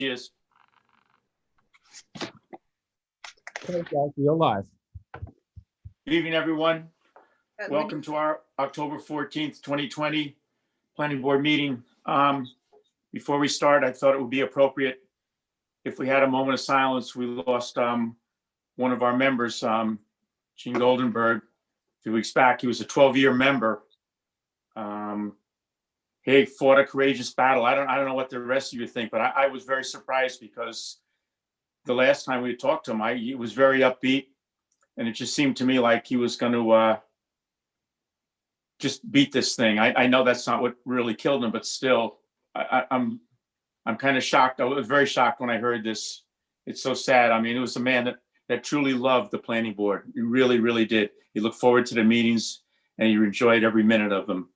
Cheers. Okay, guys, you're live. Good evening, everyone. Welcome to our October 14th, 2020 Planning Board meeting. Before we start, I thought it would be appropriate if we had a moment of silence. We lost one of our members, Gene Goldenberg, a few weeks back. He was a 12-year member. He fought a courageous battle. I don't know what the rest of you think, but I was very surprised because the last time we talked to him, he was very upbeat, and it just seemed to me like he was going to just beat this thing. I know that's not what really killed him, but still, I'm kind of shocked. I was very shocked when I heard this. It's so sad. I mean, it was a man that truly loved the planning board. He really, really did. He looked forward to the meetings, and he enjoyed every minute of them.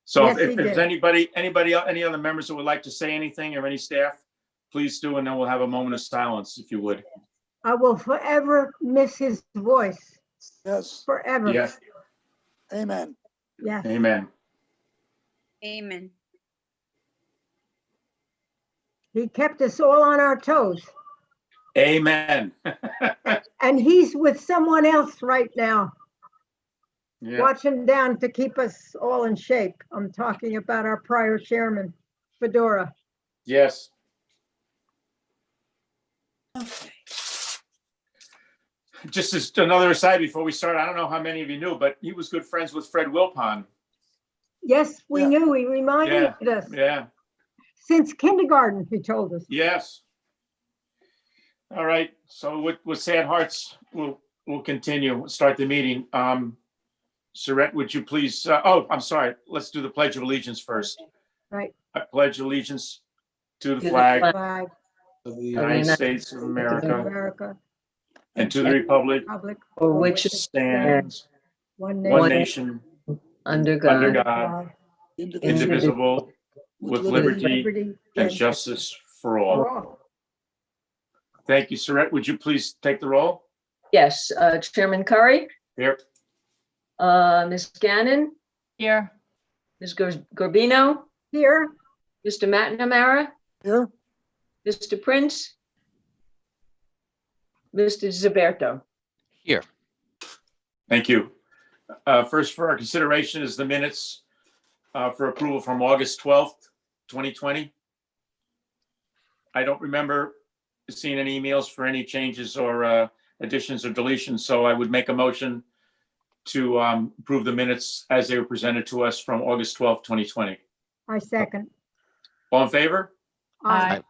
So Yes, if there's anybody, any other members that would like to say anything, or any staff, please do, and then we'll have a moment of silence, if you would. I will forever miss his voice. Yes, Forever. Yes. amen. Yes. Amen. Amen. He kept us all on our toes. Amen. And he's with someone else right now, Yeah. watching down to keep us all in shape. I'm talking about our prior chairman, Fedora. Yes. Okay. Just as another aside before we start, I don't know how many of you knew, but he was good friends with Fred Wilpon. Yes, we Yeah. knew. He reminded us. Yeah. Since kindergarten, he told us. Yes. All right. So with sad hearts, we'll continue. We'll start the meeting. Surette, would you please? I'm sorry. Let's do the Pledge of Allegiance first. Right. I pledge allegiance to the the flag flag Flag of the United States of of America America, and to the republic public, for which which is stands one one nation, nation under under God, God, Indivisible, indivisible, with liberty liberty, and justice for for all. all. Thank you, Surette. Would you please take the roll? yes, Chairman Curry, Here. Ms. Gannon, Here. Ms. Gorbino, Here, Mr. McNamara, here, Mr. Prince, Mr. Zaberto. Here. Thank you. First for our consideration is the minutes for approval from August 12th, 2020. I don't remember seeing any emails for any changes or additions or deletions, so I would make a motion to approve the minutes as they were presented to us from August 12th, 2020. I second. All in favor? Aye.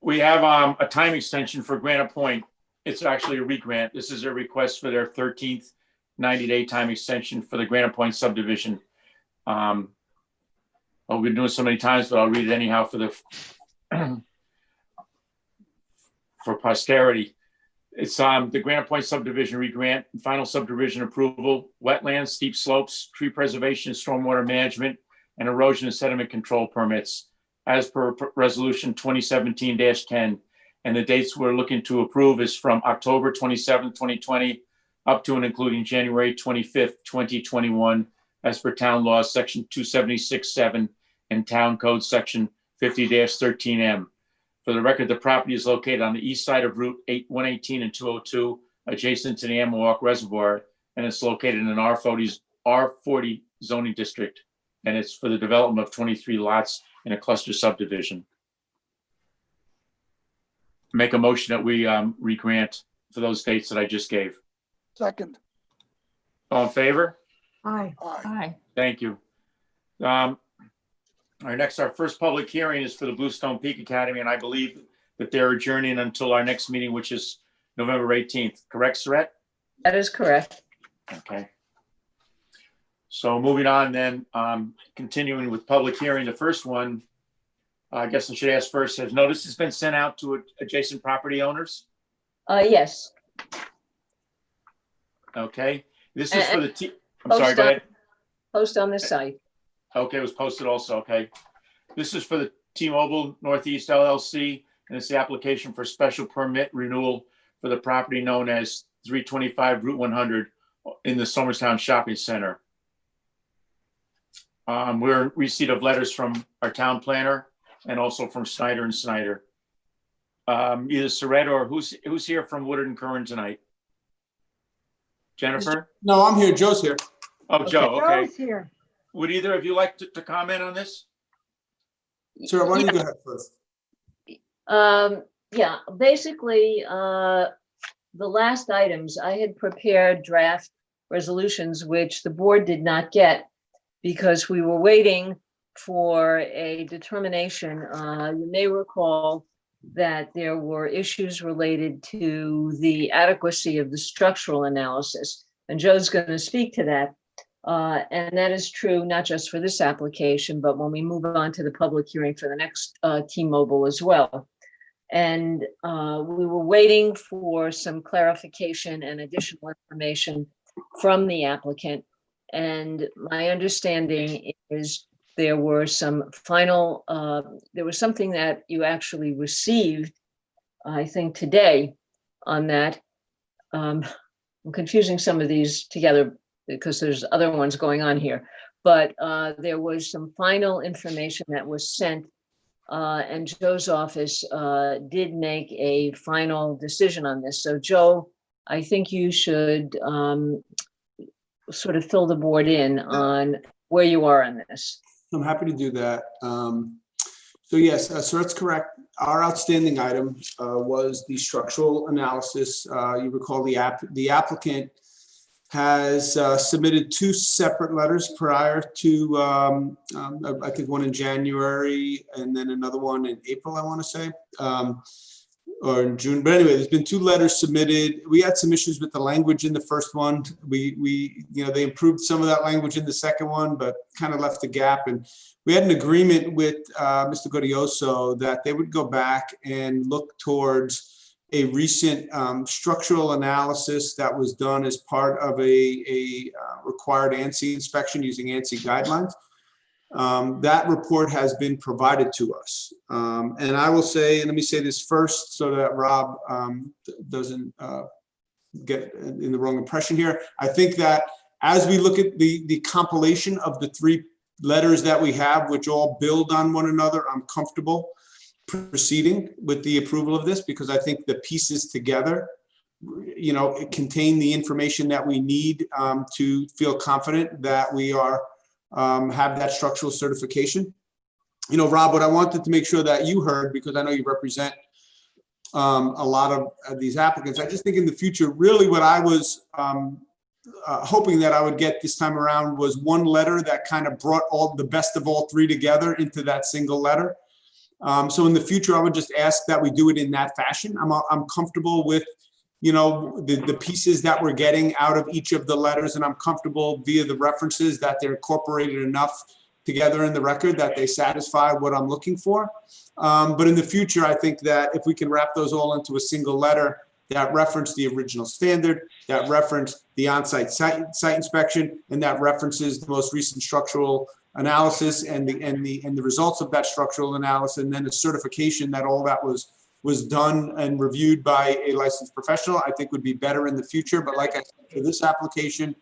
We have a time extension for Granite Point. It's actually a regrant. This is a request for their 13th 90-day time extension for the Granite Point subdivision. We've been doing it so many times, but I'll read it anyhow for the for posterity. It's the Granite Point subdivision regrant, final subdivision approval, wetlands, steep slopes, tree preservation, stormwater management, and erosion and sediment control permits as per resolution 2017-10. And the dates we're looking to approve is from October 27th, 2020, up to and including January 25th, 2021, as per town law, section 276-7 and town code section 50-13M. For the record, the property is located on the east side of Route 118 and 202, adjacent to the Amawalk Reservoir, and it's located in an R40 zoning district, and it's for the development of 23 lots in a cluster subdivision. Make a motion that we regrant for those dates that I just gave. second, All in favor? Aye. aye, Thank you. Our first public hearing is for the Bluestone Peak Academy, and I believe that they're adjourning until our next meeting, which is November 18th. Correct, Surette? That is correct. Okay. So moving on then, continuing with public hearing, the first one, I guess I should ask first, has notice been sent out to adjacent property owners? Yes. Okay. This is for the I'm sorry, Post go on- ahead. Post on the site. Okay, it was posted also, okay. This is for the T-Mobile Northeast LLC, and it's the application for special permit renewal for the property known as 325 Route 100 in the Somerstown Shopping Center. We're in receipt of letters from our town planner and also from Snyder and Snyder. Either Soretta or who's here from Woodard and Curran tonight? Jennifer? No, I'm here. Joe's here. Oh, Joe, okay. Joe's here. Would either of you like to comment on this? Sir, why don't you go ahead first? Yeah, basically, the last items, I had prepared draft resolutions, which the board did not get because we were waiting for a determination. You may recall that there were issues related to the adequacy of the structural analysis, and Joe's going to speak to that. And that is true not just for this application, but when we move on to the public hearing for the next T-Mobile as well. And we were waiting for some clarification and additional information from the applicant. And my understanding is there were some final, there was something that you actually received, I think today on that. I'm confusing some of these together because there's other ones going on here, but there was some final information that was sent and Joe's office did make a final decision on this. So Joe, I think you should sort of fill the board in on where you are on this. I'm happy to do that. So yes, so that's correct. Our outstanding item was the structural analysis. You recall the applicant has submitted two separate letters prior to, I think one in January and then another one in April, I want to say, or in June. But anyway, there's been two letters submitted. We had some issues with the language in the first one. They improved some of that language in the second one, but kind of left a gap. And we had an agreement with Mr. Godioso that they would go back and look towards a recent structural analysis that was done as part of a required ANSI inspection using ANSI guidelines. That report has been provided to us. And I will say, and let me say this first so that Rob doesn't get in the wrong impression here. I think that as we look at the compilation of the three letters that we have, which all build on one another, I'm comfortable proceeding with the approval of this because I think the pieces together, it contain the information that we need to feel confident that we are have that structural certification. Rob, what I wanted to make sure that you heard, because I know you represent a lot of these applicants, I just think in the future, really what I was hoping that I would get this time around was one letter that kind of brought all the best of all three together into that single letter. So in the future, I would just ask that we do it in that fashion. I'm comfortable with, the pieces that we're getting out of each of the letters, and I'm comfortable via the references that they're incorporated enough together in the record that they satisfy what I'm looking for. But in the future, I think that if we can wrap those all into a single letter that reference the original standard, that reference the on-site site inspection, and that references the most recent structural analysis and the results of that structural analysis, and then a certification that all that was done and reviewed by a licensed professional, I think would be better in the future. But like I said, for this application,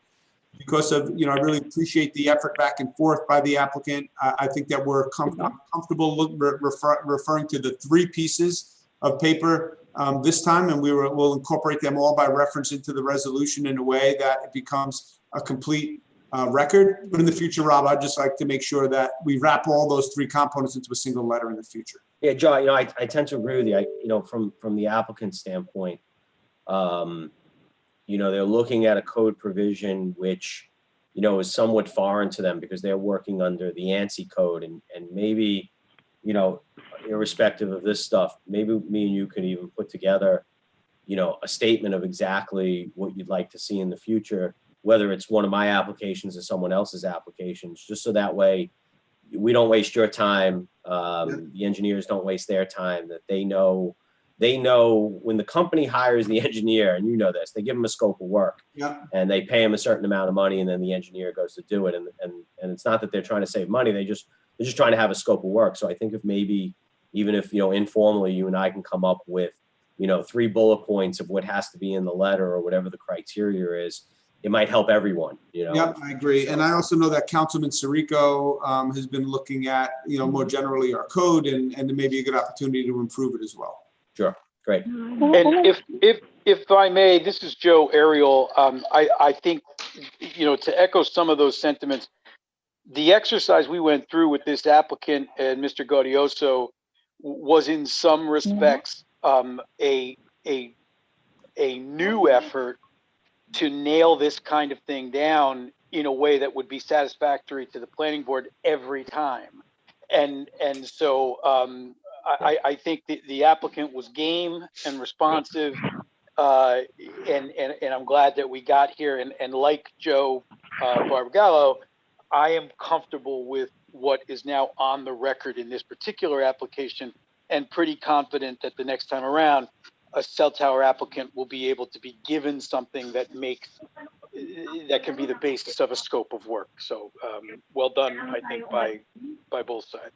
because of, I really appreciate the effort back and forth by the applicant. I think that we're comfortable referring to the three pieces of paper this time, and we'll incorporate them all by reference into the resolution in a way that it becomes a complete record. But in the future, Rob, I'd just like to make sure that we wrap all those three components into a single letter in the future. Yeah, Joe, I tend to agree with you. From the applicant standpoint, they're looking at a code provision which, is somewhat foreign to them because they're working under the ANSI code, and maybe, irrespective of this stuff, maybe me and you could even put together, a statement of exactly what you'd like to see in the future, whether it's one of my applications or someone else's applications, just so that way we don't waste your time. The engineers don't waste their time, that they know when the company hires the engineer, and this, they give them a scope of work, and they pay them a certain amount of money, and then the engineer goes to do it. And it's not that they're trying to save money. They're just trying to have a scope of work. So I think if maybe, even if, informally, you and I can come up with, 3 bullet points of what has to be in the letter or whatever the criteria is, it might help everyone, you know? Yep, I agree. And I also know that Councilman Sirico has been looking at, more generally our code and it may be a good opportunity to improve it as well. Sure, great. And if I may, this is Joe Ariel. I think, to echo some of those sentiments, the exercise we went through with this applicant and Mr. Gaudioso was in some respects a new effort to nail this kind of thing down in a way that would be satisfactory to the planning board every time. And so I think the applicant was game and responsive, and I'm glad that we got here. And like Joe Barbagallo, I am comfortable with what is now on the record in this particular application, and pretty confident that the next time around, a cell tower applicant will be able to be given something that can be the basis of a scope of work. So well done, I think, by both sides.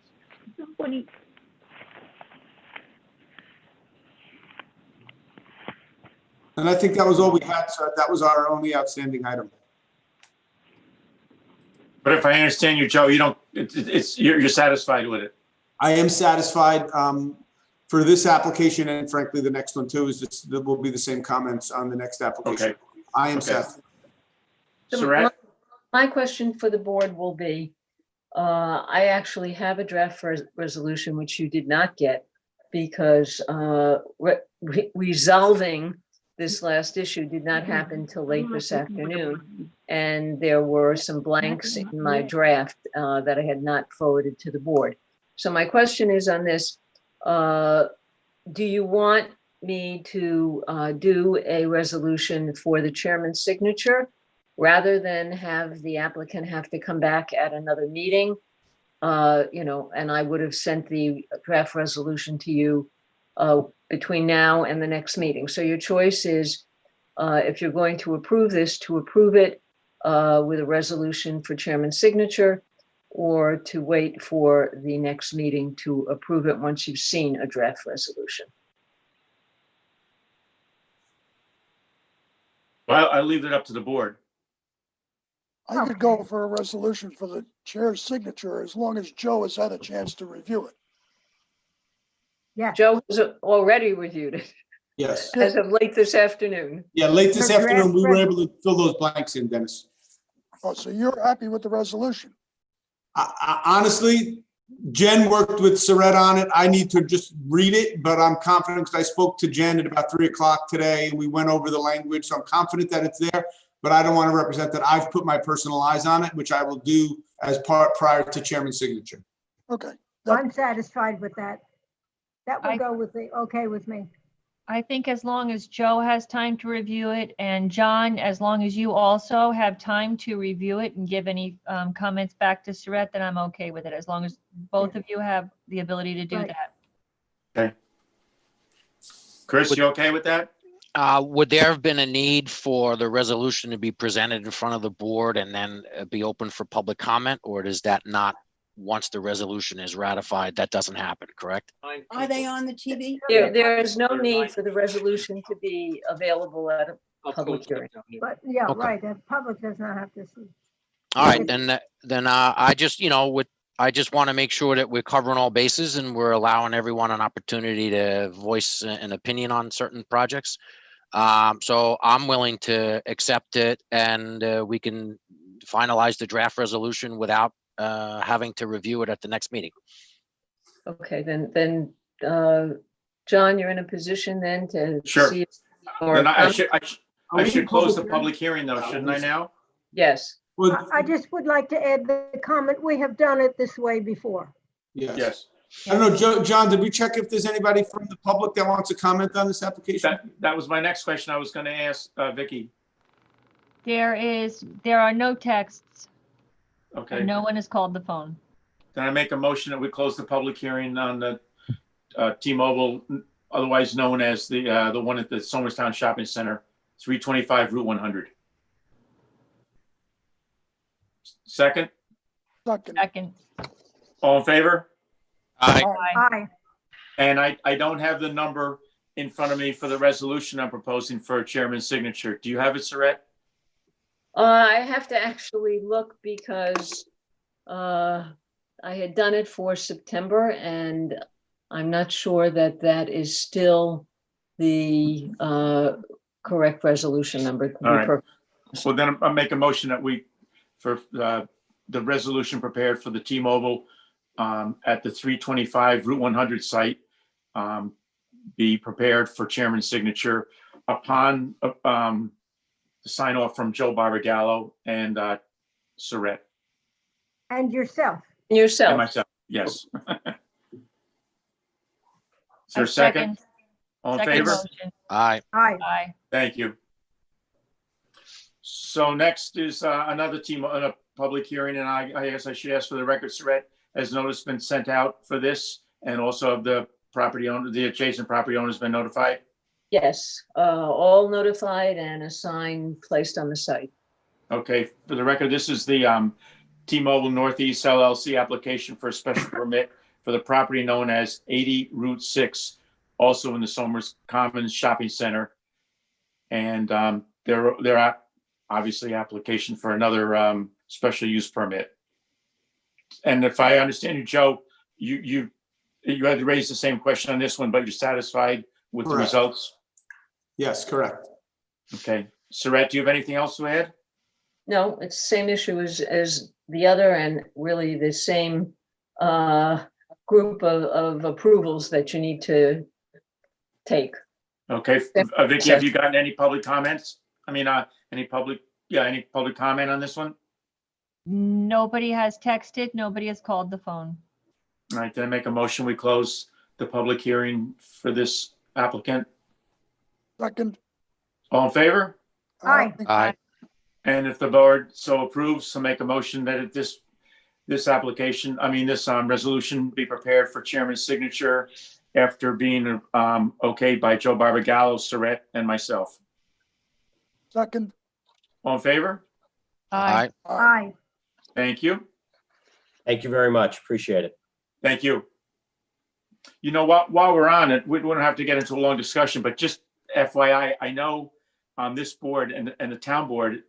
And I think that was all we had, sir. That was our only outstanding item. But if I understand you, Joe, you're satisfied with it. I am satisfied for this application, and frankly, the next one too, there will be the same comments on the next application. Okay. I am Okay. satisfied. So Surratt? my question for the board will be, I actually have a draft resolution which you did not get, because resolving this last issue did not happen till late this afternoon. And there were some blanks in my draft that I had not forwarded to the board. So my question is on this, do you want me to do a resolution for the chairman's signature rather than have the applicant have to come back at another meeting? And I would have sent the draft resolution to you between now and the next meeting. So your choice is, if you're going to approve this, to approve it with a resolution for chairman's signature, or to wait for the next meeting to approve it once you've seen a draft resolution. Well, I leave it up to the board. I could go for a resolution for the chair's signature as long as Joe has had a chance to review it. Yeah. Joe has already reviewed it Yes. as of late this afternoon. Yeah, late this The draft afternoon, we were res- able to fill those blanks in, Dennis. Oh, so you're happy with the resolution? Honestly, Jen worked with Surratt on it. I need to just read it, but I'm confident because I spoke to Jen at about 3:00 today and we went over the language. So I'm confident that it's there, but I don't want to represent that I've put my personal eyes on it, which I will do as part prior to chairman's signature. Okay. I'm satisfied with that. That will I- go with okay with me. I think as long as Joe has time to review it, and John, as long as you also have time to review it and give any comments back to Surratt, then I'm okay with it, as long as both of you have the ability to do Right. that. Chris, you okay with that? Would there have been a need for the resolution to be presented in front of the board and then be open for public comment? Or does that not, once the resolution is ratified, that doesn't happen, correct? Are they on the TV? There is no need for the resolution to be available at a public hearing. But yeah, Okay. right, the public does not have to see. All right, then I just, I just want to make sure that we're covering all bases and we're allowing everyone an opportunity to voice an opinion on certain projects. So I'm willing to accept it, and we can finalize the draft resolution without having to review it at the next meeting. Okay, then, John, you're in a position then to Sure. see. Or Then I comment? should close the public hearing though, shouldn't I now? Yes. Well, I just would like to add the comment, we have done it this way before. yes. Yes. I don't know, John, did we check if there's anybody from the public that wants to comment on this application? That was my next question I was going to ask Vicky. There are no texts, Okay. and no one has called the phone. Then I make a motion that we close the public hearing on the T-Mobile, otherwise known as the one at the Somerstown Shopping Center, 325 Route 100. Second, Second. Second. all in favor? Aye. Aye. And I don't have the number in front of me for the resolution I'm proposing for a chairman's signature. Do you have it, Surratt? I have to actually look because I had done it for September and I'm not sure that that is still the correct resolution number. to be All right. perfect. Well, then I'll make a motion that for the resolution prepared for the T-Mobile at the 325 Route 100 site be prepared for chairman's signature upon the sign off from Joe Barbagallo and Surratt And yourself. and Yourself. myself. Yes. Is I there a second? All in second favor? motion. Aye. Aye. Aye. Thank you. So next is another a public hearing, and I guess I should ask for the record, Surratt, has notice been sent out for this? And also the property owner, the adjacent property owner has been notified? Yes, all notified and a sign placed on the site. Okay, for the record, this is the T-Mobile Northeast LLC application for a special permit for the property known as 80 Route 6, also in the Somers Commons Shopping Center. And they're obviously application for another special use permit. And if I understand you, Joe, you had to raise the same question on this one, but you're satisfied with the Correct. results? Yes, correct. Okay. Surratt, do you have anything else to add? No, it's the same issue as the other and really the same group of approvals that you need to take. Okay. Vicky, have you gotten any public comments? I mean, any public comment on this one? Nobody has texted, nobody has called the phone. All right, then I make a motion, we close the public hearing for this applicant. Second. All in favor? Aye. Aye. And if the board so approves, so make a motion that this resolution be prepared for chairman's signature after being okayed by Joe Barbagallo, Surratt, and myself. Second. All in favor? Aye. Aye. Thank you. Thank you very much. Appreciate it. Thank you. You know, while we're on it, we don't have to get into a long discussion, but just FYI, I know this board and the town board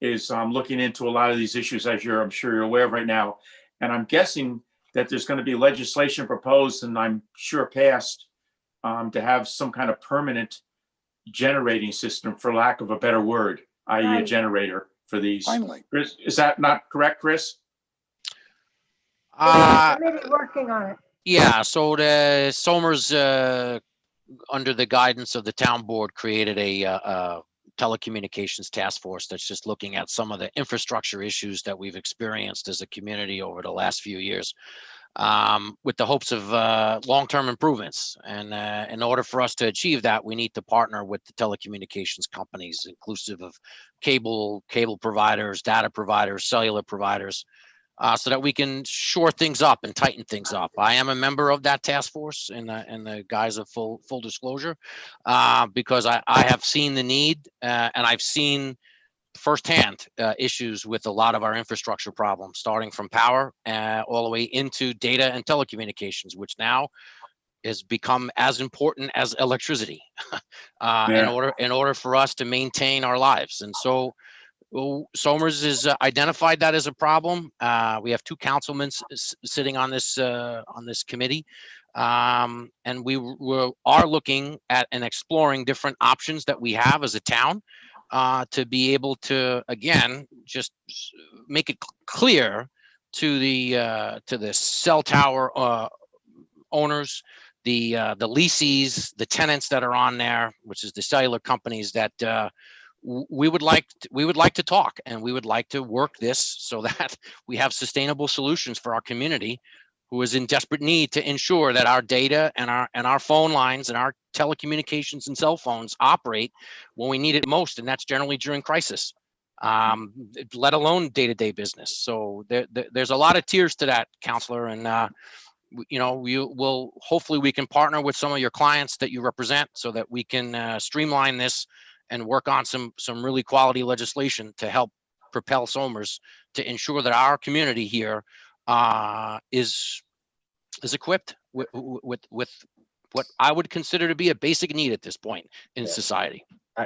is looking into a lot of these issues, as I'm sure you're aware of right now. And I'm guessing that there's going to be legislation proposed, and I'm sure passed, to have some kind of permanent generating system, for lack of a better word, i.e. a Right. generator for these. Finally. Chris, is that not correct, Chris? Committee working on it. Yeah, so the Somers, under the guidance of the town board, created a telecommunications task force that's just looking at some of the infrastructure issues that we've experienced as a community over the last few years, with the hopes of long-term improvements. And in order for us to achieve that, we need to partner with the telecommunications companies, inclusive of cable providers, data providers, cellular providers, so that we can shore things up and tighten things up. I am a member of that task force in the guise of full disclosure, because I have seen the need, and I've seen firsthand issues with a lot of our infrastructure problems, starting from power all the way into data and telecommunications, which now has become as important as electricity in order for us to maintain our lives. And so Somers has identified that as a problem. We have two councilmen sitting on this committee, and we are looking at and exploring different options that we have as a town, to be able to, again, just make it clear to the cell tower owners, the leasees, the tenants that are on there, which is the cellular companies, that we would like to talk, and we would like to work this so that we have sustainable solutions for our community, who is in desperate need to ensure that our data and our phone lines and our telecommunications and cell phones operate when we need it most, and that's generally during crisis, let alone day-to-day business. So there's a lot of tiers to that, Counselor, and hopefully we can partner with some of your clients that you represent so that we can streamline this and work on some really quality legislation to help propel Somers to ensure that our community here is equipped with what I would consider to be a basic need at this point in society.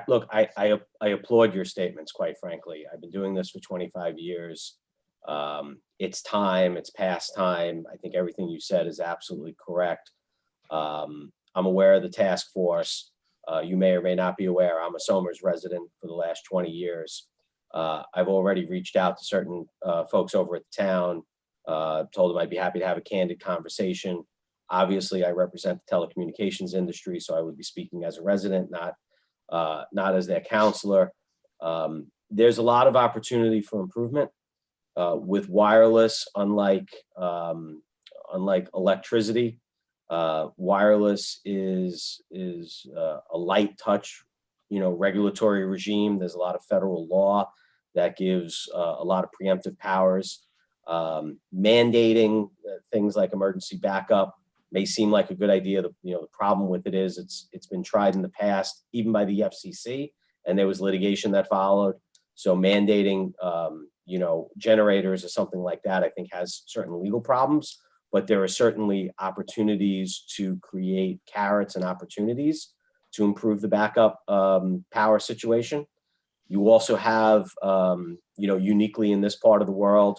Look, I applaud your statements, quite frankly. I've been doing this for 25 years. It's time, it's past time. I think everything you said is absolutely correct. I'm aware of the task force. You may or may not be aware, I'm a Somers resident for the last 20 years. I've already reached out to certain folks over at the town, told them I'd be happy to have a candid conversation. Obviously, I represent the telecommunications industry, so I would be speaking as a resident, not as their counselor. There's a lot of opportunity for improvement with wireless, unlike electricity. Wireless is a light touch, regulatory regime. There's a lot of federal law that gives a lot of preemptive powers. Mandating things like emergency backup may seem like a good idea. The problem with it is it's been tried in the past, even by the FCC, and there was litigation that followed. So mandating, generators or something like that, I think has certain legal problems, but there are certainly opportunities to create carrots and opportunities to improve the backup power situation. You also have, uniquely in this part of the world,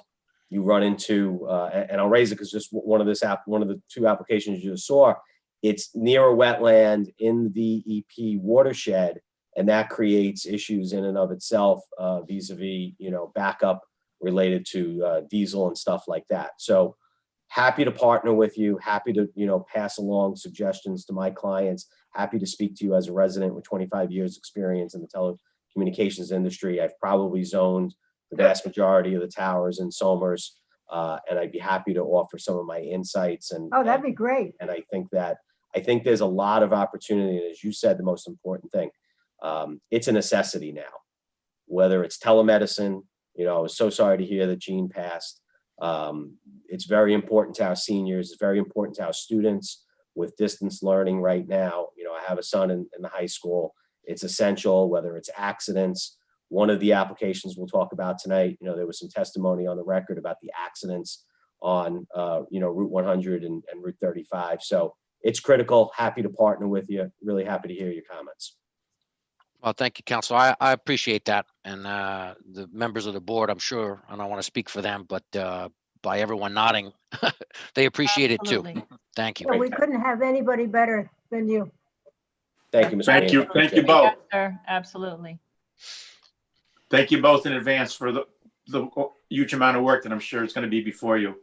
you run into, and I'll raise it because just one of the two applications you just saw, it's near a wetland in the EP watershed, and that creates issues in and of itself vis-a-vis, backup related to diesel and stuff like that. So happy to partner with you, happy to, pass along suggestions to my clients, happy to speak to you as a resident with 25 years experience in the telecommunications industry. I've probably zoned the vast majority of the towers in Somers, and I'd be happy to offer some of my insights. Oh, that'd be great. And I think there's a lot of opportunity. And as you said, the most important thing, it's a necessity now, whether it's telemedicine. I was so sorry to hear that Jean passed. It's very important to our seniors. It's very important to our students with distance learning right now. I have a son in the high school. It's essential, whether it's accidents. One of the applications we'll talk about tonight, there was some testimony on the record about the accidents on, Route 100 and Route 35. So it's critical. Happy to partner with you. Really happy to hear your comments. Well, thank you, Council. I appreciate that. And the members of the board, I'm sure, I don't want to speak for them, but by everyone nodding, they appreciate it too. Absolutely. Thank you. Yeah, we couldn't have anybody better than you. Thank you, Mr. Thank you. Mayor. Thank you both. Yes, sir. Absolutely. Thank you both in advance for the huge amount of work that I'm sure it's going to be before you.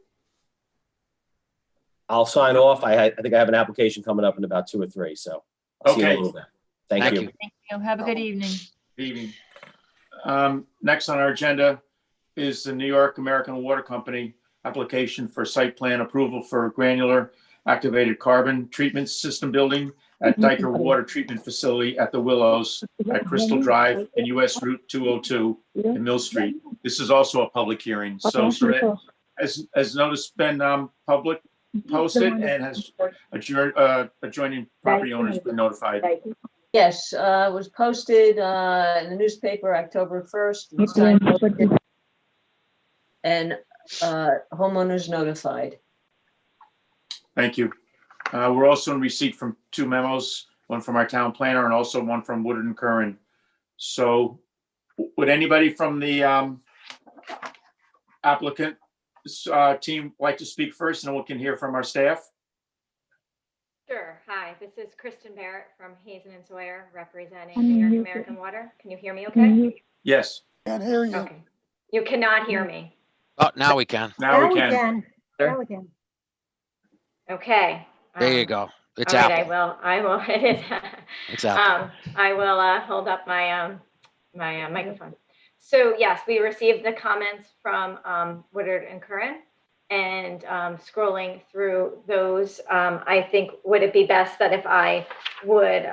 I'll sign off. I think I have an application coming up in about 2 or 3. So I'll see you in a Okay. little bit. Thank you. Thank you. Have a good evening. Good evening. Next on our agenda is the New York American Water Company application for site plan approval for granular activated carbon treatment system building at Diker Water Treatment Facility at the Willows at Crystal Drive and US Route 202 in Mill Street. This is also a public hearing. So as notice been public posted and has adjoining property owners been notified. Yes, it was posted in the newspaper October 1st. and signed posted, and homeowners notified. Thank you. We're also in receipt from 2 memos, one from our town planner and also one from Woodard and Curran. So would anybody from the applicant team like to speak first, and then we can hear from our staff? Sure. Hi, this is Kristen Barrett from Hazen and Sawyer, representing New York American Water. Can you hear me okay? Yes. Can't hear you. Okay. You cannot hear me. Oh, now we can. Now we can. Now we can. Okay. There you go. It's all right, Apple. I will. It is. It's Apple. I will hold up my my microphone. So yes, we received the comments from Woodard and Curran, and scrolling through those, I think would it be best that if I would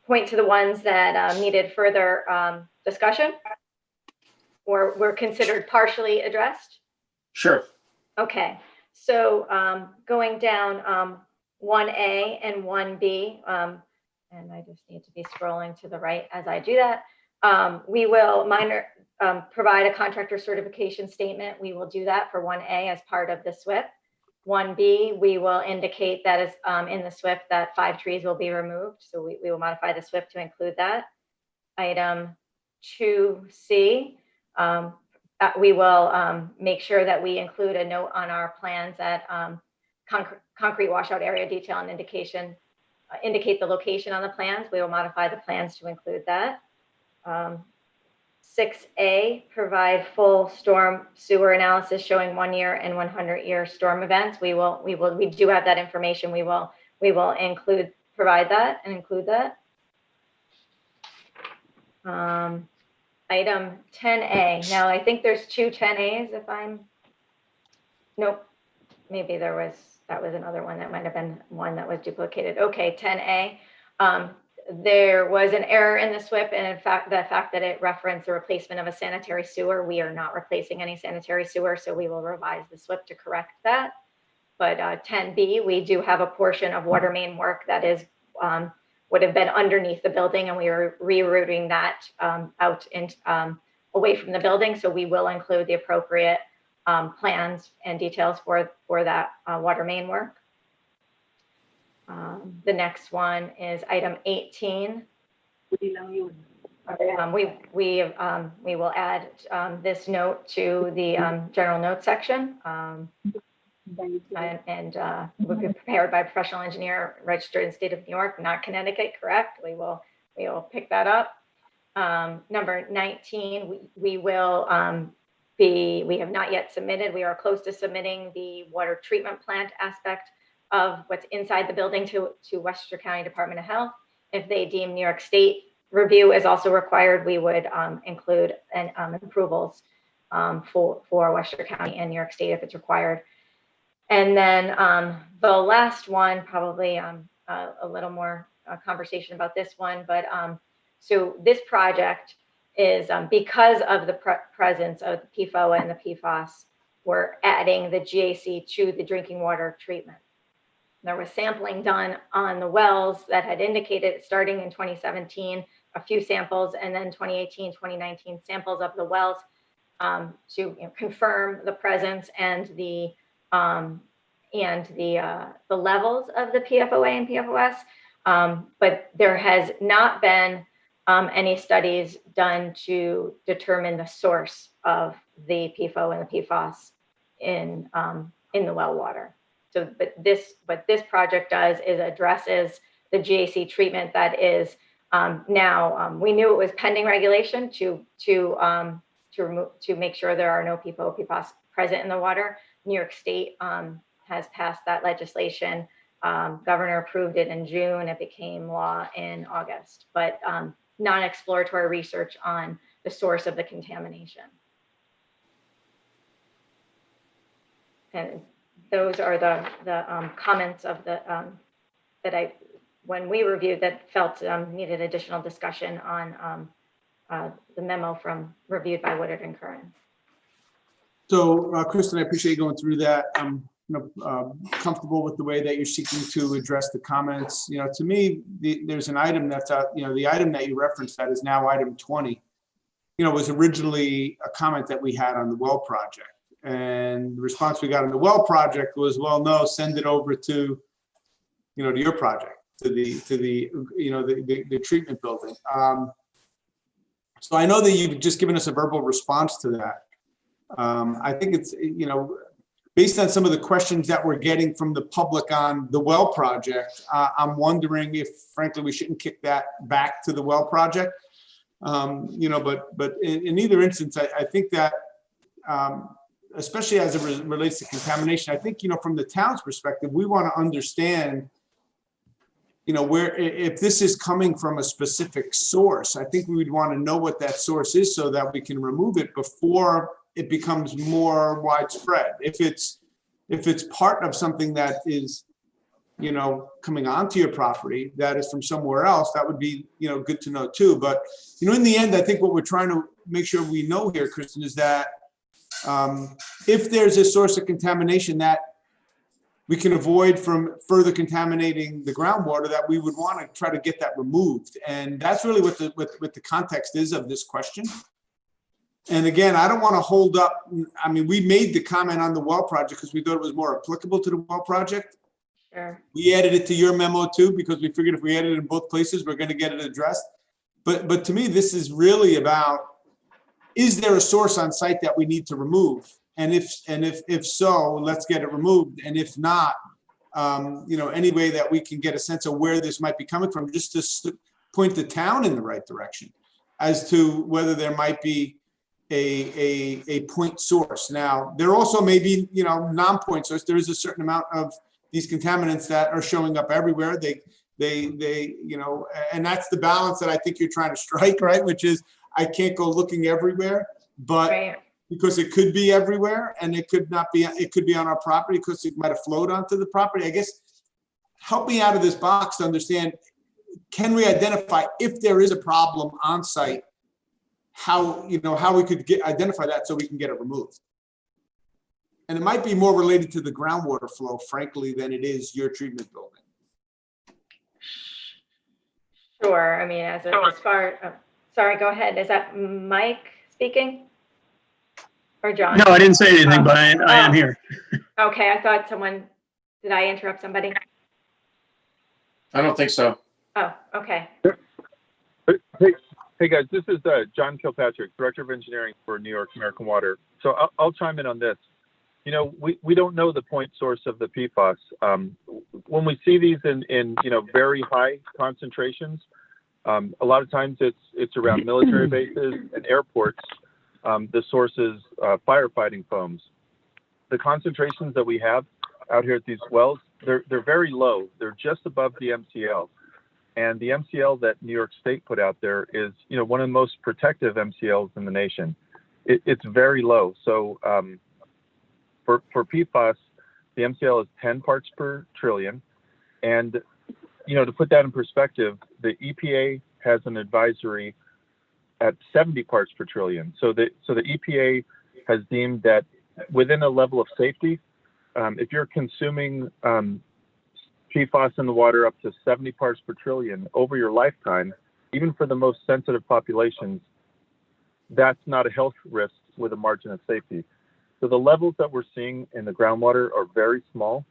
point to the ones that needed further discussion or were considered partially addressed? Sure. Okay. So going down 1A and 1B, and I just need to be scrolling to the right as I do that. We will provide a contractor certification statement. We will do that for 1A as part of the SWIP. 1B, we will indicate that is in the SWIP that 5 trees will be removed. So we will modify the SWIP to include that. item 2C, we will make sure that we include a note on our plans that concrete washout area detail and indication indicate the location on the plans. We will modify the plans to include that. 6A, provide full storm sewer analysis showing 1 year and 100-year storm events. We do have that information. We will provide that and include that. Item 10A. Now I think there's two 10As nope, maybe that was another one. That might have been one that was duplicated. Okay, 10A. There was an error in the SWIP, and in fact, the fact that it referenced the replacement of a sanitary sewer, we are not replacing any sanitary sewer, so we will revise the SWIP to correct that. But 10B, we do have a portion of water main work that is would have been underneath the building, and we are rerouting that out and away from the building. So we will include the appropriate plans and details for that water main work. The next one is item 18. We will add this note to the general notes section. And will be prepared by a professional engineer registered in the state of New York, not Connecticut, correct? We will pick that up. Number 19, we have not yet submitted. We are close to submitting the water treatment plant aspect of what's inside the building to Westchester County Department of Health. If they deem New York State review is also required, we would include approvals for Westchester County and New York State if it's required. And then the last one, probably a little more conversation about this one, but so this project is because of the presence of the PFOA and the PFAS, we're adding the GAC to the drinking water treatment. There was sampling done on the wells that had indicated starting in 2017, a few samples, and then 2018, 2019 samples of the wells to confirm the presence and the levels of the PFOA and PFOS. But there has not been any studies done to determine the source of the PFOA and the PFAS in the well water. So, what this project does is addresses the GAC treatment that is now. We knew it was pending regulation to make sure there are no PFOA, PFAS present in the water. New York State has passed that legislation. Governor approved it in June. It became law in August. But non-exploratory research on the source of the contamination. And those are the comments of the that when we reviewed that felt needed additional discussion on the memo reviewed by Woodard and Curran. So, Kristen, I appreciate you going through that. I'm comfortable with the way that you're seeking to address the comments. To me, there's an item that's the item that you referenced that is now item 20, was originally a comment that we had on the well project. And the response we got on the well project was, well, no, send it over to your project, to the treatment building. So I know that you've just given us a verbal response to that. I think it's, based on some of the questions that we're getting from the public on the well project, I'm wondering if, frankly, we shouldn't kick that back to the well project. But in either instance, I think that, especially as it relates to contamination, I think, from the town's perspective, we want to understand, where, if this is coming from a specific source, I think we would want to know what that source is so that we can remove it before it becomes more widespread. If it's part of something that is, coming onto your property that is from somewhere else, that would be, good to know too. But, in the end, I think what we're trying to make sure we know here, Kristen, is that if there's a source of contamination that we can avoid from further contaminating the groundwater, that we would want to try to get that removed. And that's really what the context is of this question. And again, I don't want to hold up. I mean, we made the comment on the well project because we thought it was more applicable to the well project. Sure. We added it to your memo too, because we figured if we added it in both places, we're going to get it addressed. But to me, this is really about, is there a source on site that we need to remove? And if so, let's get it removed. And if not, any way that we can get a sense of where this might be coming from, just to point the town in the right direction as to whether there might be a point source. Now, there also may be, non-point source. There is a certain amount of these contaminants that are showing up everywhere. They, and that's the balance that I think you're trying to strike, right? Which is, I can't go looking everywhere, but Right. because it could be everywhere and it could not be, it could be on our property because it might have flowed onto the property. I guess, help me out of this box to understand, can we identify if there is a problem on site, how we could identify that so we can get it removed? And it might be more related to the groundwater flow, frankly, than it is your treatment building. Sure. I mean, as far, oh, sorry, go ahead. Is that Mike speaking? Or John? No, I didn't say anything, but I am here. Okay, I thought did I interrupt somebody? I don't think so. Oh, okay. Hey guys, this is John Kilpatrick, Director of Engineering for New York American Water. So I'll chime in on this. We don't know the point source of the PFAS. When we see these in very high concentrations, a lot of times it's around military bases and airports. The source is firefighting foams. The concentrations that we have out here at these wells, they're very low. They're just above the MCL. And the MCL that New York State put out there is, one of the most protective MCLs in the nation. It's very low. So for PFAS, the MCL is 10 parts per trillion. And, to put that in perspective, the EPA has an advisory at 70 parts per trillion. So the EPA has deemed that within a level of safety, if you're consuming PFAS in the water up to 70 parts per trillion over your lifetime, even for the most sensitive populations, that's not a health risk with a margin of safety. So the levels that we're seeing in the groundwater are very small.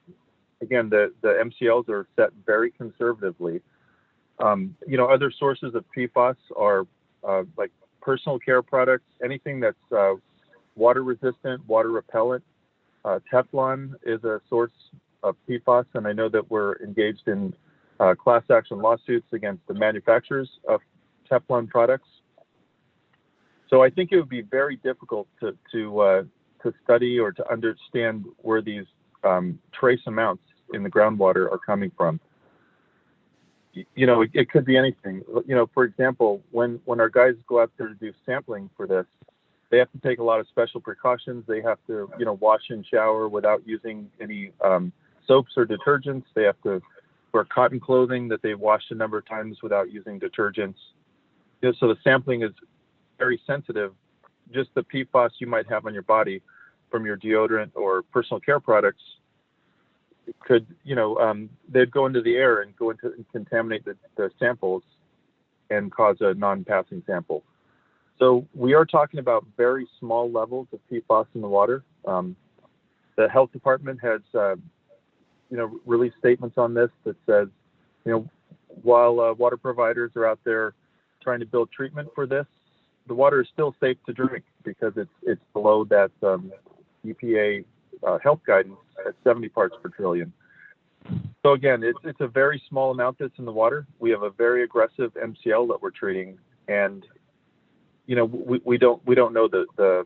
Again, the MCLs are set very conservatively. Other sources of PFAS are like personal care products, anything that's water resistant, water repellent. Teflon is a source of PFAS, and I know that we're engaged in class action lawsuits against the manufacturers of Teflon products. So I think it would be very difficult to study or to understand where these trace amounts in the groundwater are coming from. It could be anything. For example, when our guys go out there to do sampling for this, they have to take a lot of special precautions. They have to, wash and shower without using any soaps or detergents. They have to wear cotton clothing that they've washed a number of times without using detergents. So the sampling is very sensitive. Just the PFAS you might have on your body from your deodorant or personal care products could, they'd go into the air and go into and contaminate the samples and cause a non-passing sample. So we are talking about very small levels of PFAS in the water. The health department has, released statements on this that says, while water providers are out there trying to build treatment for this, the water is still safe to drink because it's below that EPA health guidance at 70 parts per trillion. So again, it's a very small amount that's in the water. We have a very aggressive MCL that we're treating, and we don't know the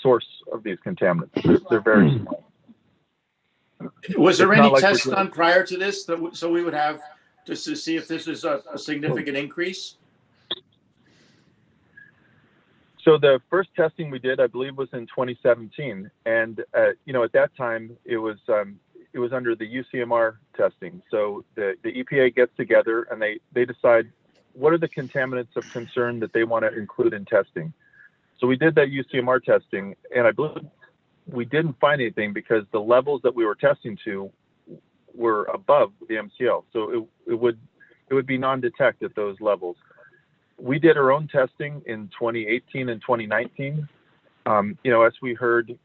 source of these contaminants. They're very small. Was there It's not any like we're tests doing- done prior to this so we would have just to see if this is a significant increase? So the first testing we did, I believe, was in 2017, and at that time it was under the UCMR testing. So the EPA gets together and they decide what are the contaminants of concern that they want to include in testing. So we did that UCMR testing, and I believe we didn't find anything because the levels that we were testing to were above the MCL. So it would be non-detect at those levels. We did our own testing in 2018 and 2019. As we heard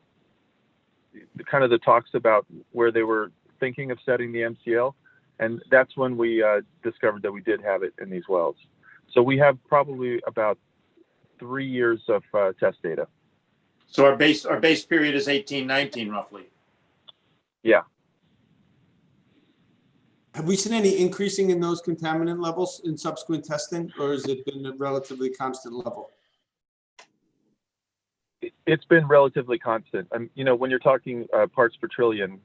kind of the talks about where they were thinking of setting the MCL, and that's when we discovered that we did have it in these wells. So we have probably about 3 years of test data. So our base period is 18-19 roughly. Yeah. Have we seen any increasing in those contaminant levels in subsequent testing, or has it been a relatively constant level? It's been relatively constant. You know, when you're talking parts per trillion,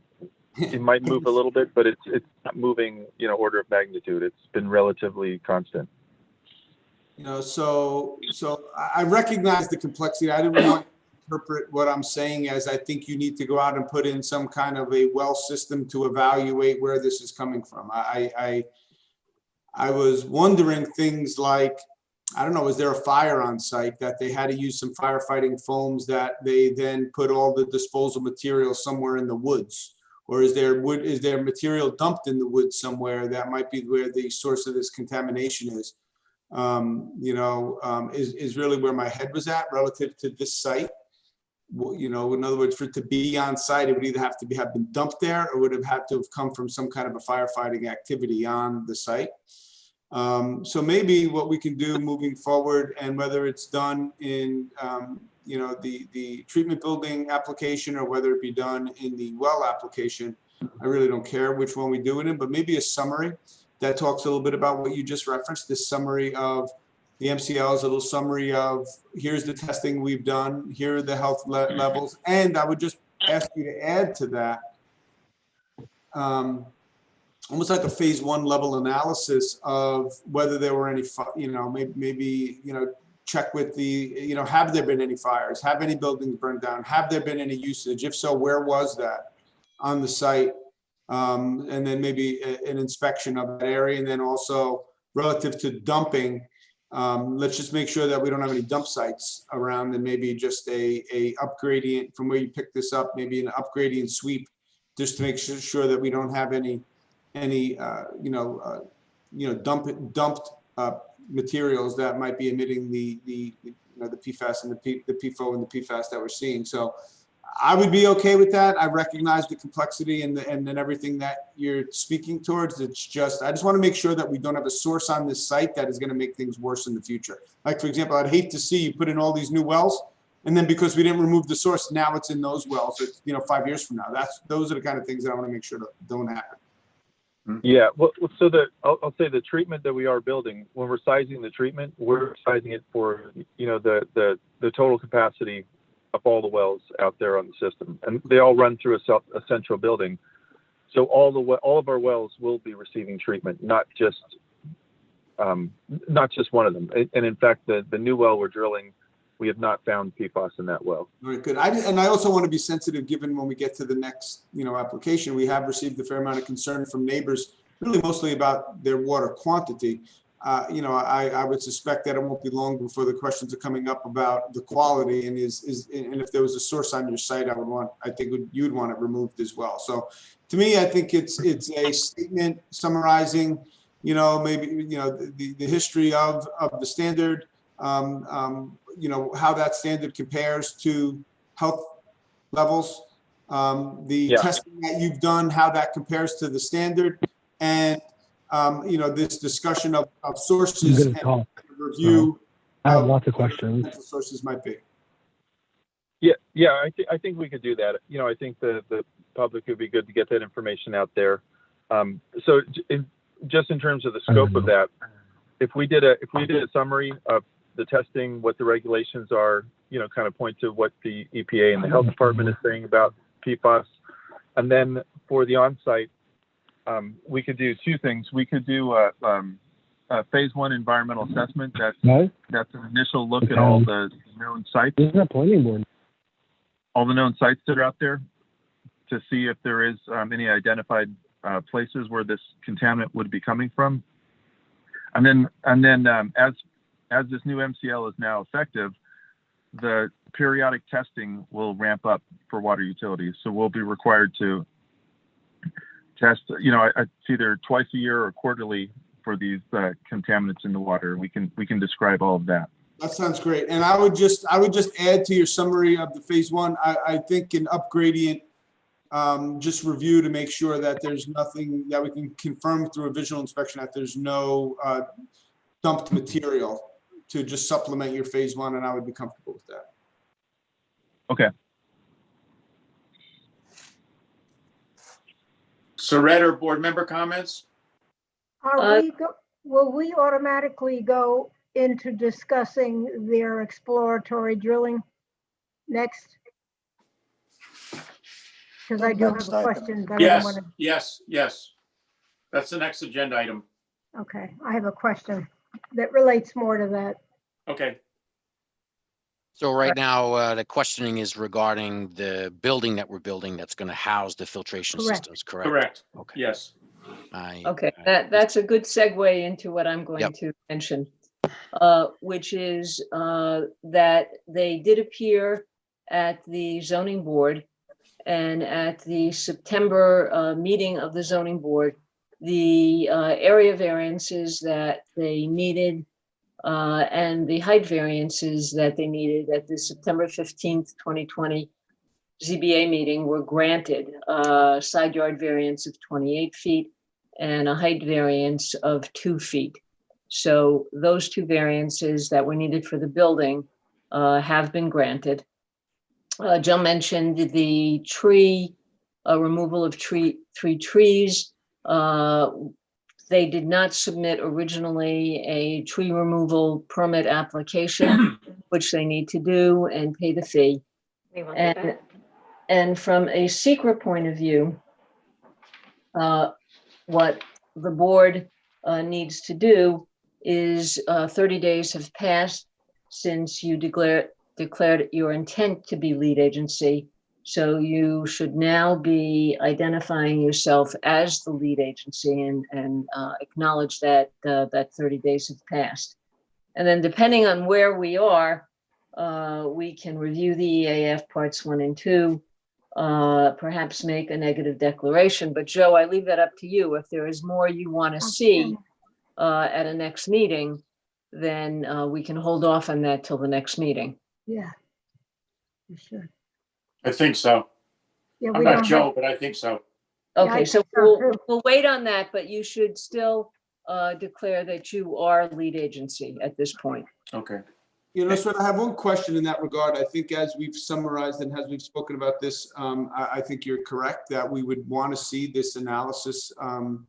it might move a little bit, but it's not moving, you know, order of magnitude. It's been relatively constant. You know, so I recognize the complexity. I didn't want to interpret what I'm saying as I think you need to go out and put in some kind of a well system to evaluate where this is coming from. I was wondering things like, I don't know, is there a fire on site that they had to use some firefighting foams that they then put all the disposal material somewhere in the woods? Or is there material dumped in the woods somewhere that might be where the source of this contamination is? Is really where my head was at relative to this site. Well, you know, in other words, for it to be on site, it would either have to have been dumped there or would have had to have come from some kind of a firefighting activity on the site. So maybe what we can do moving forward, and whether it's done in, the treatment building application or whether it be done in the well application, I really don't care which one we do it in, but maybe a summary that talks a little bit about what you just referenced, this summary of the MCLs, a little summary of here's the testing we've done, here are the health levels. And I would just ask you to add to that, almost like a phase 1 level analysis of whether there were any, maybe check with the, have there been any fires? Have any buildings burned down? Have there been any usage? If so, where was that on the site? And then maybe an inspection of that area. And then also relative to dumping, let's just make sure that we don't have any dump sites around, and maybe just a upgradient from where you pick this up, maybe an upgradient sweep, just to make sure that we don't have any dumped materials that might be emitting the PFAS and the PFO and the PFAS that we're seeing. So I would be okay with that. I recognize the complexity and then everything that you're speaking towards. It's just, I just want to make sure that we don't have a source on this site that is going to make things worse in the future. Like, for example, I'd hate to see you put in all these new wells, and then because we didn't remove the source, now it's in those wells. It's, 5 years from now. Those are the kind of things that I want to make sure that don't happen. Yeah, well, so I'll say the treatment that we are building, when we're sizing the treatment, we're sizing it for, the total capacity of all the wells out there on the system, and they all run through a central building. So all of our wells will be receiving treatment, not just one of them. And in fact, the new well we're drilling, we have not found PFAS in that well. Very good. I also want to be sensitive, given when we get to the next, application, we have received a fair amount of concern from neighbors, really mostly about their water quantity. I would suspect that it won't be long before the questions are coming up about the quality, and and if there was a source on your site, I think you'd want it removed as well. So to me, I think it's a statement summarizing, maybe, the history of the standard, how that standard compares to health levels, the testing that you've done, how that compares to the standard, and this discussion of sources and review. I have lots of questions. Sources might be. Yeah, I think we could do that. I think the public would be good to get that information out there. So just in terms of the scope of that, if we did a summary of the testing, what the regulations are, kind of point to what the EPA and the health department is saying about PFAS. And then for the on-site, we could do two things. We could do a phase 1 environmental assessment. That's an initial look at all the known sites. This is a planning board. All the known sites that are out there, to see if there is any identified places where this contaminant would be coming from. And then as this new MCL is now effective, the periodic testing will ramp up for water utilities. So we'll be required to test, it's either twice a year or quarterly for these contaminants in the water. We can describe all of that. That sounds great. And I would just add to your summary of the phase 1. I think an upgradient just review to make sure that there's nothing that we can confirm through a visual inspection that there's no dumped material to just supplement your phase one, and I would be comfortable with that. Okay. Saret or board member comments? Will we automatically go into discussing their exploratory drilling next? Because I do have Next a item. question, but I don't want Yes, yes. That's the next agenda item. to, okay, I have a question that relates more to that. Okay, So right now, the questioning is regarding the building that we're building that's going to house the filtration Correct. systems, correct? correct. Okay. Yes. Okay, that's a good segue into what I'm going Yep. to mention, which is that they did appear at the zoning board, and at the September meeting of the zoning board, the area variances that they needed and the height variances that they needed at the September 15th, 2020 ZBA meeting were granted. Side yard variance of 28 feet and a height variance of 2 feet. So those two variances that were needed for the building have been granted. Joe mentioned the tree, removal of three trees. They did not submit originally a tree removal permit application, which they need to do and pay the fee. We will do that. And from a secret point of view, what the board needs to do is 30 days have passed since you declared your intent to be lead agency. So you should now be identifying yourself as the lead agency and acknowledge that that 30 days have passed. And then depending on where we are, we can review the EAF parts 1 and 2, perhaps make a negative declaration. But Joe, I leave that up to you. If there is more you want to see at a next meeting, then we can hold off on that till the next meeting. Yeah. For sure. I think so. Yeah, I'm we not don't Joe, have, but I think so. Yeah, I Okay, so think so too. we'll wait on that, but you should still declare that you are lead agency at this point. Okay. You know, so I have one question in that regard. I think as we've summarized and as we've spoken about this, I think you're correct that we would want to see this analysis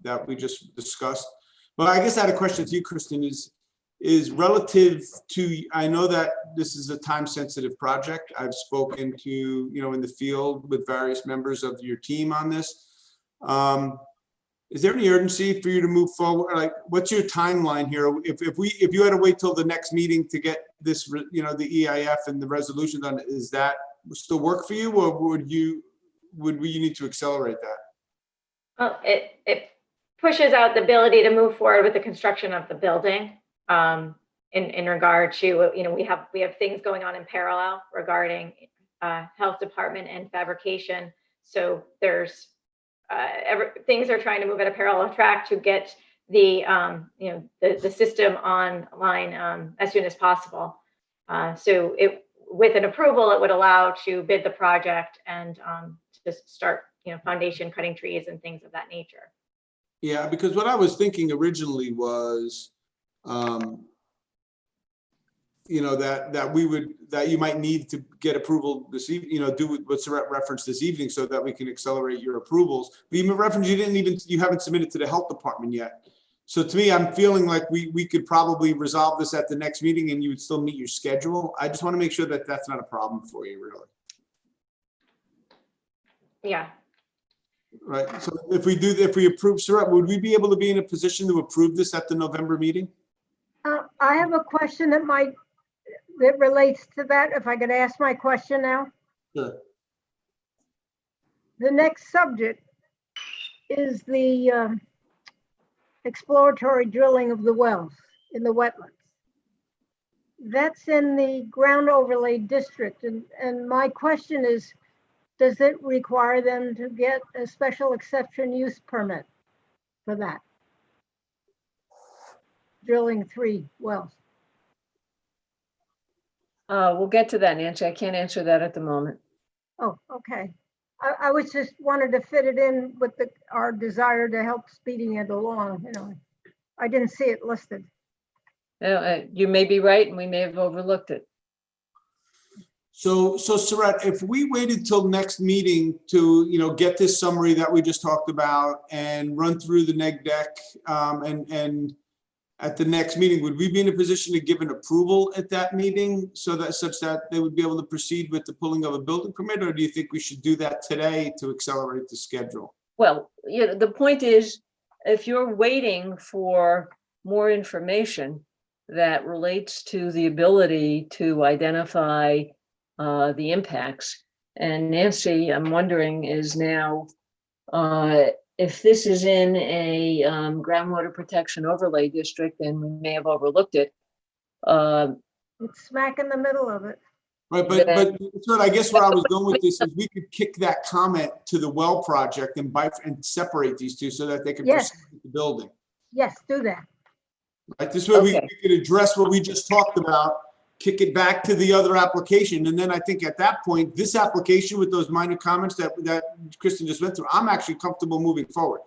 that we just discussed. But I guess I had a question to you, Kristen, is relative to, I know that this is a time-sensitive project. I've spoken to, you know, in the field with various members of your team on this. Is there any urgency for you to move forward? Like, what's your timeline here? If you had to wait till the next meeting to get this, you know, the EIF and the resolution done, is that still work for you, or would we need to accelerate that? Well, it pushes out the ability to move forward with the construction of the building. In regard to, you know, we have things going on in parallel regarding health department and fabrication. So there's things are trying to move at a parallel track to get the you know, the system online as soon as possible. So with an approval, it would allow to bid the project and just start, you know, foundation cutting trees and things of that nature. Yeah, because what I was thinking originally was, you know, that you might need to get approval this evening, you know, do what's referenced this evening so that we can accelerate your approvals. But you referenced you haven't submitted to the health department yet. So to me, I'm feeling like we could probably resolve this at the next meeting and you would still meet your schedule. I just want to make sure that that's not a problem for you, really. Yeah. Right. So if we approve, Saret, would we be able to be in a position to approve this at the November meeting? I have a question that relates to that, if I could ask my question now. Sure. The next subject is the exploratory drilling of the wells in the wetlands. That's in the ground overlay district. And my question is, does it require them to get a special exception use permit for that? Drilling 3 wells. We'll get to that, Nancy. I can't answer that at the moment. Oh, okay. I was just wanted to fit it in with our desire to help speeding it along, you know. I didn't see it listed. You may be right, and we may have overlooked it. So Saret, if we waited till next meeting to, get this summary that we just talked about and run through the neg deck, and at the next meeting, would we be in a position to give an approval at that meeting such that they would be able to proceed with the pulling of a building permit? Or do you think we should do that today to accelerate the schedule? Well, the point is, if you're waiting for more information that relates to the ability to identify the impacts, and Nancy, I'm wondering, is now, if this is in a groundwater protection overlay district, and we may have overlooked it. It's smack in the middle of it. Right, but Saret, I guess where I was going with this is we could kick that comment to the well project and separate these two so that they can Yes. proceed with the building. Yes, do that. Right, this way we Okay. could address what we just talked about, kick it back to the other application. And then I think at that point, this application with those minor comments that Kristen just went through, I'm actually comfortable moving forward.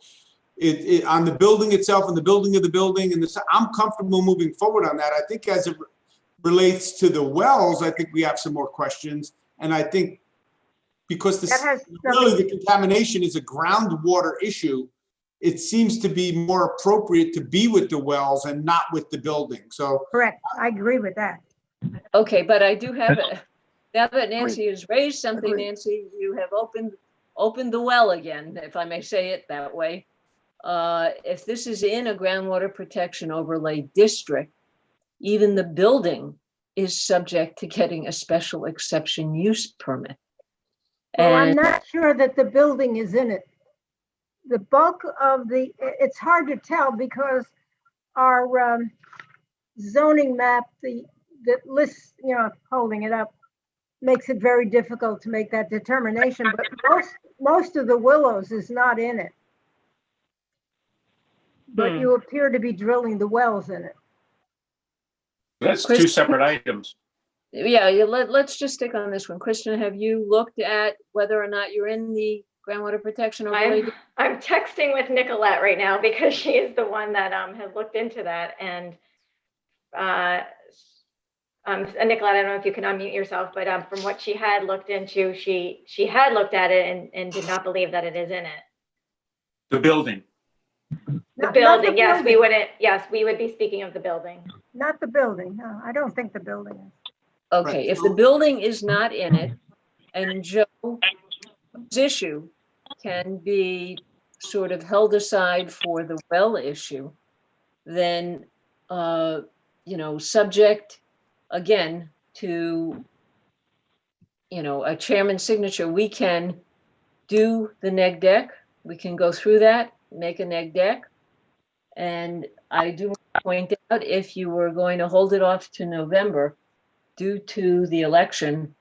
On the building itself and the building of the building and I'm comfortable moving forward on that. I think as it relates to the wells, I think we have some more questions. And I think because really the contamination is a groundwater issue, it seems to be more appropriate to be with the wells and not with the building. So Correct. I agree with that. Okay, but I do have, now that Nancy has raised something, Nancy, you have opened the well again, if I may say it that way. If this is in a groundwater protection overlay district, even the building is subject to getting a special exception use permit. Well, I'm And not sure that the building is in it. The bulk of it's hard to tell because our zoning map, that lists, holding it up, makes it very difficult to make that determination, but most of the Willows is not in it. But you appear to be drilling the wells in it. That's two separate items. yeah, let's just stick on this one. Kristen, have you looked at whether or not you're in the groundwater protection overlay? I'm texting with Nicolette right now because she is the one that has looked into that. And Nicolette, I don't know if you can unmute yourself, but from what she had looked into, she had looked at it and did not believe that it is in it. The building. The building, yes, we wouldn't. Yes, we would be speaking of the building. Not the building. No, I don't think the building is. Okay, if the building is not in it, and Joe's issue can be sort of held aside for the well issue, then, subject again to, a chairman's signature, we can do the neg deck. We can go through that, make a neg deck. And I do point out, if you were going to hold it off to November, due to the election,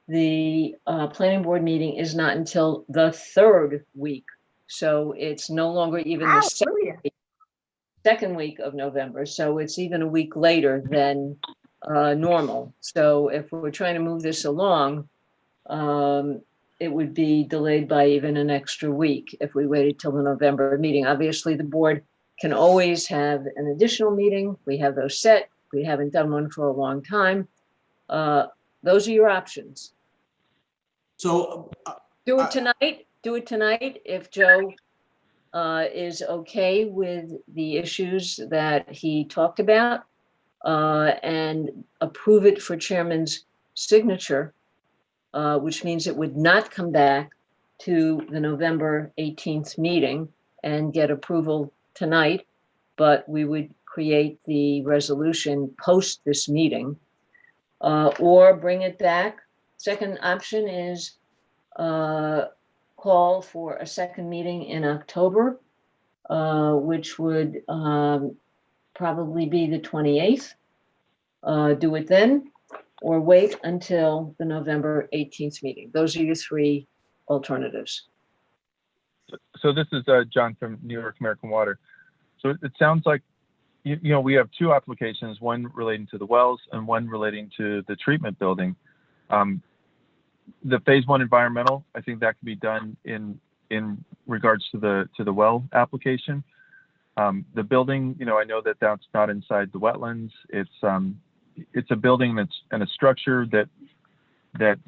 the planning board meeting is not until the third week. So it's no longer even the second week of November. So it's even a week later than normal. So if we're trying to move this along, it would be delayed by even an extra week if we waited till the November meeting. Obviously, the board can always have an additional meeting. We have those set. We haven't done one for a long time. Those are your options. So do it tonight. Do it tonight if Joe is okay with the issues that he talked about, and approve it for chairman's signature, which means it would not come back to the November 18th meeting and get approval tonight, but we would create the resolution post this meeting, or bring it back. Second option is call for a second meeting in October, which would probably be the 28th. Do it then, or wait until the November 18th meeting. Those are your three alternatives. So this is John from New York American Water. So it sounds like, we have two applications, one relating to the wells and one relating to the treatment building. The phase one environmental, I think that can be done in regards to the well application. The building, I know that that's not inside the wetlands. It's a building and a structure that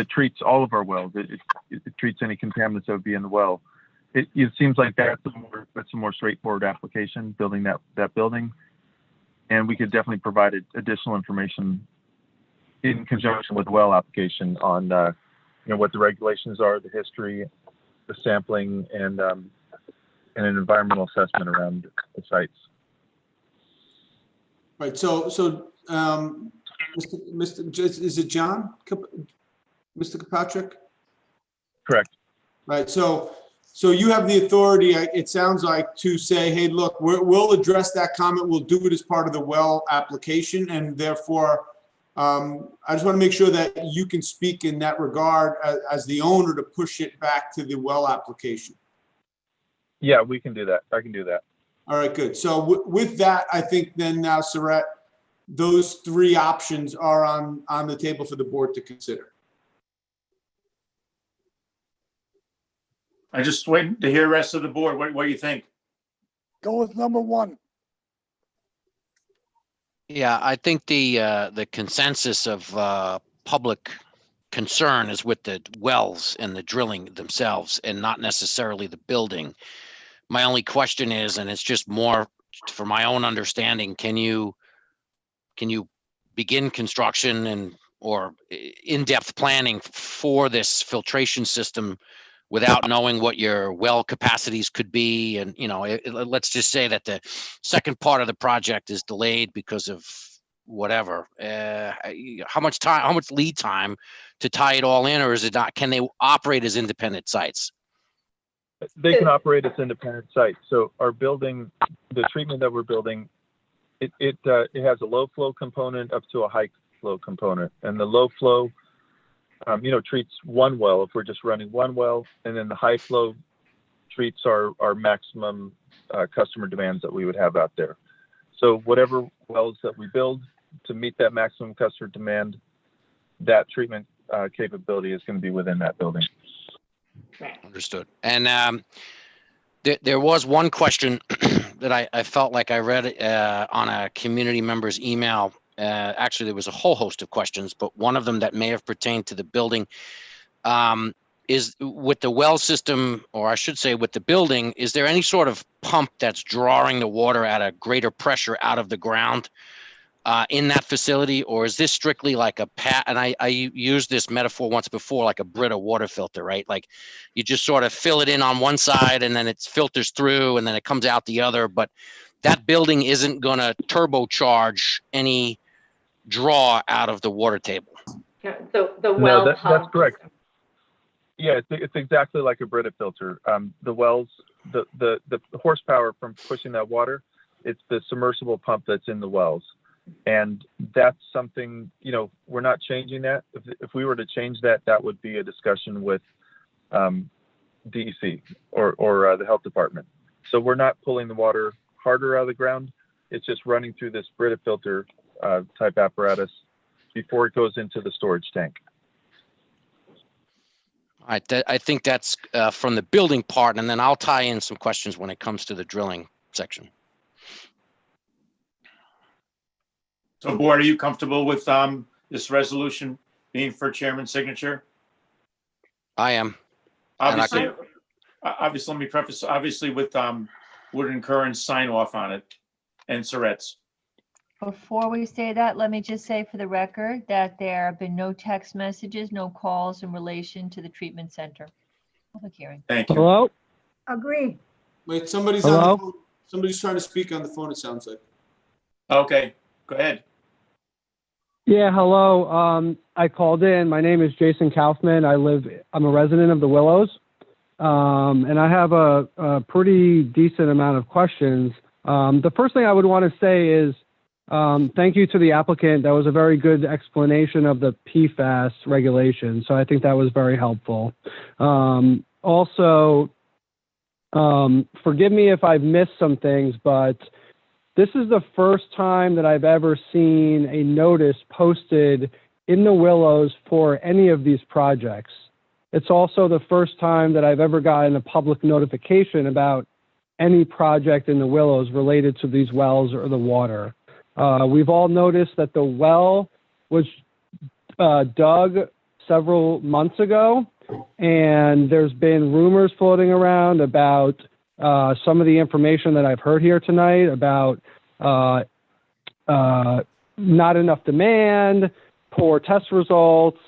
treats all of our wells. It treats any contaminants that would be in the well. It seems like that's a more straightforward application, building that building. And we could definitely provide additional information in conjunction with the well application on, what the regulations are, the history, the sampling, and an environmental assessment around the sites. Right, so, is it John? Mr. Kirkpatrick? Correct. Right, so you have the authority, it sounds like, to say, hey, look, we'll address that comment, we'll do it as part of the well application, and therefore, I just want to make sure that you can speak in that regard as the owner to push it back to the well application. Yeah, we can do that. I can do that. All right, good. So with that, I think then now, Saret, those three options are on the table for the board to consider. I just waiting to hear the rest of the board. What do you think? Go with number one. Yeah, I think the consensus of public concern is with the wells and the drilling themselves and not necessarily the building. My only question is, and it's just more for my own understanding, can you begin construction or in-depth planning for this filtration system without knowing what your well capacities could be? And, let's just say that the second part of the project is delayed because of whatever. How much lead time to tie it all in, or is it not? Can they operate as independent sites? They can operate as independent sites. So our building, the treatment that we're building, it has a low flow component up to a high flow component, and the low flow, treats one well if we're just running one well, and then the high flow treats our maximum customer demands that we would have out there. So whatever wells that we build to meet that maximum customer demand, that treatment capability is going to be within that building. Understood. And there was one question that I felt like I read on a community member's email. Actually, there was a whole host of questions, but one of them that may have pertained to the building is with the well system, or I should say with the building, is there any sort of pump that's drawing the water at a greater pressure out of the ground in that facility? Or is this strictly like and I used this metaphor once before, like a Brita water filter, right? Like you just sort of fill it in on one side and then it filters through and then it comes out the other, but that building isn't going to turbocharge any draw out of the water table. So the well that's pump. correct. Yeah, it's exactly like a Brita filter. The wells, the horsepower from pushing that water, it's the submersible pump that's in the wells. And that's something, we're not changing that. If we were to change that, that would be a discussion with DEC or the health department. So we're not pulling the water harder out of the ground. It's just running through this Brita filter type apparatus before it goes into the storage tank. All right, I think that's from the building part, and then I'll tie in some questions when it comes to the drilling section. So board, are you comfortable with this resolution being for chairman's signature? I am. Obviously, let me preface, obviously with Wood and Curran's sign off on it and Saret's. Before we say that, let me just say for the record that there have been no text messages, no calls in relation to the treatment center public hearing. Thank you. Hello? Agree. Wait, somebody's Hello? on the phone. Somebody's trying to speak on the phone, it sounds like. Okay, go ahead. Yeah, hello. I called in. My name is Jason Kaufman. I'm a resident of the Willows. And I have a pretty decent amount of questions. The first thing I would want to say is thank you to the applicant. That was a very good explanation of the PFAS regulation. So I think that was very helpful. Also, forgive me if I've missed some things, but this is the first time that I've ever seen a notice posted in the Willows for any of these projects. It's also the first time that I've ever gotten a public notification about any project in the Willows related to these wells or the water. We've all noticed that the well was dug several months ago, and there's been rumors floating around about some of the information that I've heard here tonight about not enough demand, poor test results.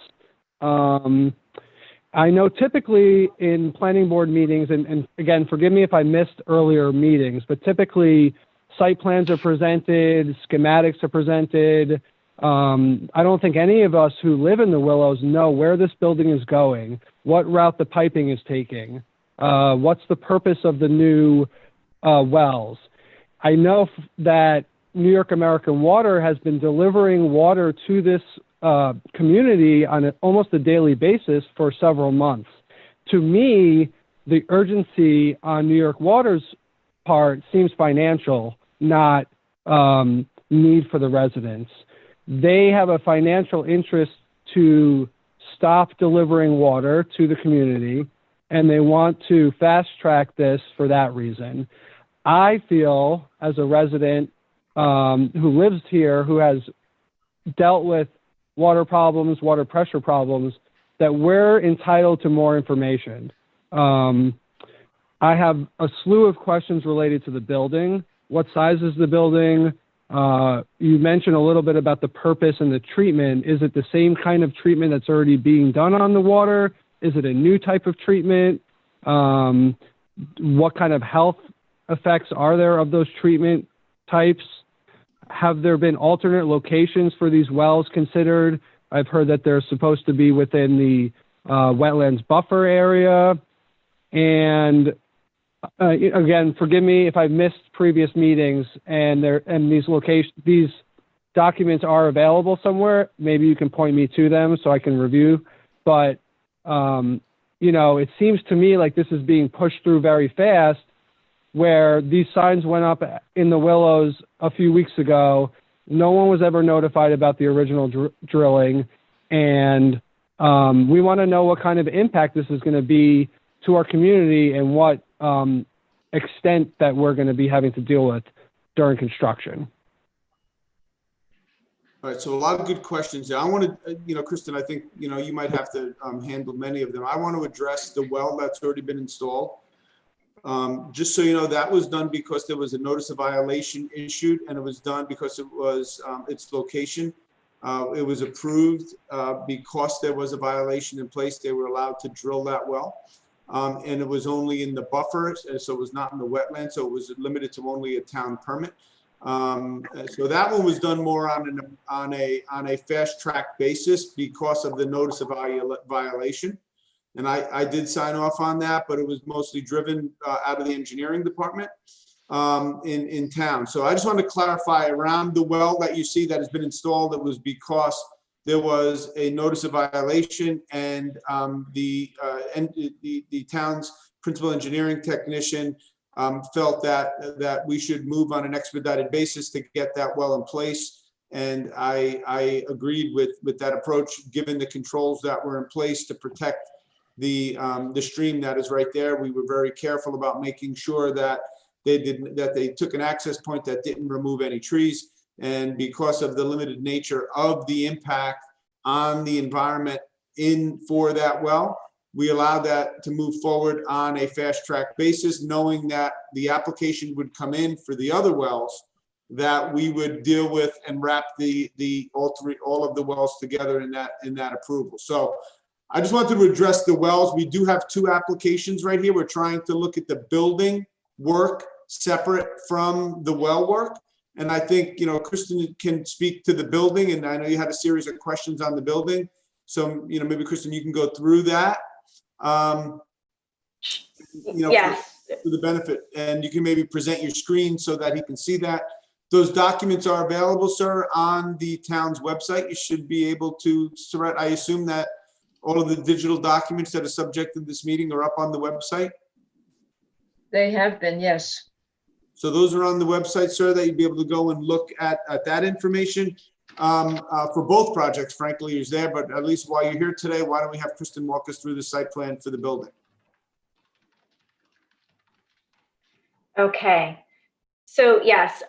I know typically in planning board meetings, and again, forgive me if I missed earlier meetings, but typically site plans are presented, schematics are presented. I don't think any of us who live in the Willows know where this building is going, what route the piping is taking, what's the purpose of the new wells. I know that New York American Water has been delivering water to this community on almost a daily basis for several months. To me, the urgency on New York Water's part seems financial, not need for the residents. They have a financial interest to stop delivering water to the community, and they want to fast track this for that reason. I feel, as a resident who lives here, who has dealt with water problems, water pressure problems, that we're entitled to more information. I have a slew of questions related to the building. What size is the building? You mentioned a little bit about the purpose and the treatment. Is it the same kind of treatment that's already being done on the water? Is it a new type of treatment? What kind of health effects are there of those treatment types? Have there been alternate locations for these wells considered? I've heard that they're supposed to be within the wetlands buffer area. And again, forgive me if I've missed previous meetings and these documents are available somewhere. Maybe you can point me to them so I can review. But, it seems to me like this is being pushed through very fast, where these signs went up in the Willows a few weeks ago. No one was ever notified about the original drilling. And we want to know what kind of impact this is going to be to our community and what extent that we're going to be having to deal with during construction. All right, so a lot of good questions there. I want to, Kristen, I think, you might have to handle many of them. I want to address the well that's already been installed. Just so you know, that was done because there was a notice of violation issued, and it was done because it was its location. It was approved because there was a violation in place. They were allowed to drill that well. And it was only in the buffer, so it was not in the wetland, so it was limited to only a town permit. So that one was done more on a fast track basis because of the notice of violation. And I did sign off on that, but it was mostly driven out of the engineering department in town. So I just want to clarify, around the well that you see that has been installed, it was because there was a notice of violation, and the town's principal engineering technician felt that we should move on an expedited basis to get that well in place. And I agreed with that approach, given the controls that were in place to protect the stream that is right there. We were very careful about making sure that they took an access point that didn't remove any trees. And because of the limited nature of the impact on the environment for that well, we allowed that to move forward on a fast track basis, knowing that the application would come in for the other wells that we would deal with and wrap all of the wells together in that approval. So I just wanted to address the wells. We do have two applications right here. We're trying to look at the building work separate from the well work. And I think, Kristen can speak to the building, and I know you had a series of questions on the building. So, maybe Kristen, you can go through that, Yes. for the benefit, and you can maybe present your screen so that he can see that. Those documents are available, sir, on the town's website. You should be able to, Surratt, I assume that all of the digital documents that are subject to this meeting are up on the website? They have been, yes. So those are on the website, sir, that you'd be able to go and look at that information. For both projects, frankly, is there, but at least while you're here today, why don't we have Kristen walk us through the site plan for the building? Okay. So yes,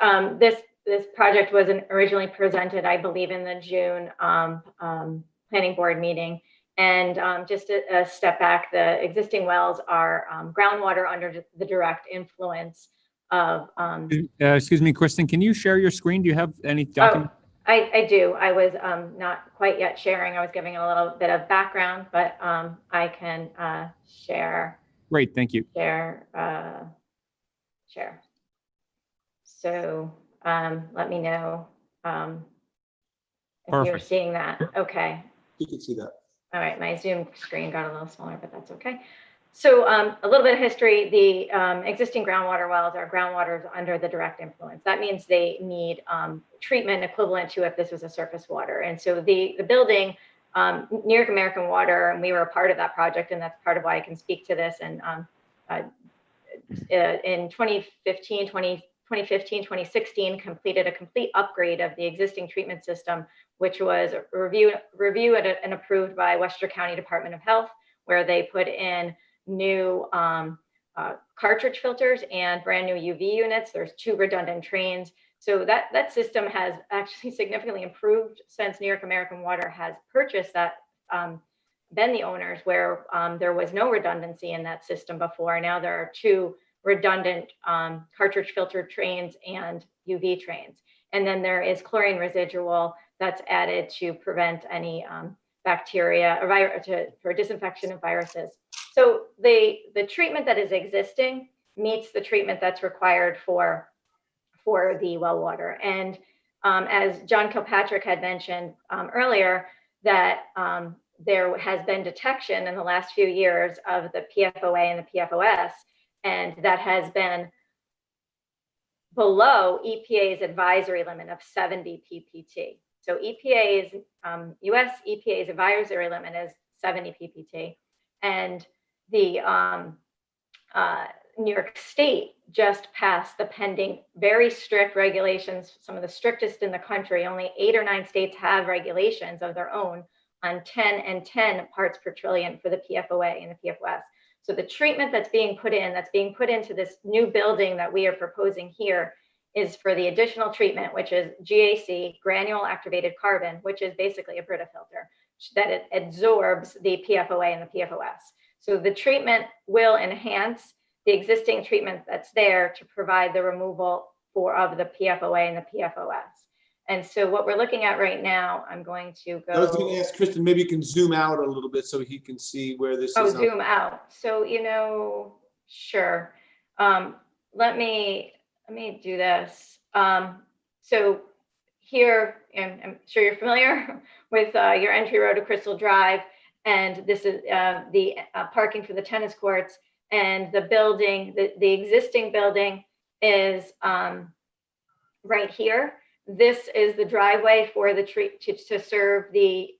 this project was originally presented, I believe, in the June planning board meeting. And just a step back, the existing wells are groundwater under the direct influence of. Excuse me, Kristen, can you share your screen? Do you have any document? I do. I was not quite yet sharing. I was giving a little bit of background, but I can share. Great, thank you. Share. So let me know if you're Perfect. seeing that. Okay. You can see that. All right. My Zoom screen got a little smaller, but that's okay. So a little bit of history. The existing groundwater wells are groundwaters under the direct influence. That means they need treatment equivalent to if this was a surface water. And so the building, New York American Water, and we were a part of that project, and that's part of why I can speak to this. And in 2015, 2016, completed a complete upgrade of the existing treatment system, which was reviewed and approved by Westchester County Department of Health, where they put in new cartridge filters and brand new UV units. There's 2 redundant trains. So that system has actually significantly improved since New York American Water has purchased that, been the owners, where there was no redundancy in that system before. Now there are 2 redundant cartridge filter trains and UV trains. And then there is chlorine residual that's added to prevent any bacteria or for disinfection of viruses. So the treatment that is existing meets the treatment that's required for the well water. And as John Kilpatrick had mentioned earlier, that there has been detection in the last few years of the PFOA and the PFOS, and that has been below EPA's advisory limit of 70 ppt. So EPA's, US EPA's advisory limit is 70 ppt. And the New York State just passed the pending very strict regulations, some of the strictest in the country. Only 8 or 9 states have regulations of their own on 10 and 10 parts per trillion for the PFOA and the PFOS. So the treatment that's being put into this new building that we are proposing here is for the additional treatment, which is GAC, granule activated carbon, which is basically a Brita filter, that it absorbs the PFOA and the PFOS. So the treatment will enhance the existing treatment that's there to provide the removal of the PFOA and the PFOS. And so what we're looking at right now, I'm going to go. I was going to ask Kristen, maybe you can zoom out a little bit so he can see where this is. Oh, zoom out. So, sure. Let me do this. So here, and I'm sure you're familiar with your entry road to Crystal Drive. And this is the parking for the tennis courts, and the building, the existing building is right here. This is the driveway for the to serve the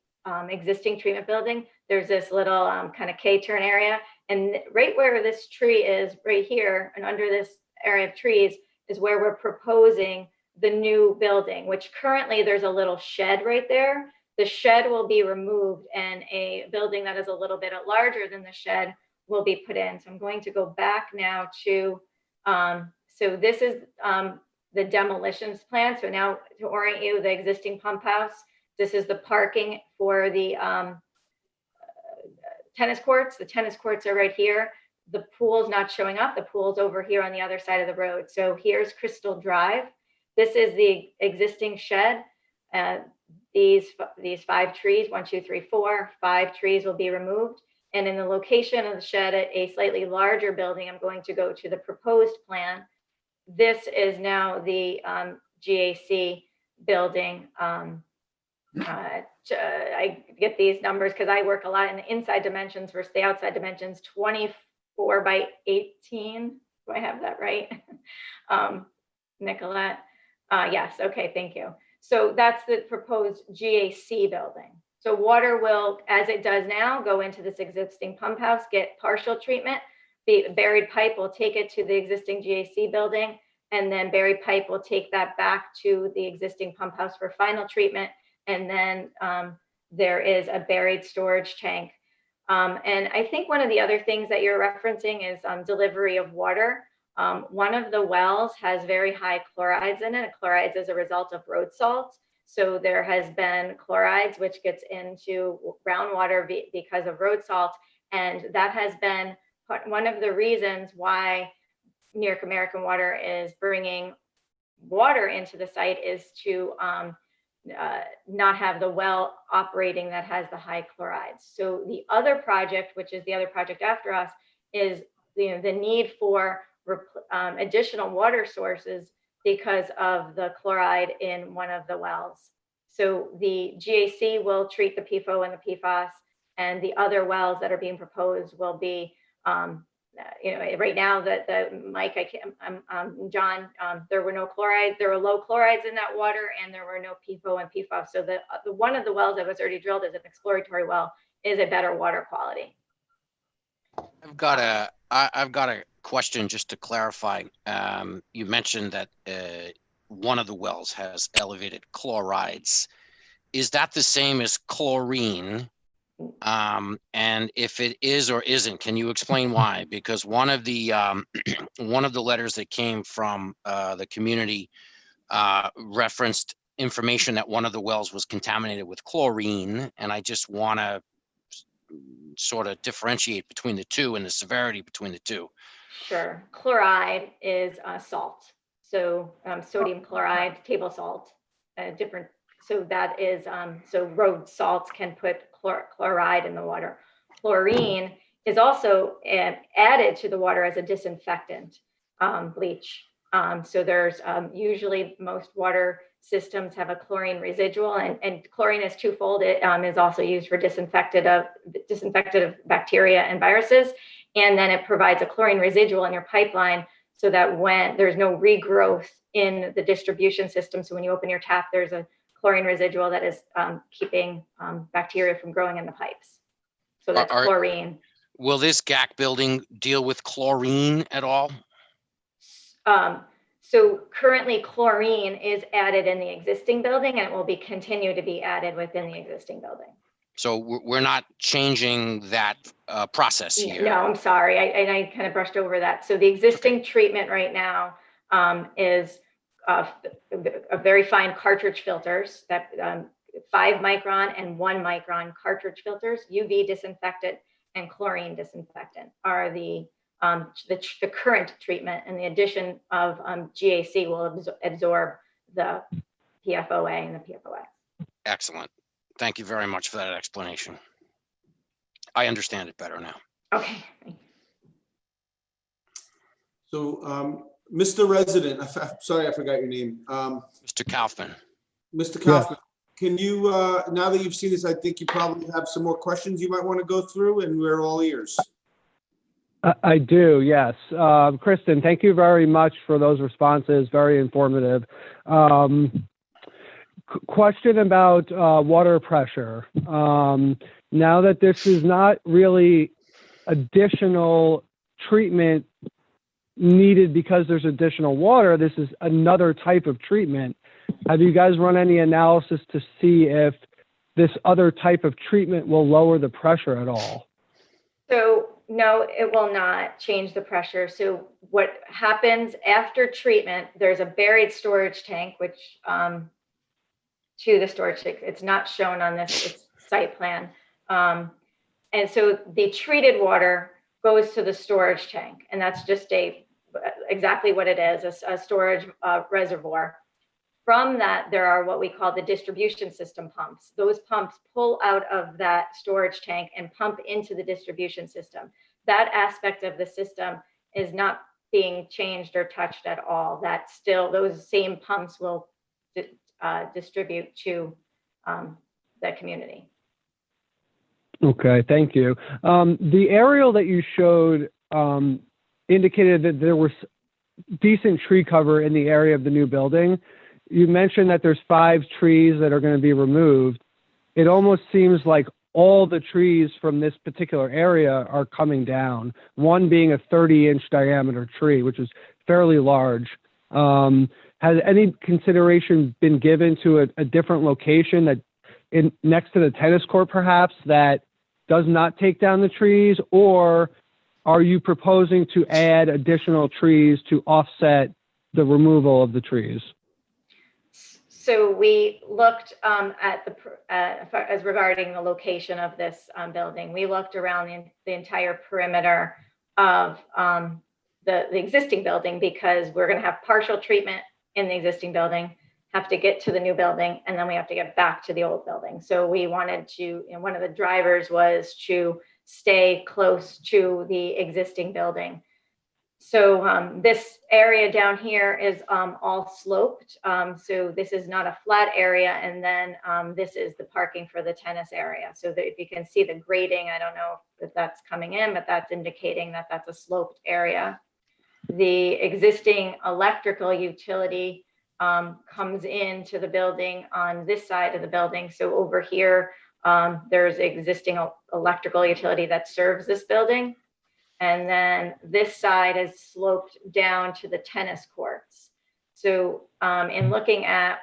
existing treatment building. There's this little kind of K-turn area, and right where this tree is, right here, and under this area of trees is where we're proposing the new building, which currently there's a little shed right there. The shed will be removed, and a building that is a little bit larger than the shed will be put in. So I'm going to go back now to, so this is the demolitions plan. So now to orient you, the existing pump house, this is the parking for the tennis courts. The tennis courts are right here. The pool's not showing up. The pool's over here on the other side of the road. So here's Crystal Drive. This is the existing shed. These 5 trees, 1, 2, 3, 4, 5 trees will be removed. And in the location of the shed at a slightly larger building, I'm going to go to the proposed plan. This is now the GAC building. I get these numbers because I work a lot in the inside dimensions versus the outside dimensions. 24 by 18. Do I have that right? Nicolette? Yes. Okay. Thank you. So that's the proposed GAC building. So water will, as it does now, go into this existing pump house, get partial treatment. The buried pipe will take it to the existing GAC building, and then buried pipe will take that back to the existing pump house for final treatment. And then there is a buried storage tank. And I think one of the other things that you're referencing is delivery of water. One of the wells has very high chlorides in it. Chlorides as a result of road salt. So there has been chlorides, which gets into groundwater because of road salt. And that has been one of the reasons why New York American Water is bringing water into the site, is to not have the well operating that has the high chlorides. So the other project, which is the other project after us, is the need for additional water sources because of the chloride in one of the wells. So the GAC will treat the PFOA and the PFAS, and the other wells that are being proposed will be, right now that John, there were no chlorides, there were low chlorides in that water, and there were no PFOA and PFAS. So the one of the wells that was already drilled as an exploratory well is a better water quality. I've got a question just to clarify. You mentioned that one of the wells has elevated chlorides. Is that the same as chlorine? And if it is or isn't, can you explain why? Because one of the letters that came from the community referenced information that one of the wells was contaminated with chlorine, and I just want to sort of differentiate between the two and the severity between the two. Sure. Chloride is salt. So sodium chloride, table salt, different. So that is, so road salts can put chloride in the water. Chlorine is also added to the water as a disinfectant, bleach. So there's usually most water systems have a chlorine residual, and chlorine is twofold. It is also used for disinfectant of bacteria and viruses. And then it provides a chlorine residual in your pipeline so that when there's no regrowth in the distribution system. So when you open your tap, there's a chlorine residual that is keeping bacteria from growing in the pipes. So that's chlorine. Will this GAC building deal with chlorine at all? So currently chlorine is added in the existing building, and it will continue to be added within the existing building. So we're not changing that process here. No, I'm sorry. I kind of brushed over that. So the existing treatment right now is a very fine cartridge filters, that 5 micron and 1 micron cartridge filters. UV disinfectant and chlorine disinfectant are the current treatment, and the addition of GAC will absorb the PFOA and the PFOA. Excellent. Thank you very much for that explanation. I understand it better now. Okay. So, Mr. Resident, I'm sorry, I forgot your name. Mr. Kaufman. Mr. Kaufman, can you, now that you've seen this, I think you probably have some more questions you might want to go through, and we're all ears. I do, yes. Kristen, thank you very much for those responses. Very informative. Question about water pressure. Now that this is not really additional treatment needed because there's additional water, this is another type of treatment. Have you guys run any analysis to see if this other type of treatment will lower the pressure at all? So no, it will not change the pressure. So what happens after treatment, there's a buried storage tank, which to the storage tank, it's not shown on this site plan. And so the treated water goes to the storage tank, and that's just exactly what it is, a storage reservoir. From that, there are what we call the distribution system pumps. Those pumps pull out of that storage tank and pump into the distribution system. That aspect of the system is not being changed or touched at all. That still, those same pumps will distribute to the community. Okay, thank you. The aerial that you showed indicated that there was decent tree cover in the area of the new building. You mentioned that there's 5 trees that are going to be removed. It almost seems like all the trees from this particular area are coming down, one being a 30-inch diameter tree, which is fairly large. Has any consideration been given to a different location that next to the tennis court perhaps that does not take down the trees, or are you proposing to add additional trees to offset the removal of the trees? So we looked at as regarding the location of this building, we looked around the entire perimeter of the existing building, because we're going to have partial treatment in the existing building, have to get to the new building, and then we have to get back to the old building. So we wanted to, and one of the drivers was to stay close to the existing building. So this area down here is all sloped. So this is not a flat area. And then this is the parking for the tennis area. So that if you can see the grading, I don't know if that's coming in, but that's indicating that that's a sloped area. The existing electrical utility comes into the building on this side of the building. So over here, there's existing electrical utility that serves this building. And then this side is sloped down to the tennis courts. So in looking at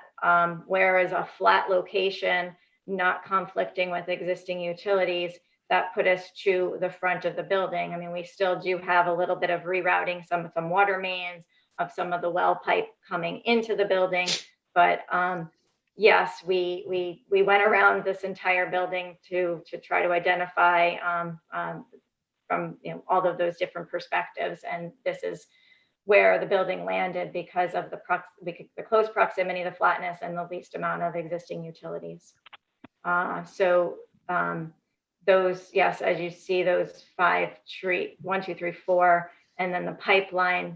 where is a flat location, not conflicting with existing utilities, that put us to the front of the building. I mean, we still do have a little bit of rerouting, some water mains, of some of the well pipe coming into the building. But yes, we went around this entire building to try to identify from all of those different perspectives, and this is where the building landed because of the close proximity, the flatness, and the least amount of existing utilities. Those, yes, as you see, those 5 trees, 1, 2, 3, 4, and then the pipeline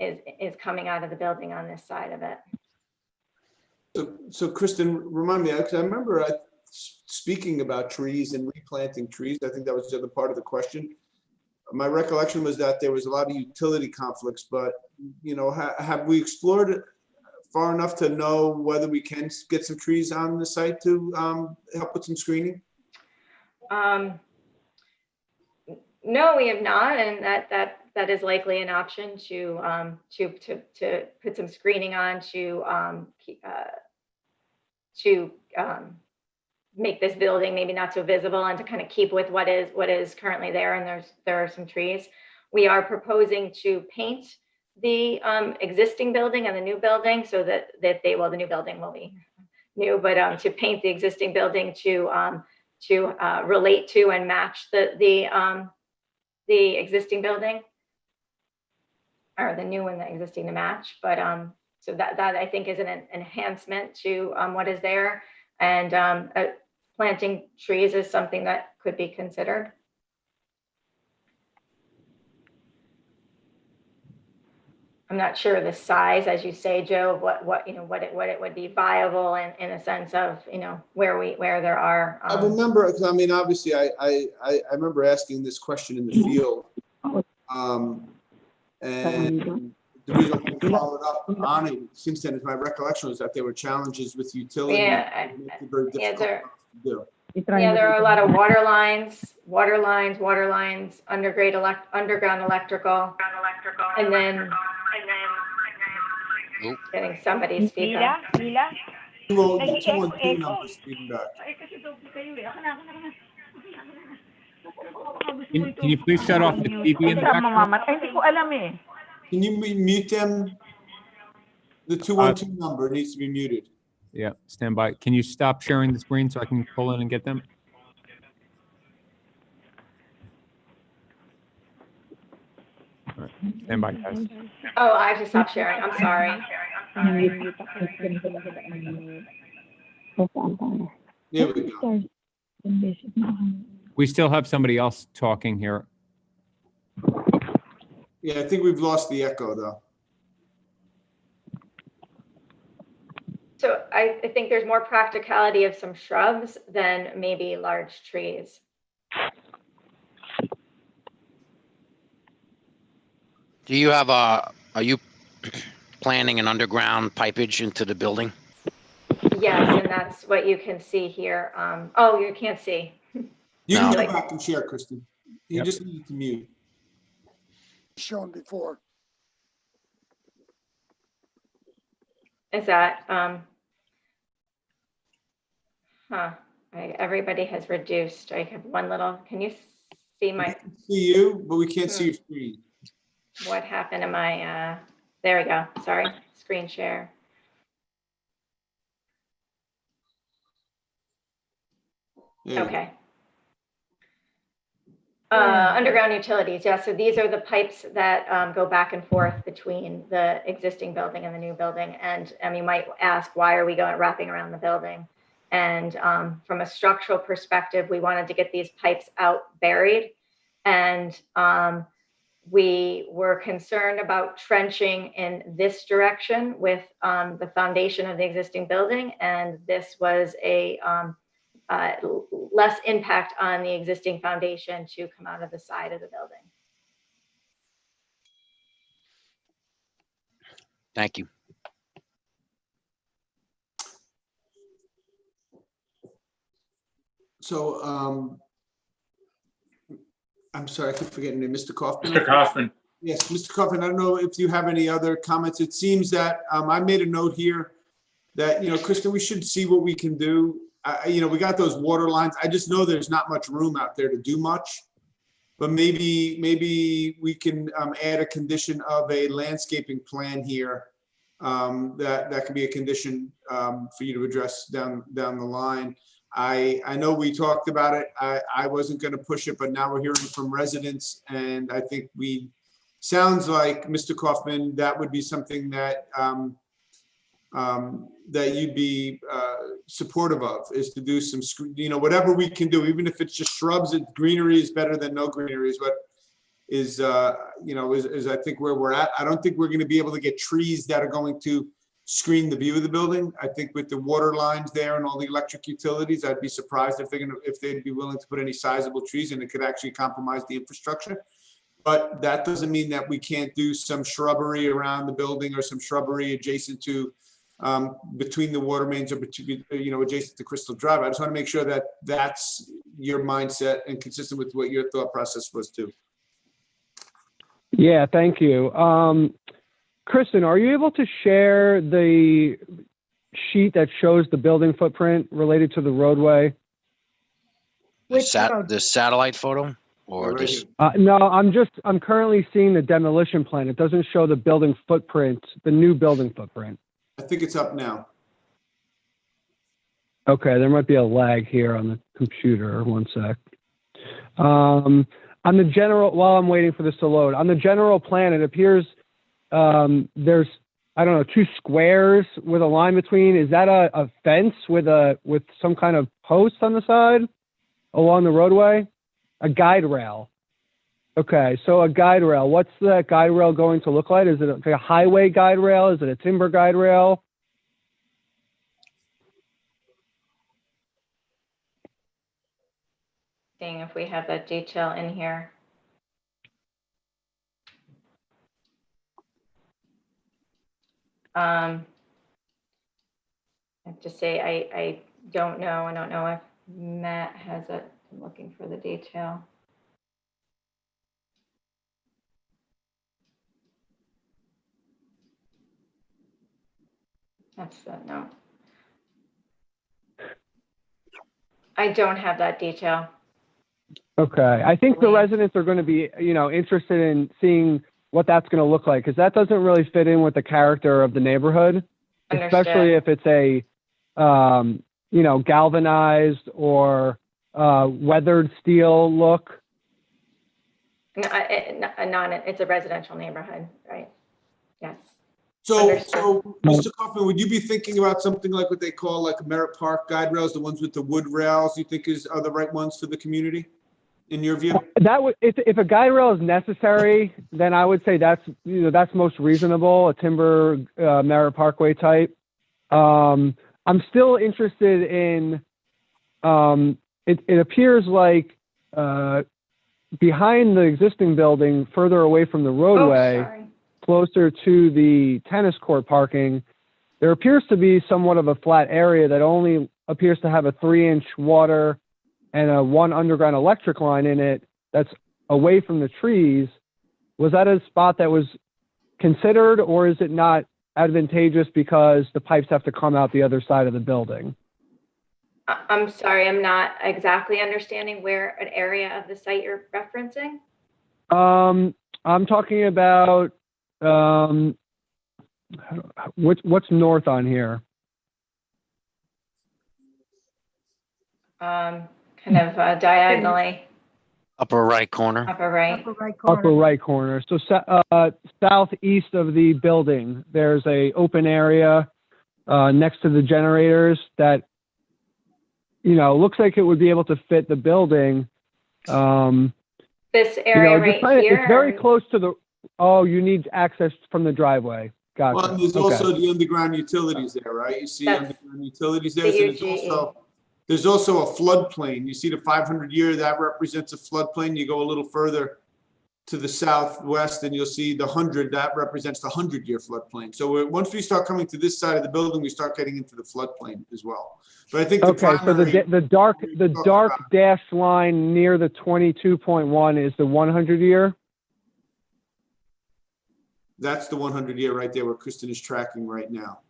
is coming out of the building on this side of it. So Kristen, remind me, because I remember speaking about trees and replanting trees. I think that was the other part of the question. My recollection was that there was a lot of utility conflicts, but have we explored it far enough to know whether we can get some trees on the site to help with some screening? No, we have not, and that is likely an option to put some screening on to make this building maybe not so visible, and to kind of keep with what is currently there. And there are some trees. We are proposing to paint the existing building and the new building so that the new building will be new, but to paint the existing building to relate to and match the existing building, or the new and the existing to match. But so that I think is an enhancement to what is there. And planting trees is something that could be considered. I'm not sure the size, as you say, Joe, what it would be viable in a sense of where there are. I remember, because I mean, obviously, I remember asking this question in the field, and the reason I followed up on it since then is my recollection was that there were challenges with utility. Yeah, very difficult to do. Yeah, there are a lot of water lines, underground electrical, and then getting somebody's feedback. Well, the 2 and 3 numbers feedback. Can you please shut off the TV in the background? Can you mute them? The 212 number needs to be muted. Yeah, stand by. Can you stop sharing the screen so I can pull in and get them? All right, stand by, guys. Oh, I have to stop sharing. I'm sorry. There we go. We still have somebody else talking here. Yeah, I think we've lost the echo though. So I think there's more practicality of some shrubs than maybe large trees. Do you have are you planning an underground pipeage into the building? Yes, and that's what you can see here. Oh, you can't see. You can No. go back and share, Kristen. You just need to mute. Shown before. Is that, everybody has reduced. I have one little, can you see my, See you, but we can't see your screen. what happened to my, there we go. Sorry, screen share. There you go. Okay. Underground utilities, yeah, so these are the pipes that go back and forth between the existing building and the new building. And you might ask, why are we wrapping around the building? And from a structural perspective, we wanted to get these pipes out buried. And we were concerned about trenching in this direction with the foundation of the existing building. And this was a less impact on the existing foundation to come out of the side of the building. Thank you. So, I'm sorry, I keep forgetting your name, Mr. Kaufman? Mr. Kaufman. Yes, Mr. Kaufman, I don't know if you have any other comments. It seems that I made a note here that, Kristen, we should see what we can do. We got those water lines. I just know there's not much room out there to do much. But maybe we can add a condition of a landscaping plan here that could be a condition for you to address down the line. I know we talked about it. I wasn't going to push it, but now we're hearing from residents, and I think sounds like, Mr. Kaufman, that would be something that that you'd be supportive of, is to do some, whatever we can do, even if it's just shrubs. Greenery is better than no greenery, is what is I think where we're at. I don't think we're going to be able to get trees that are going to screen the view of the building. I think with the water lines there and all the electric utilities, I'd be surprised if they'd be willing to put any sizable trees, and it could actually compromise the infrastructure. But that doesn't mean that we can't do some shrubbery around the building or some shrubbery adjacent to between the water mains or between, adjacent to Crystal Drive. I just want to make sure that that's your mindset and consistent with what your thought process was too. Yeah, thank you. Kristen, are you able to share the sheet that shows the building footprint related to the roadway? The satellite photo or Right just? No, I'm currently seeing the demolition plan. It doesn't show the building footprint, the new building footprint. I think it's up now. Okay, there might be a lag here on the computer. One sec. On the general, while I'm waiting for this to load, on the general plan, it appears there's, I don't know, 2 squares with a line between. Is that a fence with some kind of post on the side along the roadway? A guide rail. Okay, so a guide rail. What's that guide rail going to look like? Is it a highway guide rail? Is it a timber guide rail? Seeing if we have that detail in here. I have to say, I don't know. I don't know if Matt has it. I'm looking for the detail. That's no. I don't have that detail. Okay, I think the residents are going to be, interested in seeing what that's going to look like, because that doesn't really fit in with the character of the neighborhood, especially if it's a, galvanized or weathered steel look. No, it's a residential neighborhood, right? Yes. So, Mr. Kaufman, would you be thinking about something like what they call like Merritt Park guide rails, the ones with the wood rails? You think are the right ones for the community, in your view? That would, if a guide rail is necessary, then I would say that's most reasonable, a timber Merritt Parkway type. I'm still interested in. It appears like behind the existing building, further away from the roadway. Closer to the tennis court parking, there appears to be somewhat of a flat area that only appears to have a 3-inch water and a 1 underground electric line in it that's away from the trees. Was that a spot that was considered, or is it not advantageous because the pipes have to come out the other side of the building? I'm sorry, I'm not exactly understanding where an area of the site you're referencing. I'm talking about, what's north on here? Kind of diagonally, Upper right corner. upper right. Upper right corner. Upper right corner. So southeast of the building, there's a open area next to the generators that, looks like it would be able to fit the building. This area right here. It's very close to the, oh, you need access from the driveway. Gotcha. Well, and there's Okay. also the underground utilities there, right? You see That's underground utilities there. the So there's also a floodplain. You see the 500 year, that represents a floodplain. You go a little further to the southwest and you'll see the 100, that represents the 100-year floodplain. So once we start coming to this side of the building, we start getting into the floodplain as well. But I think Okay, so the dark dashed line near the 22.1 is the 100 year? That's the 100 year right there where Kristen is tracking right now.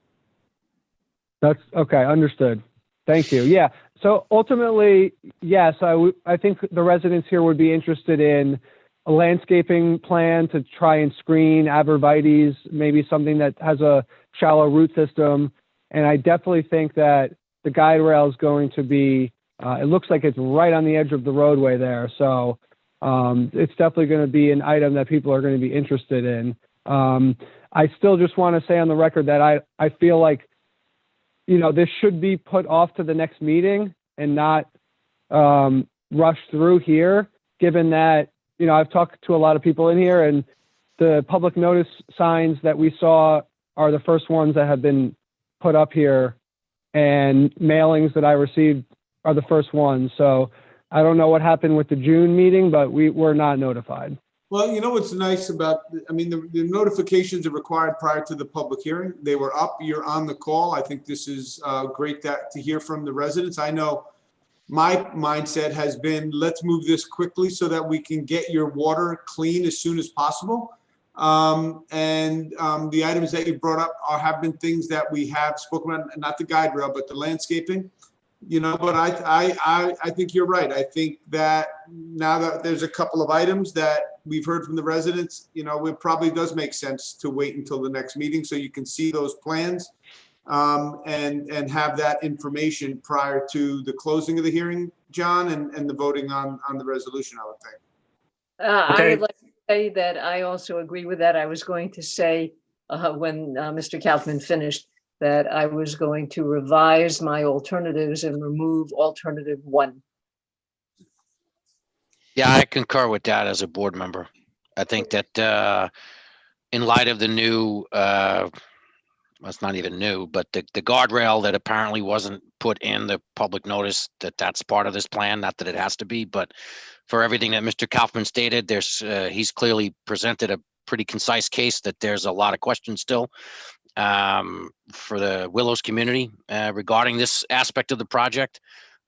That's okay, understood. Thank you. Yeah, so ultimately, yes, I think the residents here would be interested in a landscaping plan to try and screen arborvitaes, maybe something that has a shallow root system. And I definitely think that the guide rail is going to be, it looks like it's right on the edge of the roadway there. So it's definitely going to be an item that people are going to be interested in. I still just want to say on the record that I feel like, this should be put off to the next meeting and not rushed through here, given that, I've talked to a lot of people in here, and the public notice signs that we saw are the first ones that have been put up here, and mailings that I received are the first ones. So I don't know what happened with the June meeting, but we were not notified. Well, what's nice about, the notifications are required prior to the public hearing. They were up, you're on the call. I think this is great to hear from the residents. I know my mindset has been, let's move this quickly so that we can get your water clean as soon as possible. The items that you brought up have been things that we have spoken about, not the guide rail, but the landscaping. But I think you're right. I think that now that there's a couple of items that we've heard from the residents, it probably does make sense to wait until the next meeting so you can see those plans and have that information prior to the closing of the hearing, John, and the voting on the resolution, I would think. I would like to say that I also agree with that. I was going to say when Mr. Kaufman finished that I was going to revise my alternatives and remove alternative 1. Yeah, I concur with that as a board member. I think that in light of the new, well, it's not even new, but the guardrail that apparently wasn't put in the public notice, that's part of this plan, not that it has to be, but for everything that Mr. Kaufman stated, he's clearly presented a pretty concise case that there's a lot of questions still for the Willows community regarding this aspect of the project.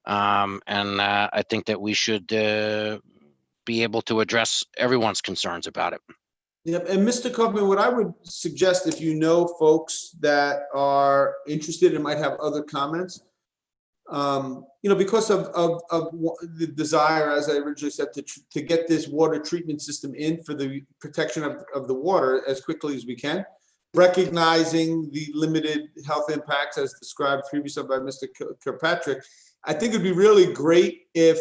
I think that we should be able to address everyone's concerns about it. Yep, and Mr. Kaufman, what I would suggest, if folks that are interested and might have other comments, because of the desire, as I originally said, to get this water treatment system in for the protection of the water as quickly as we can, recognizing the limited health impacts as described previously by Mr. Kirkpatrick, I think it'd be really great if,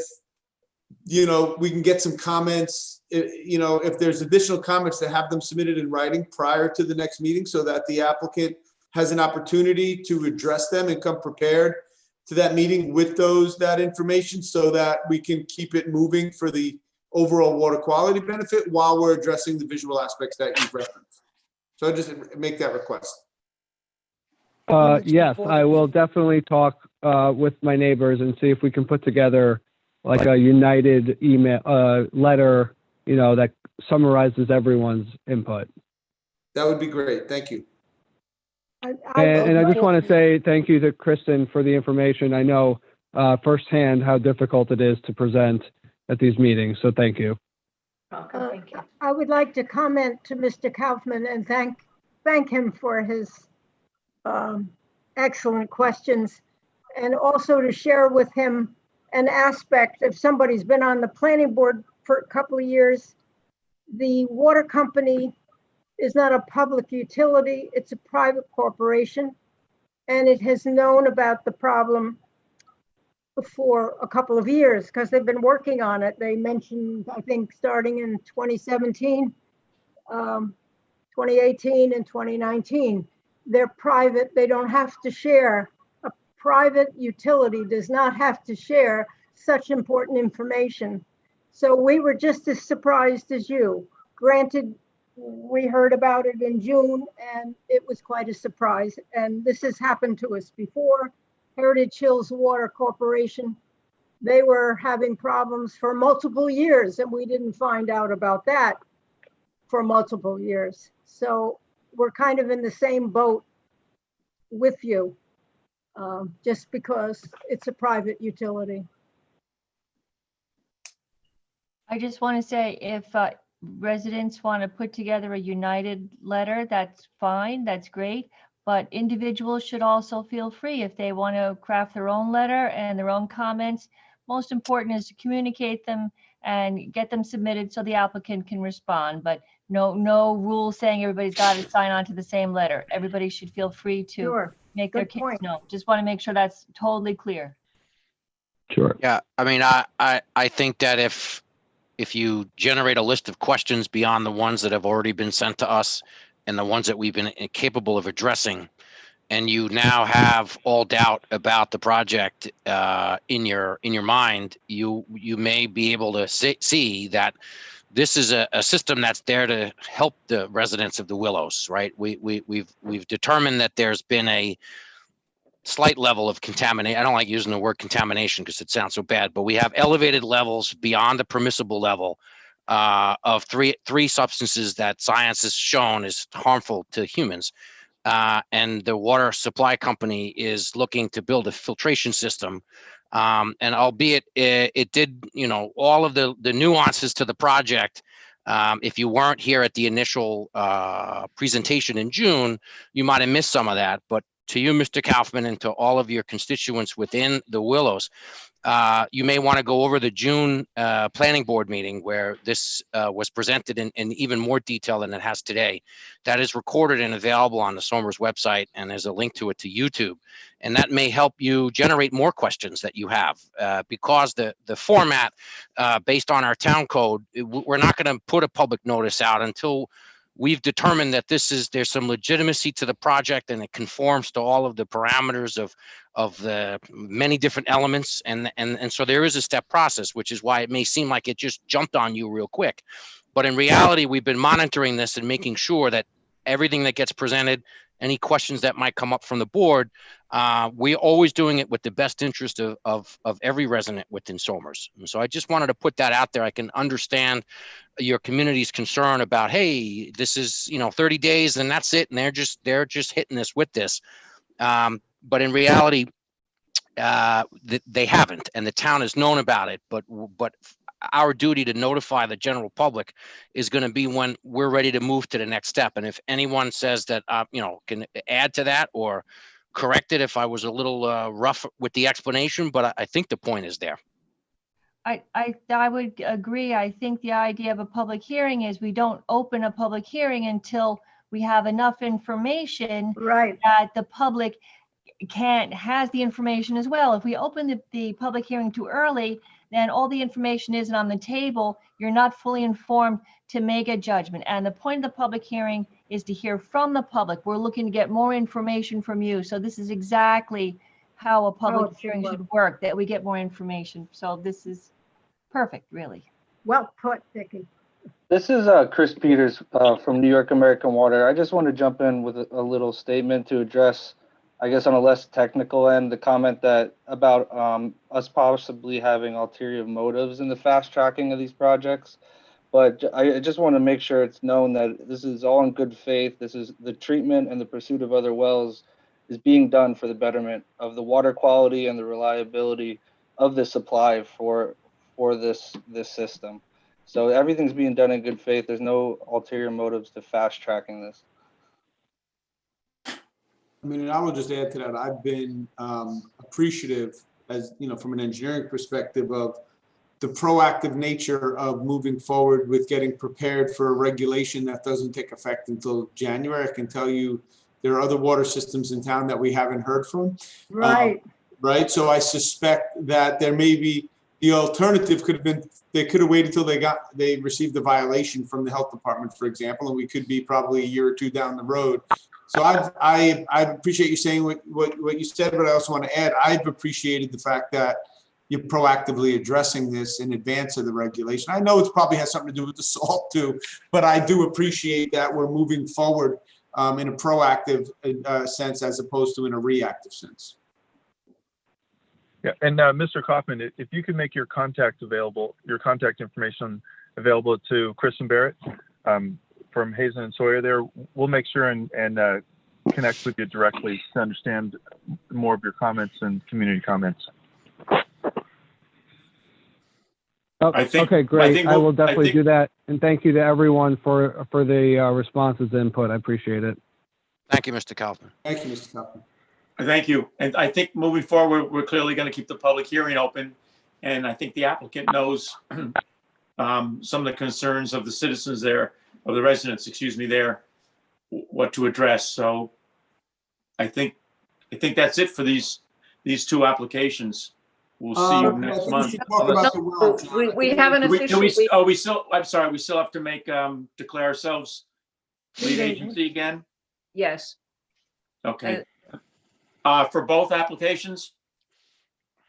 we can get some comments, if there's additional comments, to have them submitted in writing prior to the next meeting so that the applicant has an opportunity to address them and come prepared to that meeting with that information so that we can keep it moving for the overall water quality benefit while we're addressing the visual aspects that you've referenced. So I just make that request. Yes, I will definitely talk with my neighbors and see if we can put together like a united email letter, that summarizes everyone's input. That would be great. Thank you. And I just want to say thank you to Kristen for the information. I know firsthand how difficult it is to present at these meetings, so thank you. Welcome, thank you. I would like to comment to Mr. Kaufman and thank him for his excellent questions. and also to share with him an aspect, if somebody's been on the planning board for a couple of years, the water company is not a public utility, it's a private corporation. And it has known about the problem for a couple of years because they've been working on it. They mentioned, I think, starting in 2017, 2018 and 2019. They're private, they don't have to share. A private utility does not have to share such important information. So we were just as surprised as you. Granted, we heard about it in June and it was quite a surprise. And this has happened to us before. Heritage Hills Water Corporation, they were having problems for multiple years and we didn't find out about that for multiple years. So we're kind of in the same boat with you, just because it's a private utility. I just want to say if residents want to put together a united letter, that's fine, that's great. But individuals should also feel free if they want to craft their own letter and their own comments. Most important is to communicate them and get them submitted so the applicant can respond. But no rule saying everybody's got to sign on to the same letter. Everybody should feel free to Sure. make their Good case point. known. Just want to make sure that's totally clear. Sure. Yeah, I mean, I think that if you generate a list of questions beyond the ones that have already been sent to us and the ones that we've been capable of addressing, and you now have all doubt about the project in your mind, you may be able to see that this is a system that's there to help the residents of the Willows, right? We've determined that there's been a slight level of contamination. I don't like using the word contamination because it sounds so bad, but we have elevated levels beyond the permissible level of three substances that science has shown is harmful to humans. And the water supply company is looking to build a filtration system. And albeit it did, all of the nuances to the project, if you weren't here at the initial presentation in June, you might have missed some of that. But to you, Mr. Kaufman, and to all of your constituents within the Willows, you may want to go over the June planning board meeting where this was presented in even more detail than it has today. That is recorded and available on the Somers website, and there's a link to it to YouTube. And that may help you generate more questions that you have, because the format based on our town code, we're not going to put a public notice out until we've determined that there's some legitimacy to the project and it conforms to all of the parameters of the many different elements. And so there is a step process, which is why it may seem like it just jumped on you real quick. But in reality, we've been monitoring this and making sure that everything that gets presented, any questions that might come up from the board, we're always doing it with the best interest of every resident within Somers. And so I just wanted to put that out there. I can understand your community's concern about, hey, this is 30 days and that's it, and they're just hitting us with this. But in reality, they haven't, and the town has known about it. But our duty to notify the general public is going to be when we're ready to move to the next step. And if anyone says that can add to that or correct it if I was a little rough with the explanation, but I think the point is there. I would agree. I think the idea of a public hearing is we don't open a public hearing until we have enough information that the public has the information as well. If we open the public hearing too early, then all the information isn't on the table. You're not fully informed to make a judgment. And the point of the public hearing is to hear from the public. We're looking to get more information from you. So this is exactly how a public hearing should work, that we get more information. So this is perfect, really. Well put, Vicki. This is Chris Peters from New York American Water. I just want to jump in with a little statement to address, I guess, on a less technical end, the comment that about us possibly having ulterior motives in the fast tracking of these projects. But I just want to make sure it's known that this is all in good faith. This is the treatment and the pursuit of other wells is being done for the betterment of the water quality and the reliability of the supply for this system. So everything's being done in good faith. There's no ulterior motives to fast tracking this. I mean, and I will just add to that. I've been a appreciative, as you know, from an engineering perspective, of the proactive nature of moving forward with getting prepared for a regulation that doesn't take effect until January. I can tell you there are other water systems in town that we haven't heard from. Right. Right. So I suspect that there may be, the alternative could have been, they could have waited till they received the violation from the health department, for example, and we could be probably a year or two down the road. So I appreciate you saying what you said, but I also want to add, I've appreciated the fact that you're proactively addressing this in advance of the regulation. I know it probably has something to do with the salt too, but I do appreciate that we're moving forward in a proactive sense as opposed to in a reactive sense. Yeah, and Mr. Kaufman, if you could make your contact information available to Kristen Barrett from Hazen and Sawyer there, we'll make sure and connect with you directly to understand more of your comments and community comments. Okay, great. I will definitely do that. And thank you to everyone for the responses and input. I appreciate it. Thank you, Mr. Kaufman. Thank you, Mr. Kaufman. Thank you. And I think moving forward, we're clearly going to keep the public hearing open. And I think the applicant knows some of the concerns of the citizens there, of the residents, excuse me, there, what to address. So I think that's it for these two applications. We'll see you next month. We haven't officially. I'm sorry, we still have to declare ourselves lead agency again? Yes. Okay. For both applications?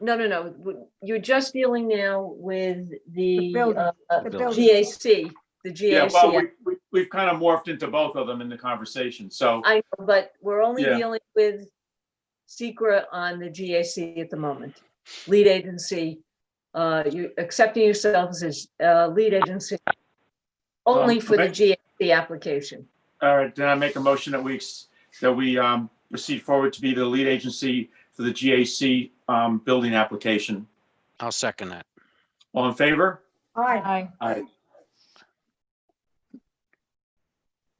No. You're just dealing now with the building. GAC, the GAC. Yeah, well, we've kind of morphed into both of them in the conversation, so. I know, but we're only Yeah. dealing with secret on the GAC at the moment. Lead agency, you accepting yourselves as lead agency only for the GAC application. All right, then I make a motion that we proceed forward to be the lead agency for the GAC building application. I'll second that. All in favor? Aye. Aye.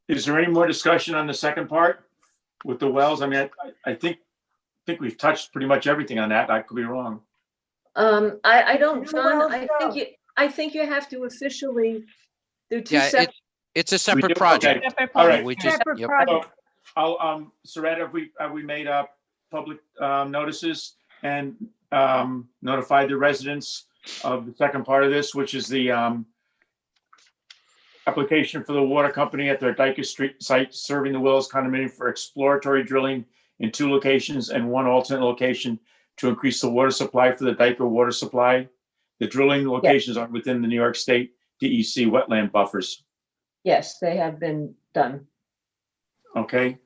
Is there any more discussion on the second part with the wells? I mean, I think we've touched pretty much everything on that. I could be wrong. I don't, John, I think you have to officially, they're two separate. It's a separate project. Okay. All right. We just, Separate yep. project. I'll, Saret, have we made public notices and notified the residents of the second part of this, which is the application for the water company at their Dyke Street site serving the Willows condominium for exploratory drilling in 2 locations and 1 alternate location to increase the water supply for the Dyke water supply. The drilling locations are within the New York State DEC wetland buffers. Yes, they have been done. Okay.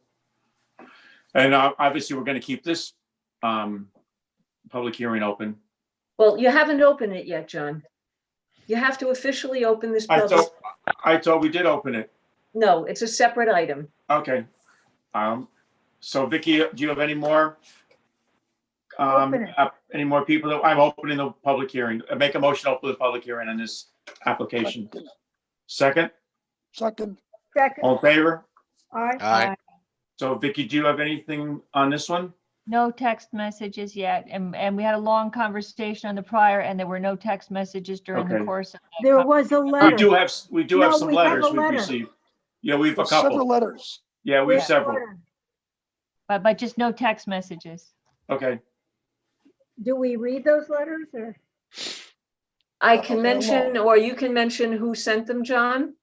And obviously, we're going to keep this public hearing open. Well, you haven't opened it yet, John. You have to officially open this public. I thought we did open it. No, it's a separate item. Okay. So Vicky, do you have any more? Any more people? I'm opening the public hearing. I make a motion to open the public hearing on this application. Second? Second. All in favor? Aye. So Vicky, do you have anything on this one? No text messages yet. And we had a long conversation on the prior and there were no text messages during the Okay. course of that. There was a letter. We do have No, some we have letters a we've letter. received. Yeah, we've a There's several couple. letters. Yeah, we have Yeah. several. But just no text messages. Okay. Do we read those letters or? I can mention, or you can mention who sent them, John?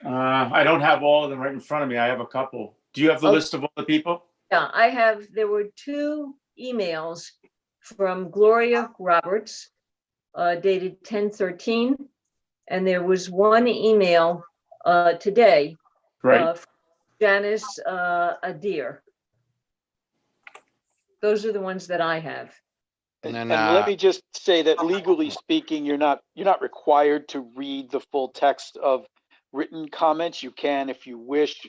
I don't have all of them right in front of me. I have a couple. Do you have the list of all the people? Yeah, there were 2 emails from Gloria Roberts, dated 10/13. And there was 1 email today. Right. From Janice Adair. Those are the ones that I have. And then, And let me just say that legally speaking, you're not required to read the full text of written comments. You can if you wish.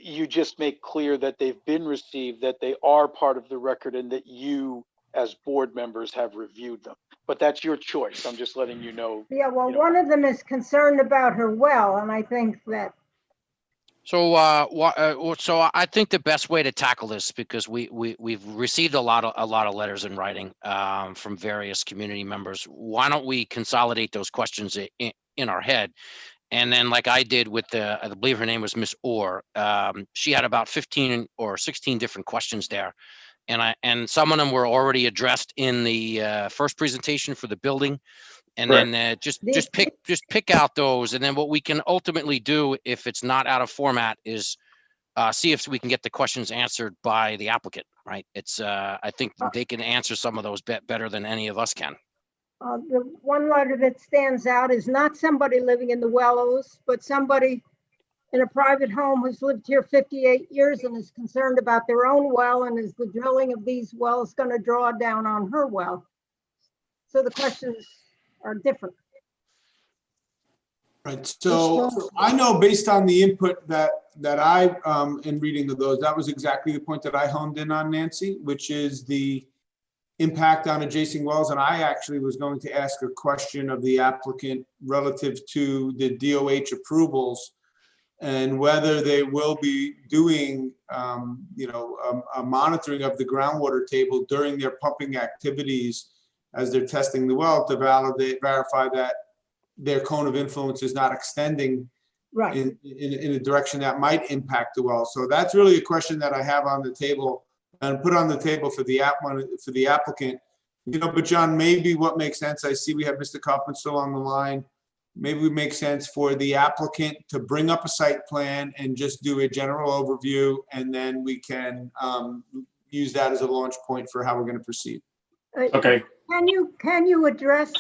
You just make clear that they've been received, that they are part of the record, and that you as board members have reviewed them. But that's your choice. I'm just letting you know. Yeah, well, one of them is concerned about her well, and I think that So, so I think the best way to tackle this, because we've received a lot of letters in writing from various community members. Why don't we consolidate those questions in our head? And then, like I did with I believe her name was Miss Orr. She had about 15 or 16 different questions there, and some of them were already addressed in the first presentation for the building. And then just pick out those, and then what we can ultimately do, if it's not out of format, is see if we can get the questions answered by the applicant. Right? It's I think they can answer some of those better than any of us can. The one letter that stands out is not somebody living in the Willows, but somebody in a private home who's lived here 58 years and is concerned about their own well, and is the drilling of these wells going to draw down on her well? So the questions are different. Right. So I know, based on the input that I in reading of those, that was exactly the point that I honed in on, Nancy, which is the impact on adjacent wells. And I actually was going to ask a question of the applicant relative to the DOH approvals and whether they will be doing, a monitoring of the groundwater table during their pumping activities as they're testing the well to verify that their cone of influence is not extending in a direction that might impact the well. So that's really a question that I have on the table and put on the table for the applicant. But John, maybe what makes sense, I see we have Mr. Kaufman still on the line. Maybe it makes sense for the applicant to bring up a site plan and just do a general overview, and then we can use that as a launch point for how we're going to proceed. Okay. Can you address,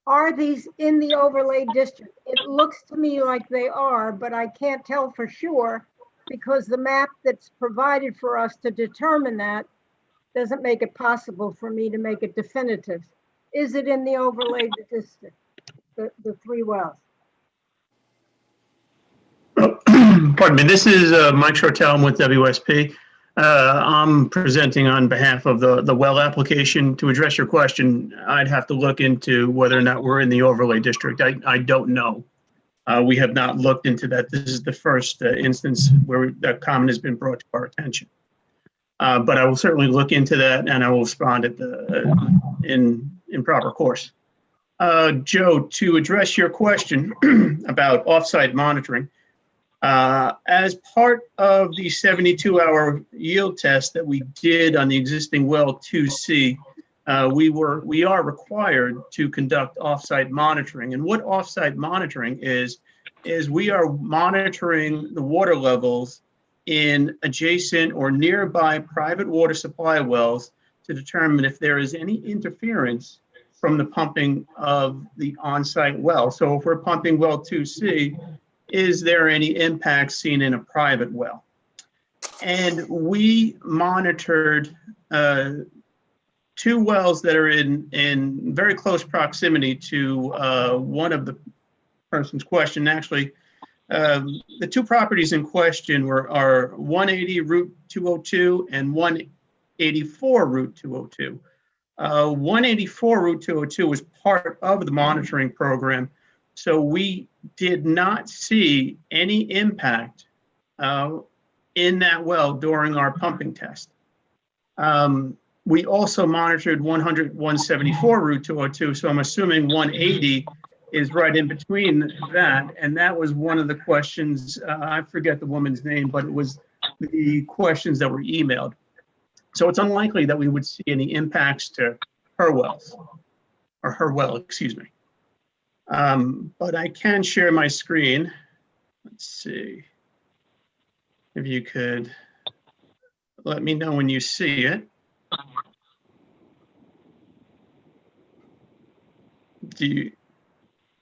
are these in the overlay district? It looks to me like they are, but I can't tell for sure because the map that's provided for us to determine that doesn't make it possible for me to make it definitive. Is it in the overlay district, the 3 wells? Pardon me, this is Mike Shortell. I'm with WSP. I'm presenting on behalf of the well application. To address your question, I'd have to look into whether or not we're in the overlay district. I don't know. We have not looked into that. This is the first instance where that comment has been brought to our attention. But I will certainly look into that, and I will respond in proper course. Joe, to address your question about offsite monitoring, as part of the 72-hour yield test that we did on the existing well 2C, we are required to conduct offsite monitoring. And what offsite monitoring is we are monitoring the water levels in adjacent or nearby private water supply wells to determine if there is any interference from the pumping of the on-site well. So if we're pumping well 2C, is there any impact seen in a private well? And we monitored 2 wells that are in very close proximity to one of the person's question. Actually, the 2 properties in question are 180 Route 202 and 184 Route 202. 184 Route 202 was part of the monitoring program, so we did not see any impact in that well during our pumping test. We also monitored 174 Route 202, so I'm assuming 180 is right in between that, and that was one of the questions, I forget the woman's name, but it was the questions that were emailed. So it's unlikely that we would see any impacts to her wells, or her well, excuse me. But I can share my screen. Let's see if you could let me know when you see it.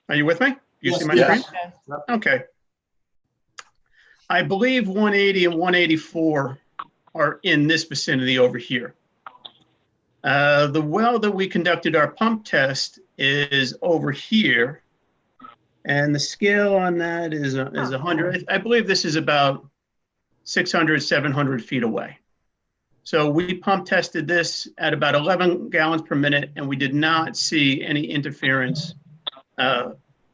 Are you with me? You see my screen? Okay. I believe 180 and 184 are in this vicinity over here. The well that we conducted our pump test is over here, and the scale on that is 100. I believe this is about 600, 700 feet away. So we pump tested this at about 11 gallons per minute, and we did not see any interference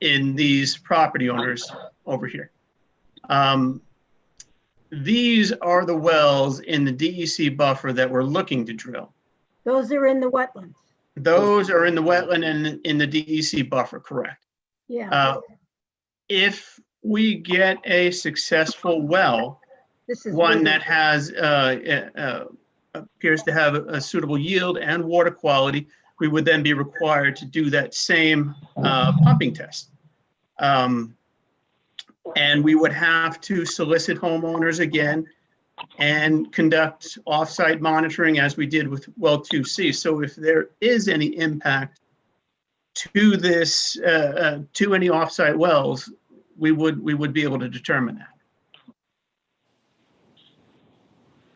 in these property owners over here. These are the wells in the DEC buffer that we're looking to drill. Those are in the wetlands. Those are in the wetland and in the DEC buffer, correct? Yeah, If we get a successful well, this is one bigger. that has, appears to have a suitable yield and water quality, we would then be required to do that same pumping test. And we would have to solicit homeowners again and conduct off-site monitoring as we did with well 2C. So if there is any impact to this, to any off-site wells, we would be able to determine that.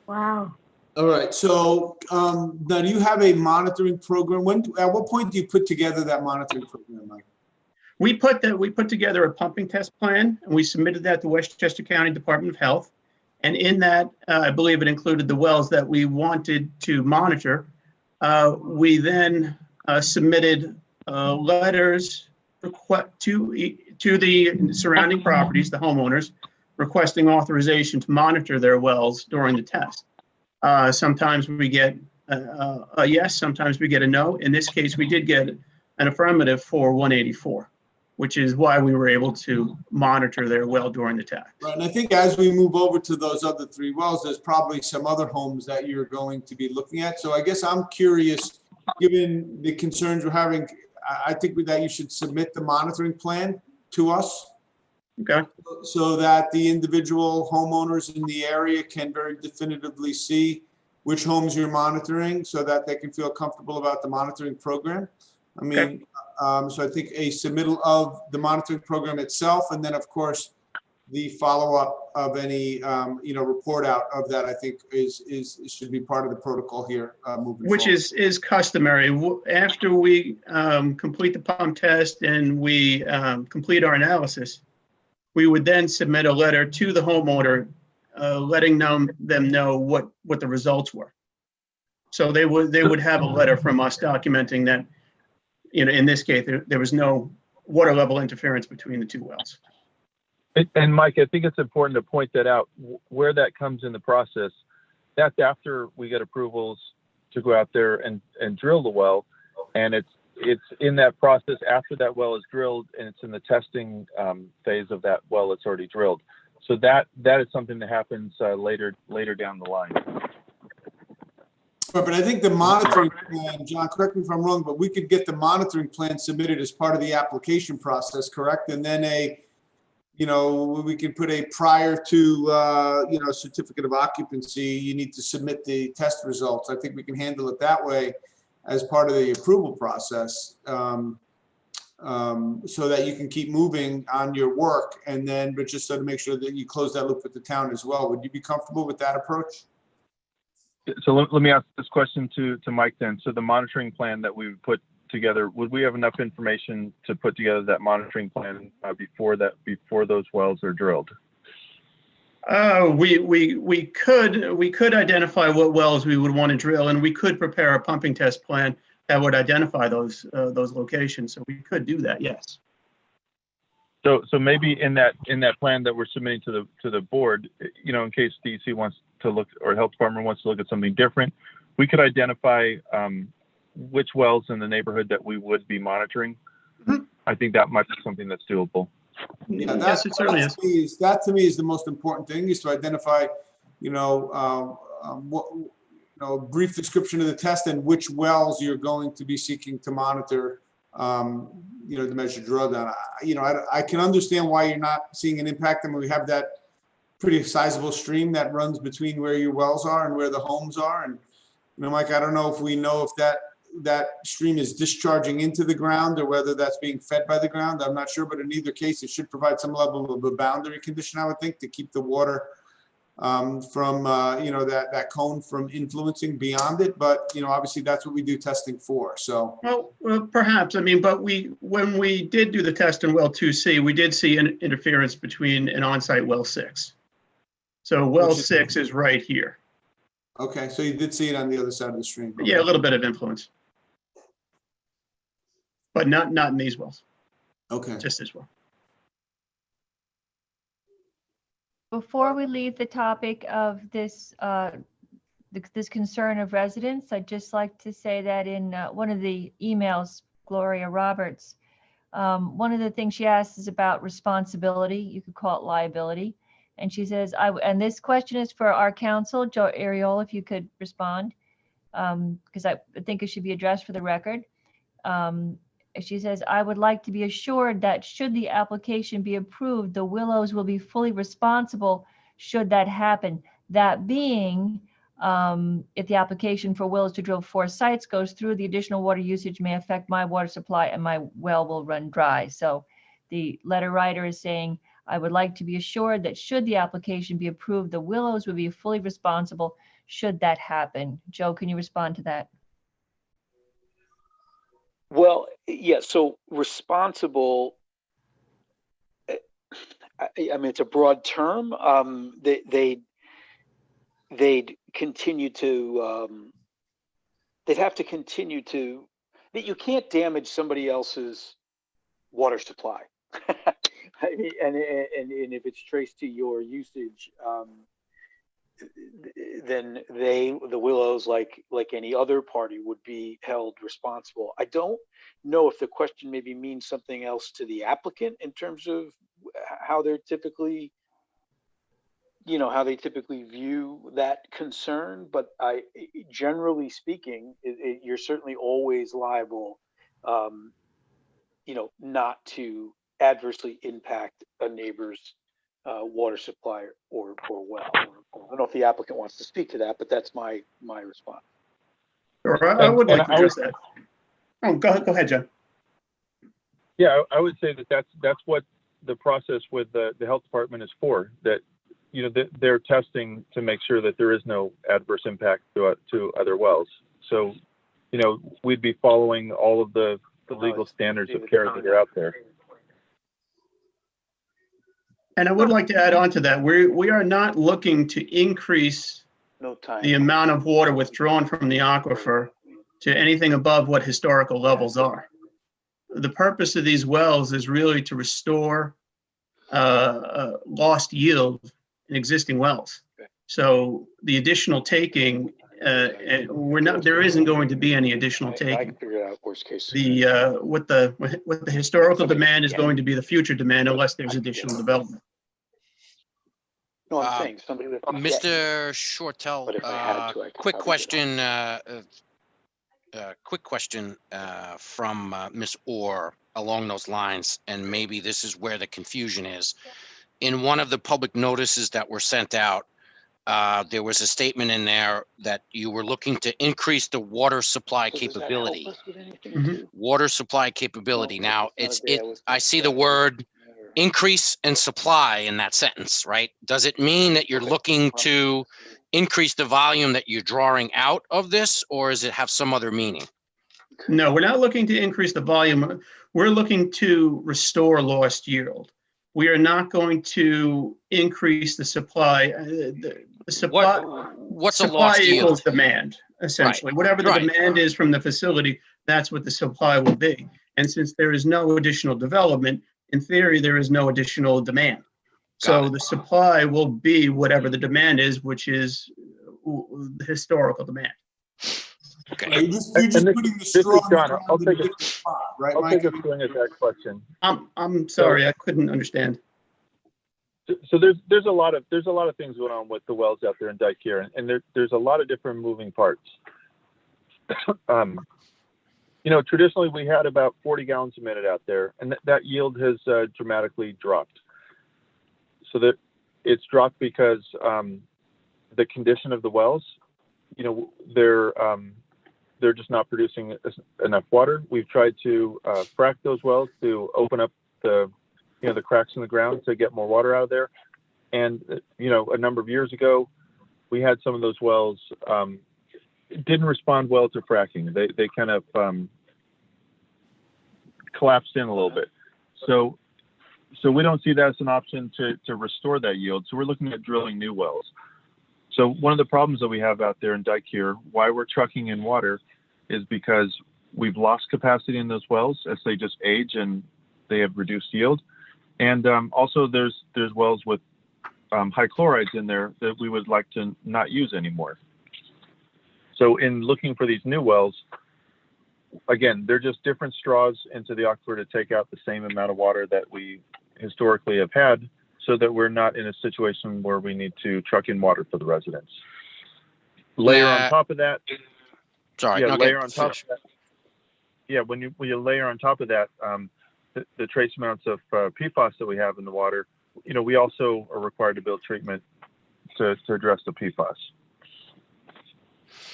Wow. All right, so now do you have a monitoring program? At what point do you put together that monitoring program, Mike? We put together a pumping test plan, and we submitted that to Westchester County Department of Health. And in that, I believe it included the wells that we wanted to monitor. We then submitted letters to the surrounding properties, the homeowners, requesting authorization to monitor their wells during the test. Sometimes we get a yes, sometimes we get a no. In this case, we did get an affirmative for 184. Which is why we were able to monitor their well during the test. Right, and I think as we move over to those other 3 wells, there's probably some other homes that you're going to be looking at. So I guess I'm curious, given the concerns we're having, I think that you should submit the monitoring plan to us. Okay. So that the individual homeowners in the area can very definitively see which homes you're monitoring so that they can feel comfortable about the monitoring program. I mean, okay. So I think a submittal of the monitoring program itself, and then of course, the follow-up of any, report out of that, I think should be part of the protocol here moving forward. Which is customary. After we complete the pump test and we complete our analysis, we would then submit a letter to the homeowner, letting them know what the results were. So they would have a letter from us documenting that, in this case, there was no water level interference between the 2 wells. And Mike, I think it's important to point that out, where that comes in the process. That's after we get approvals to go out there and drill the well. And it's in that process after that well is drilled, and it's in the testing phase of that well that's already drilled. So that is something that happens later down the line. But I think the monitoring plan, John, correct me if I'm wrong, but we could get the monitoring plan submitted as part of the application process, correct? And then we could put a prior to, certificate of occupancy, you need to submit the test results. I think we can handle it that way as part of the approval process, so that you can keep moving on your work, and then, but just so to make sure that you close that loop with the town as well. Would you be comfortable with that approach? So let me ask this question to Mike then. So the monitoring plan that we would put together, would we have enough information to put together that monitoring plan before those wells are drilled? We could identify what wells we would want to drill, and we could prepare a pumping test plan that would identify those locations. So we could do that, yes. So maybe in that plan that we're submitting to the board, in case DEC wants to look, or Health Department wants to look at something different, we could identify which wells in the neighborhood that we would be monitoring. Mm-hmm. I think that might be something that's doable. Yeah, yes, it certainly is. That to me is the most important thing, is to identify, brief description of the test and which wells you're going to be seeking to monitor, to measure drawdown. I can understand why you're not seeing an impact. I mean, we have that pretty sizable stream that runs between where your wells are and where the homes are. And, Mike, I don't know if that stream is discharging into the ground or whether that's being fed by the ground. I'm not sure, but in either case, it should provide some level of a boundary condition, I would think, to keep the water from, that cone from influencing beyond it. But, obviously that's what we do testing for. So. Well, perhaps. I mean, but when we did do the test in well 2C, we did see an interference between an on-site well 6. So well 6 is right here. Okay, so you did see it on the other side of the stream. Okay. Yeah, a little bit of influence, but not in these wells. Okay. Just this well. Before we leave the topic of this, this concern of residents, I'd just like to say that in one of the emails, Gloria Roberts, one of the things she asks is about responsibility. You could call it liability. And she says, and this question is for our counsel, Joe Ariola, if you could respond, because I think it should be addressed for the record. She says, I would like to be assured that should the application be approved, the Willows will be fully responsible should that happen. That being, if the application for Willows to drill 4 sites goes through, the additional water usage may affect my water supply and my well will run dry. So the letter writer is saying, I would like to be assured that should the application be approved, the Willows will be fully responsible should that happen. Joe, can you respond to that? Well, yeah, so responsible, I mean, it's a broad term. They'd continue to, they'd have to continue to, that you can't damage somebody else's water supply. I mean, and if it's traced to your usage, then the Willows, like any other party, would be held responsible. I don't know if the question maybe means something else to the applicant in terms of how they're typically, how they typically view that concern. But generally speaking, you're certainly always liable, not to adversely impact a neighbor's water supply or well. I don't know if the applicant wants to speak to that, but that's my response. Sure, I would like to address that. Oh, go ahead, Joe. Yeah, I would say that's what the process with the health department is for. That they're testing to make sure that there is no adverse impact to other wells. So, we'd be following all of the legal standards of care that are out there. And I would like to add on to that. We are not looking to increase the amount of water withdrawn from the aquifer to anything above what historical levels are. The purpose of these wells is really to restore lost yield in existing wells. So the additional taking, there isn't going to be any additional taking. I can figure it out worst case. What the historical demand is going to be the future demand unless there's additional development. No, I'm saying somebody with Mr. Shortell, quick question from Ms. Orr along those lines, and maybe this is where the confusion is. In one of the public notices that were sent out, there was a statement in there that you were looking to increase the water supply capability. Water supply capability. Now, I see the word increase and supply in that sentence, right? Does it mean that you're looking to increase the volume that you're drawing out of this, or does it have some other meaning? No, we're not looking to increase the volume. We're looking to restore lost yield. We are not going to increase the supply. The supply, what's supply a lost equals yield? demand, essentially. Right. Whatever the Right. demand is from the facility, that's what the supply will be. And since there is no additional development, in theory, there is no additional demand. So the supply will be whatever the demand is, which is the historical demand. Okay. You're just putting the straw in the ground I'll in take a different spot, right, I'll Mike? take a swing at that question. I'm sorry, I couldn't understand. So there's a lot of things going on with the wells out there in Dike here, and there's a lot of different moving parts. Traditionally we had about 40 gallons a minute out there, and that yield has dramatically dropped. So that it's dropped because the condition of the wells, they're just not producing enough water. We've tried to frack those wells to open up the cracks in the ground to get more water out of there. And, a number of years ago, we had some of those wells didn't respond well to fracking. They kind of collapsed in a little bit. So we don't see that as an option to restore that yield. So we're looking at drilling new wells. So one of the problems that we have out there in Dike here, why we're trucking in water, is because we've lost capacity in those wells as they just age and they have reduced yield. And also there's wells with high chlorides in there that we would like to not use anymore. So in looking for these new wells, again, they're just different straws into the aquifer to take out the same amount of water that we historically have had, so that we're not in a situation where we need to truck in water for the residents. Layer on top of that. Sorry. Yeah, okay, layer on top finish. of that. Yeah, when you layer on top of that, the trace amounts of PFAS that we have in the water, we also are required to build treatment to address the PFAS.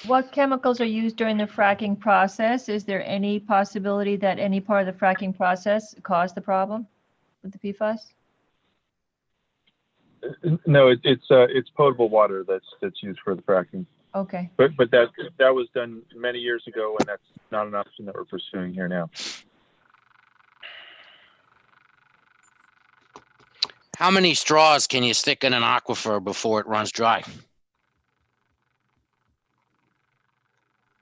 What chemicals are used during the fracking process? Is there any possibility that any part of the fracking process caused the problem with the PFAS? No, it's potable water that's used for the fracking. Okay. But that was done many years ago, and that's not an option that we're pursuing here now. How many straws can you stick in an aquifer before it runs dry?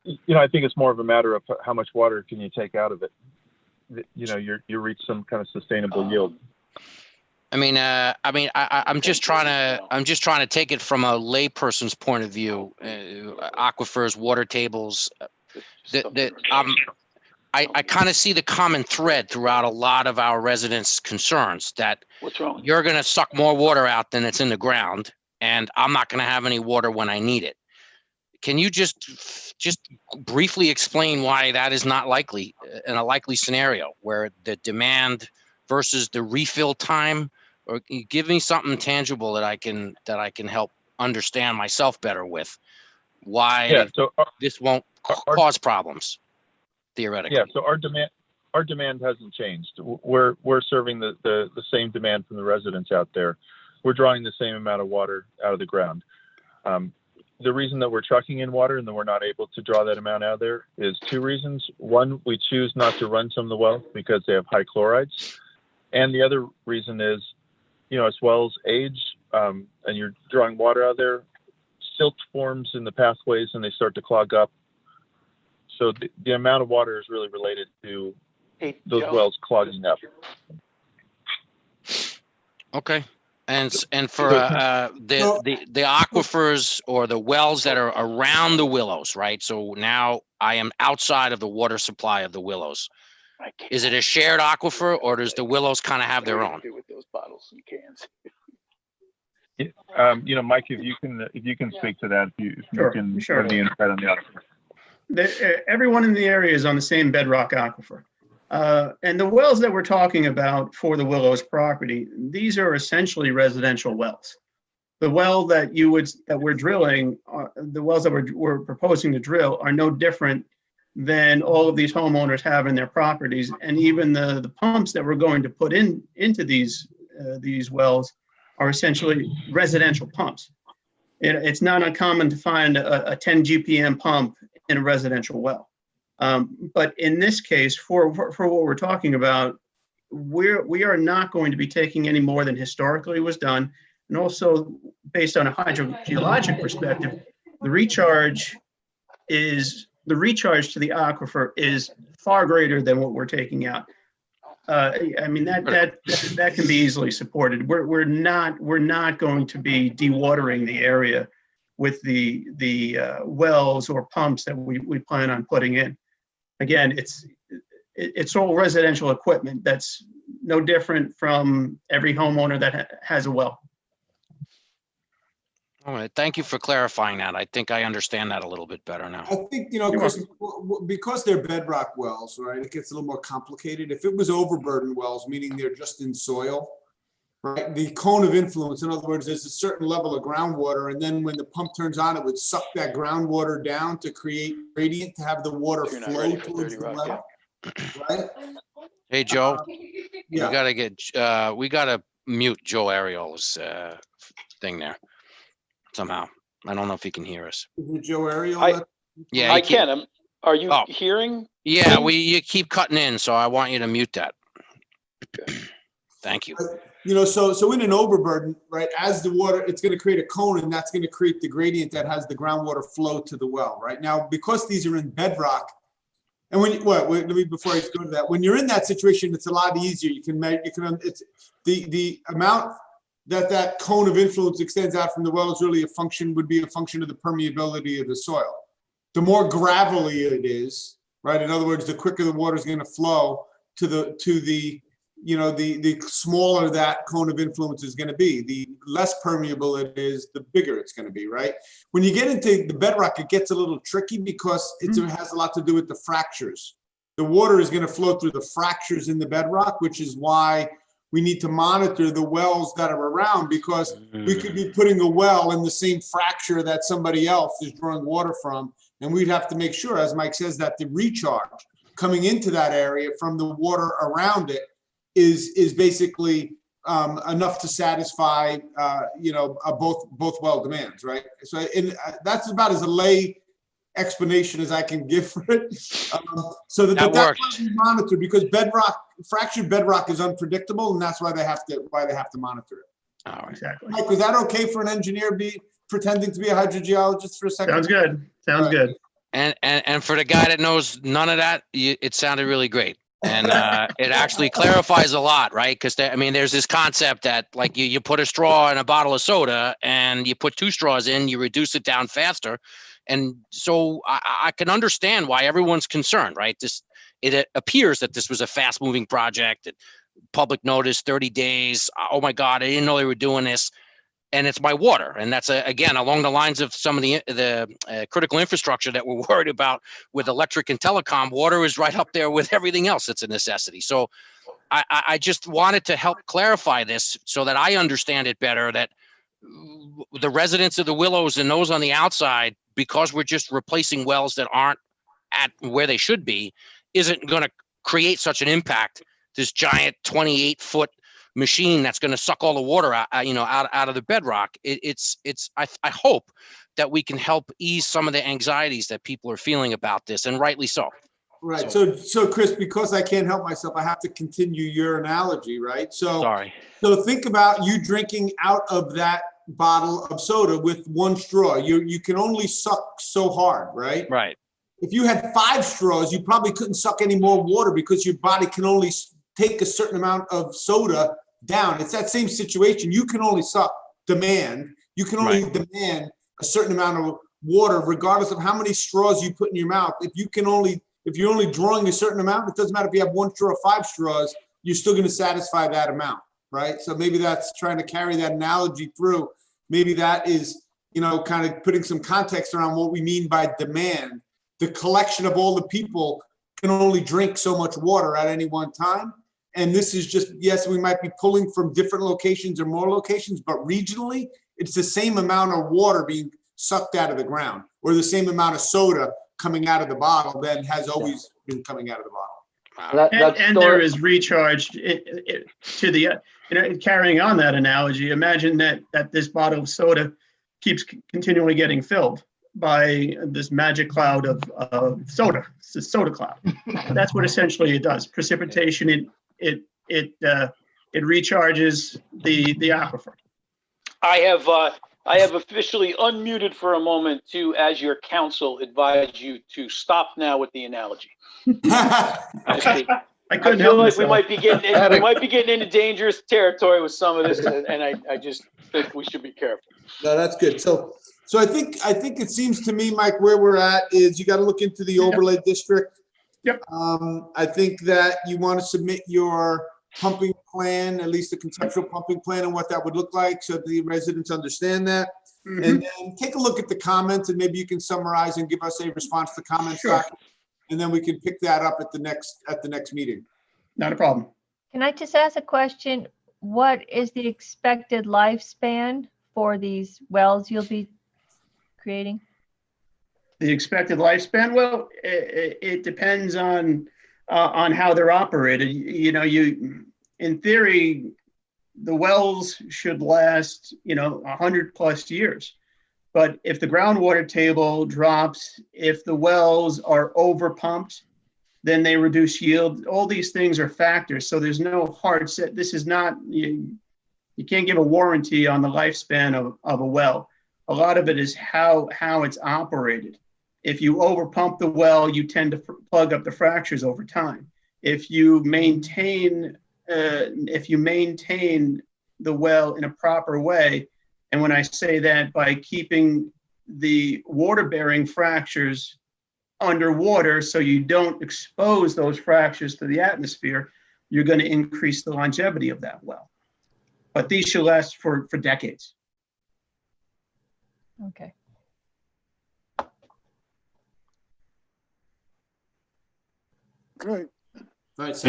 I think it's more of a matter of how much water can you take out of it. You reach some kind of sustainable yield. I'm just trying to take it from a layperson's point of view. Aquifers, water tables. I kind of see the common thread throughout a lot of our residents' concerns that What's wrong? you're going to suck more water out than it's in the ground, and I'm not going to have any water when I need it. Can you just briefly explain why that is not likely in a likely scenario where the demand versus the refill time, or give me something tangible that I can help understand myself better with why this won't cause problems theoretically. Yeah, so our demand hasn't changed. We're serving the same demand from the residents out there. We're drawing the same amount of water out of the ground. The reason that we're trucking in water and that we're not able to draw that amount out of there is two reasons. One, we choose not to run some of the wells because they have high chlorides. And the other reason is, as wells age and you're drawing water out of there, silt forms in the pathways and they start to clog up. So the amount of water is really related to those wells clogging up. Okay. And for the aquifers or the wells that are around the willows, right? So now I am outside of the water supply of the willows. Is it a shared aquifer, or does the willows kind of have their own? With those bottles and cans. Mike, if you can speak to that, if you can Sure. let me insight on the aquifer. Everyone in the area is on the same bedrock aquifer. And the wells that we're talking about for the Willows property, these are essentially residential wells. The well that we're drilling, the wells that we're proposing to drill are no different than all of these homeowners have in their properties. And even the pumps that we're going to put into these wells are essentially residential pumps. It's not uncommon to find a 10 GPM pump in a residential well. But in this case, for what we're talking about, we are not going to be taking any more than historically was done. And also based on a hydrogeologic perspective, the recharge to the aquifer is far greater than what we're taking out. That can be easily supported. We're not going to be dewatering the area with the wells or pumps that we plan on putting in. Again, it's all residential equipment. That's no different from every homeowner that has a well. All right. Thank you for clarifying that. I think I understand that a little bit better now. I think, Chris, because they're bedrock wells, right, it gets a little more complicated. If it was overburden wells, meaning they're just in soil, right, the cone of influence, in other words, there's a certain level of groundwater, and then when the pump turns on, it would suck that groundwater down to create gradient, to have the water flow towards the well, right? Hey, Joe, Yeah. we gotta mute Joe Ariel's thing there somehow. I don't know if he can hear us. Is it Joe Ariel? Yeah, I can. Are you hearing? Yeah, you keep cutting in, so I want you to mute that. Thank you. So in an overburden, right, as the water, it's going to create a cone, and that's going to create the gradient that has the groundwater flow to the well, right? Now, because these are in bedrock, and before I go to that, when you're in that situation, it's a lot easier. You can measure, it's the amount that cone of influence extends out from the well is really would be a function of the permeability of the soil. The more gravelly it is, right? In other words, the quicker the water is going to flow to the smaller that cone of influence is going to be. The less permeable it is, the bigger it's going to be, right? When you get into the bedrock, it gets a little tricky because it has a lot to do with the fractures. The water is going to flow through the fractures in the bedrock, which is why we need to monitor the wells that are around, because we could be putting a well in the same fracture that somebody else is drawing water from. And we'd have to make sure, as Mike says, that the recharge coming into that area from the water around it is basically enough to satisfy, both well demands, right? So that's about as a lay explanation as I can give for it. So that that's why we monitor, because fractured bedrock is unpredictable, and that's why they have to monitor it. Oh, exactly. Mike, was that okay for an engineer pretending to be a hydrogeologist for a second? Sounds good. Sounds good. And for the guy that knows none of that, it sounded really great. And it actually clarifies a lot, right? Because there's this concept that like you put a straw in a bottle of soda and you put 2 straws in, you reduce it down faster. And so I can understand why everyone's concerned, right? It appears that this was a fast moving project. Public notice, 30 days. Oh my God, I didn't know they were doing this. And it's my water. And that's, again, along the lines of some of the critical infrastructure that we're worried about with electric and telecom. Water is right up there with everything else. It's a necessity. So I just wanted to help clarify this so that I understand it better, that the residents of the Willows and those on the outside, because we're just replacing wells that aren't at where they should be, isn't going to create such an impact. This giant 28-foot machine that's going to suck all the water out of the bedrock. I hope that we can help ease some of the anxieties that people are feeling about this, and rightly so. Right. So Chris, because I can't help myself, I have to continue your analogy, right? Sorry. So think about you drinking out of that bottle of soda with 1 straw. You can only suck so hard, right? Right. If you had 5 straws, you probably couldn't suck any more water because your body can only take a certain amount of soda down. It's that same situation. You can only suck demand. You can only demand a certain amount of water, regardless of how many straws you put in your mouth. If you're only drawing a certain amount, it doesn't matter if you have 1 straw or 5 straws, you're still going to satisfy that amount, right? So maybe that's trying to carry that analogy through. Maybe that is, kind of putting some context around what we mean by demand. The collection of all the people can only drink so much water at any one time. And this is just, yes, we might be pulling from different locations or more locations, but regionally, it's the same amount of water being sucked out of the ground, or the same amount of soda coming out of the bottle that has always been coming out of the bottle. And there is recharge to the, carrying on that analogy. Imagine that this bottle of soda keeps continually getting filled by this magic cloud of soda. It's a soda cloud. That's what essentially it does. Precipitation, it recharges the aquifer. I have officially unmuted for a moment to, as your counsel, advise you to stop now with the analogy. I couldn't feel help like we myself. might be getting into dangerous territory with some of this, and I just think we should be careful. No, that's good. So I think it seems to me, Mike, where we're at is you got to look into the overlay district. Yep. I think that you want to submit your pumping plan, at least a conceptual pumping plan, and what that would look like, so the residents understand that. Mhm. And then take a look at the comments, and maybe you can summarize and give us a response to comments. Sure. And then we can pick that up at the next meeting. Not a problem. Can I just ask a question? What is the expected lifespan for these wells you'll be creating? The expected lifespan, well, it depends on how they're operated. In theory, the wells should last, 100+ years. But if the groundwater table drops, if the wells are overpumped, then they reduce yield. All these things are factors. So there's no hard set. This is not, you can't give a warranty on the lifespan of a well. A lot of it is how it's operated. If you overpump the well, you tend to plug up the fractures over time. If you maintain the well in a proper way. And when I say that, by keeping the water-bearing fractures underwater so you don't expose those fractures to the atmosphere, you're going to increase the longevity of that well. But these should last for decades. Okay. Okay. Right,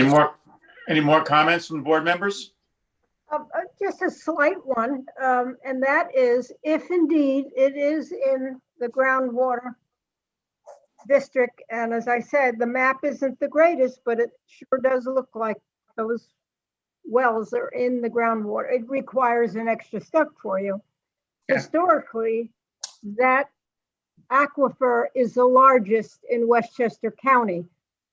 Any more comments from board members? Just a slight one, and that is if indeed it is in the groundwater district, and as I said, the map isn't the greatest, but it sure does look like those wells are in the groundwater. It requires an extra step for you. Yeah. Historically, that aquifer is the largest in Westchester County.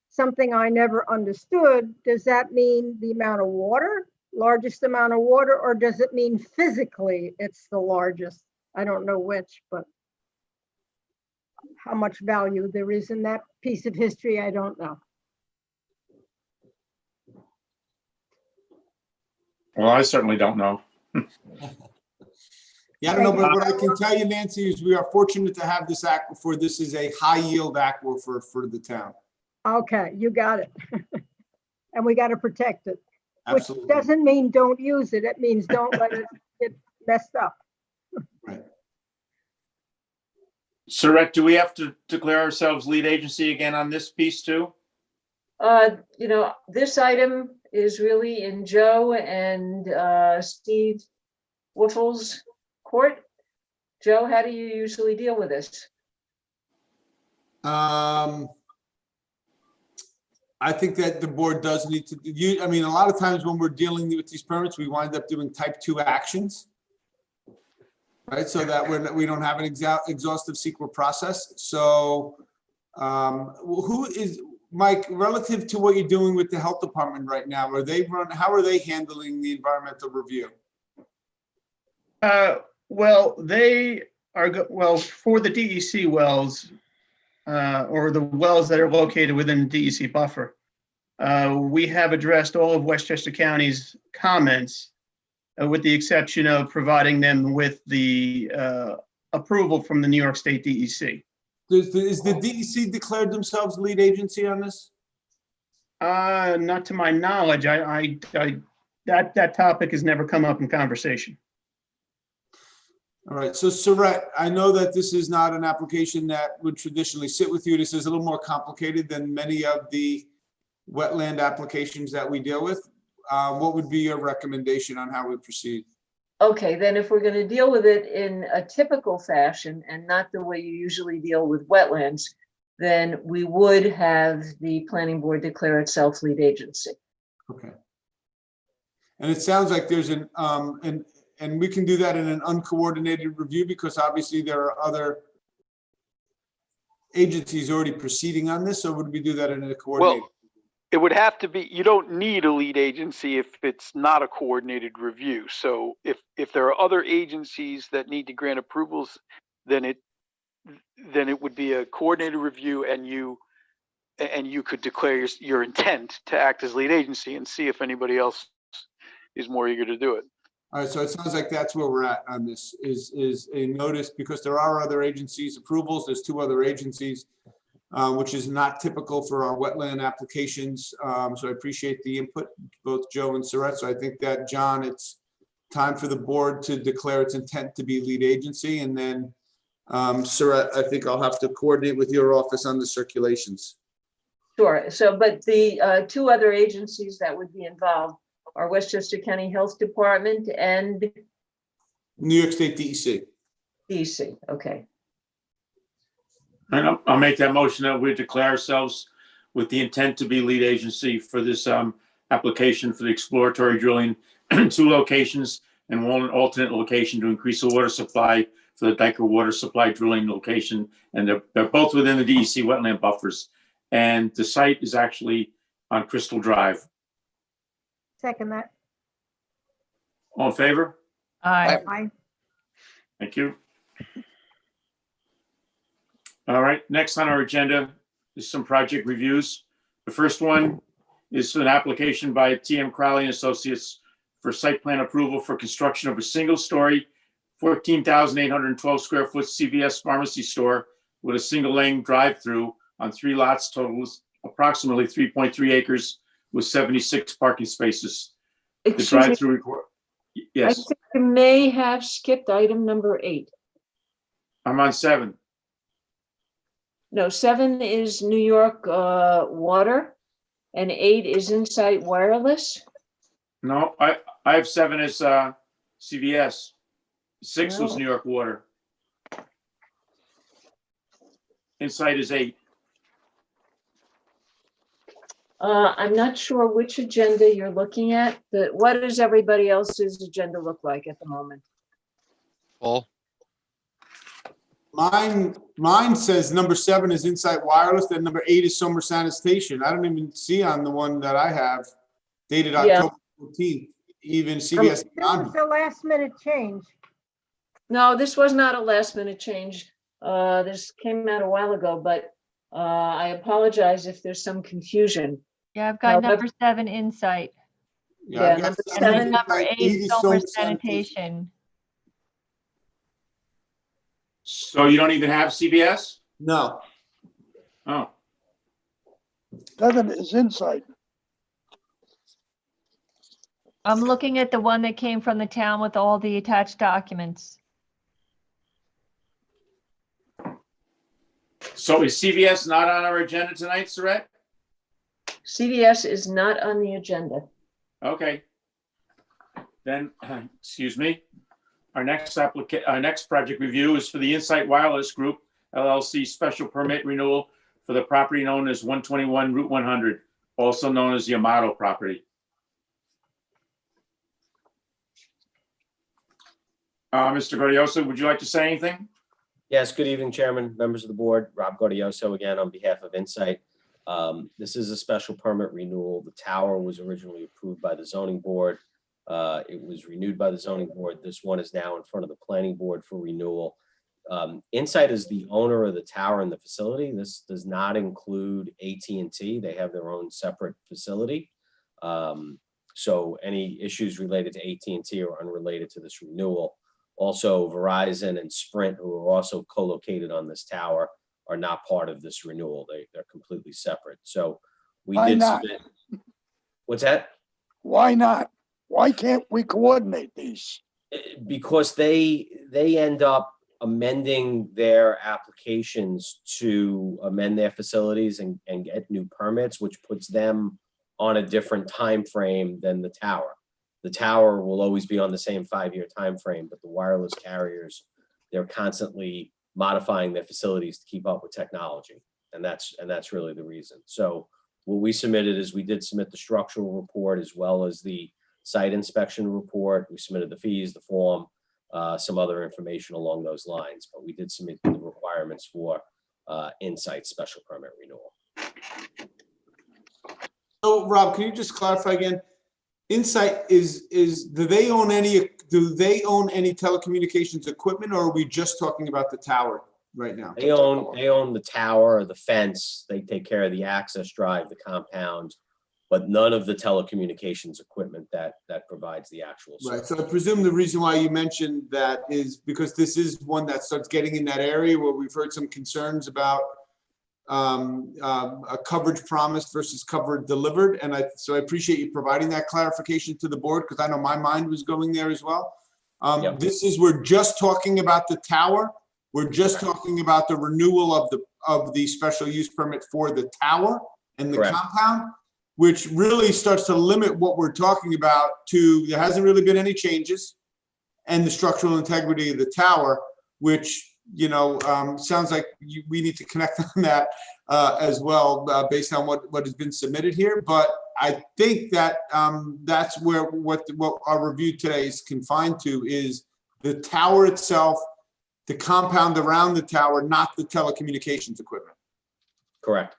Something I never understood. Does that mean the amount of water, largest amount of water, or does it mean physically it's the largest? I don't know which, but how much value there is in that piece of history, I don't know. Well, I certainly don't know. Yeah, I don't know, but what I can tell you, Nancy, is we are fortunate to have this aquifer. This is a high yield aquifer for the town. Okay, you got it. And we got to protect it. Absolutely. Which doesn't mean don't use it. It means don't let it get messed up. Right. Surratt, do we have to declare ourselves lead agency again on this piece too? You know, this item is really in Joe and Steve Wolfel's court. Joe, how do you usually deal with this? I think that the board does need to, I mean, a lot of times when we're dealing with these permits, we wind up doing type 2 actions. Right, so that we don't have an exhaustive secret process. So who is, Mike, relative to what you're doing with the health department right now, how are they handling the environmental review? Well, they are, well, for the DEC wells, or the wells that are located within the DEC buffer, we have addressed all of Westchester County's comments, with the exception of providing them with the approval from the New York State DEC. Is the DEC declared themselves lead agency on this? Not to my knowledge. That topic has never come up in conversation. All right, so Surratt, I know that this is not an application that would traditionally sit with you. This is a little more complicated than many of the wetland applications that we deal with. What would be your recommendation on how we proceed? Okay, then if we're going to deal with it in a typical fashion and not the way you usually deal with wetlands, then we would have the planning board declare itself lead agency. Okay. And it sounds like there's and we can do that in an uncoordinated review because obviously there are other agencies already proceeding on this, or would we do that in a coordinated? Well, it would have to be, you don't need a lead agency if it's not a coordinated review. So if there are other agencies that need to grant approvals, then it would be a coordinated review, and you could declare your intent to act as lead agency and see if anybody else is more eager to do it. All right, so it sounds like that's where we're at on this, is a notice, because there are other agencies approvals. There's 2 other agencies, which is not typical for our wetland applications. So I appreciate the input, both Joe and Surratt. So I think that, John, it's time for the board to declare its intent to be lead agency. And then Surratt, I think I'll have to coordinate with your office on the circulations. Sure. So, but the 2 other agencies that would be involved are Westchester County Health Department and New York State DEC. DEC, okay. And I'll make that motion that we declare ourselves with the intent to be lead agency for this application for the exploratory drilling, 2 locations and 1 alternate location to increase the water supply for the Dyker water supply drilling location. And they're both within the DEC wetland buffers. And the site is actually on Crystal Drive. Second that. All in favor? Aye. Thank you. All right, next on our agenda is some project reviews. The first one is an application by TM Crowley and Associates for site plan approval for construction of a single-story, 14,812 square foot CVS pharmacy store with a single lane drive-through on 3 lots, totals approximately 3.3 acres with 76 parking spaces. The Excuse me, drive-through report. I Yes, think you may have skipped item number 8. I'm on 7. No, 7 is New York Water, and 8 is Insight Wireless. No, I have 7 as CVS. 6 was No. New York Water. Insight is 8. I'm not sure which agenda you're looking at. What does everybody else's agenda look like at the moment? Full. Mine says number 7 is Insight Wireless, then number 8 is Summer Sanitation. I don't even see on the one that I have dated Yeah. October 14th, even CVS. This was a last minute change. No, this was not a last minute change. This came out a while ago, but I apologize if there's some confusion. Yeah, I've got However- number 7 Insight. Yeah, I've got number 7 And then 7, number Insight, 8, is Solar Summer Sanitation. So you don't even have CVS? No. Oh, 7 is Insight. I'm looking at the one that came from the town with all the attached documents. so is CVS not on our agenda tonight, Saret? CVS is not on the agenda. Okay. Then, excuse me. Our next project review is for the Insight Wireless Group LLC special permit renewal for the property known as 121 Route 100, also known as the Amato property. Mr. Gaudioso, would you like to say anything? Yes, good evening, Chairman, members of the board. Rob Gaudioso again on behalf of Insight. This is a special permit renewal. The tower was originally approved by the zoning board. It was renewed by the zoning board. This one is now in front of the planning board for renewal. Insight is the owner of the tower and the facility. This does not include AT&T. They have their own separate facility. So any issues related to AT&T are unrelated to this renewal. Also, Verizon and Sprint, who are also co-located on this tower, are not part of this renewal. They're completely separate. So we Why did not? submit. What's that? Why not? Why can't we coordinate these? Because they end up amending their applications to amend their facilities and get new permits, which puts them on a different time frame than the tower. The tower will always be on the same 5-year time frame, but the wireless carriers, they're constantly modifying their facilities to keep up with technology, and that's really the reason. So what we submitted is we did submit the structural report as well as the site inspection report. We submitted the fees, the form, some other information along those lines, but we did submit the requirements for Insight special permit renewal. So Rob, can you just clarify again? Insight do they own any telecommunications equipment, or are we just talking about the tower right now? They own the tower, the fence. They take care of the access drive, the compound, but none of the telecommunications equipment that provides the actual Right. service. So I presume the reason why you mentioned that is because this is one that starts getting in that area where we've heard some concerns about a coverage promised versus coverage delivered. And so I appreciate you providing that clarification to the board, because I know my mind was going there as well. Yep. We're just talking about the tower. We're just talking about the renewal of the special use permit for the tower and the Correct. compound, which really starts to limit what we're talking about to, there hasn't really been any changes, and the structural integrity of the tower, which, sounds like we need to connect on that as well, based on what has been submitted here. But I think that that's where what our review today is confined to is the tower itself, the compound around the tower, not the telecommunications equipment. Correct.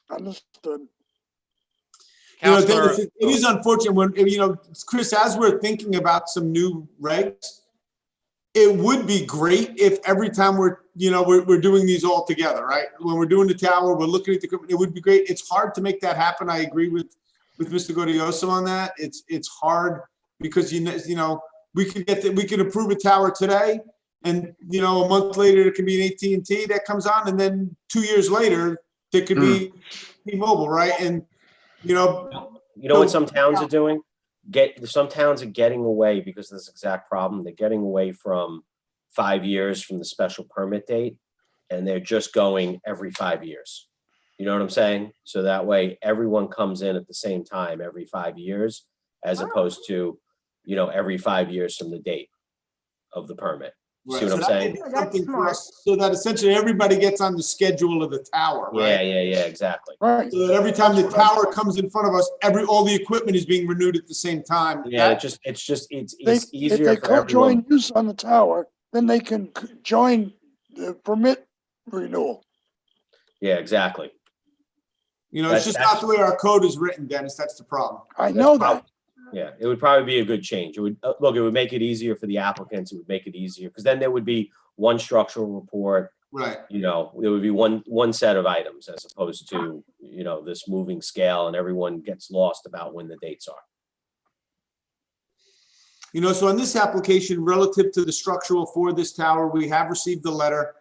Understood. Dennis, it is unfortunate when, Chris, as we're thinking about some new regs, it would be great if every time we're doing these all together, right? When we're doing the tower, we're looking at the equipment, it would be great. It's hard to make that happen. I agree with Mr. Gaudioso on that. It's hard because you know, we can approve a tower today, and you know, a month later it could be an AT&T that comes on, and then 2 years later there could be T-Mobile, right? And you know what some towns are doing? Some towns are getting away because of this exact problem. They're getting away from 5 years from the special permit date, and they're just going every 5 years. You know what I'm saying? So that way everyone comes in at the same time every 5 years, as opposed to, you know, every 5 years from the date of the permit. You see what I'm saying? Something for us, so that essentially everybody gets on the schedule of the tower, right? Yeah, exactly. Right. So that every time the tower comes in front of us, all the equipment is being renewed at the same time. Yeah, it's If easier they for everyone. co-join use on the tower, then they can join the permit renewal. Yeah, exactly. You know, it's just not the way our code is written, Dennis. That's the problem. I know that. Yeah, it would probably be a good change. It would look, it would make it easier for the applicants. It would make it easier because then there would be one structural report. Right. You know, there would be one set of items as opposed to, you know, this moving scale, and everyone gets lost about when the dates are. You know, so on this application, relative to the structural for this tower, we have received the letter.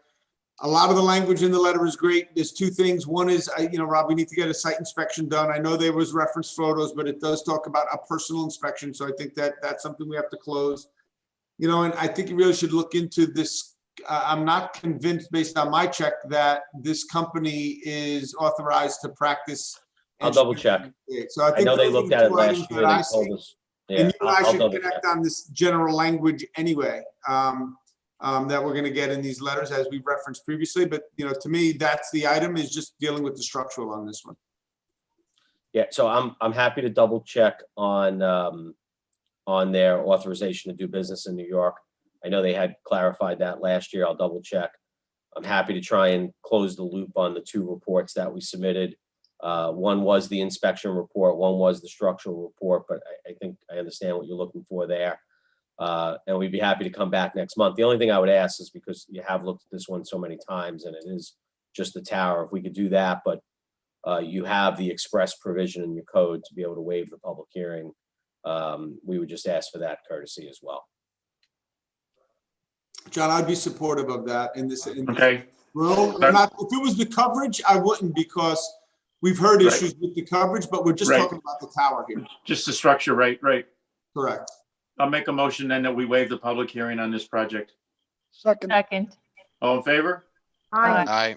A lot of the language in the letter is great. There's two things. One is, you know, Rob, we need to get a site inspection done. I know there was reference photos, but it does talk about a personal inspection. So I think that that's something we have to close. You know, and I think you really should look into this. I'm not convinced based on my check that this company is authorized to practice. I'll double check. So I think know they those are looked the at it two last items year. that They I told see. us. Yeah, And you and I I'll should double connect check. on this general language anyway, that we're gonna get in these letters as we've referenced previously. But, you know, to me, that's the item, is just dealing with the structural on this one. Yeah, so I'm happy to double check on their authorization to do business in New York. I know they had clarified that last year. I'll double check. I'm happy to try and close the loop on the two reports that we submitted. One was the inspection report, one was the structural report, but I think I understand what you're looking for there. And we'd be happy to come back next month. The only thing I would ask is, because you have looked at this one so many times and it is just the tower, if we could do that, but you have the express provision in your code to be able to waive the public hearing. We would just ask for that courtesy as well. John, I'd be supportive of that in this. Okay. Well, if it was the coverage, I wouldn't, because we've heard issues with the coverage, but we're just talking about the tower here. Just the structure, right. Correct. I'll make a motion then that we waive the public hearing on this project. Second. All in favor? Aye.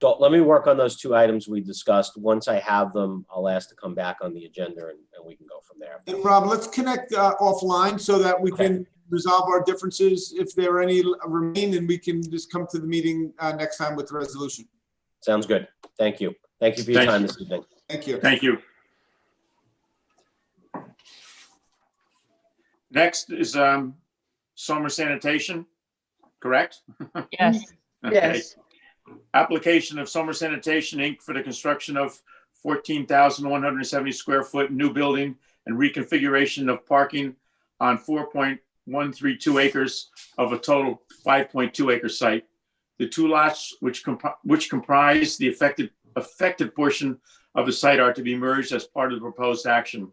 So let me work on those two items we discussed. Once I have them, I'll ask to come back on the agenda and we can go from there. And Rob, let's connect offline so that we can resolve our differences if there are any remain, and we can just come to the meeting next time with the resolution. Sounds good. Thank you. Thank you for your time this evening. Thank you. Thank you. Next is Somers Sanitation, correct? Yes. Okay. Application of Somers Sanitation, Inc. for the construction of 14,170 square foot new building and reconfiguration of parking on 4.132 acres of a total 5.2 acre site. The two lots which comprise the affected portion of the site are to be merged as part of the proposed action.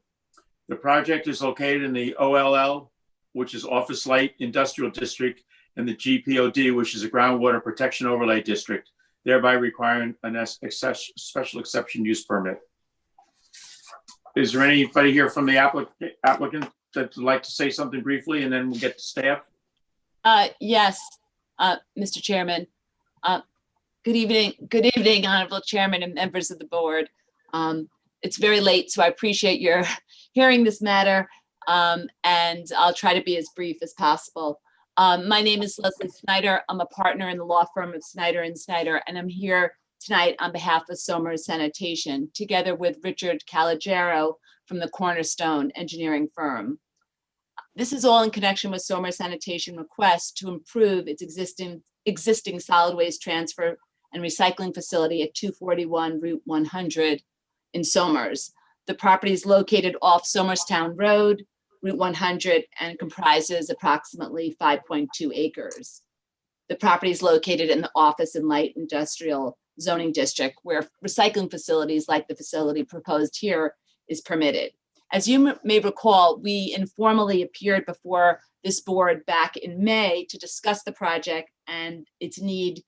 The project is located in the OLL, which is Office Light Industrial District, and the GPOD, which is a Groundwater Protection Overlay District, thereby requiring a special exception use permit. Is there anybody here from the applicant that'd like to say something briefly, and then we'll get to staff? Yes, Mr. Chairman. Good evening, Honorable Chairman and members of the board. It's very late, so I appreciate your hearing this matter, and I'll try to be as brief as possible. My name is Leslie Snyder. I'm a partner in the law firm of Snyder & Snyder, and I'm here tonight on behalf of Somers Sanitation, together with Richard Calogero from the Cornerstone Engineering firm. This is all in connection with Somers Sanitation request to improve its existing solid waste transfer and recycling facility at 241 Route 100 in Somers. The property is located off Somerstown Road, Route 100, and comprises approximately 5.2 acres. The property is located in the office and light industrial zoning district, where recycling facilities like the facility proposed here is permitted. As you may recall, we informally appeared before this board back in May to discuss the project and its need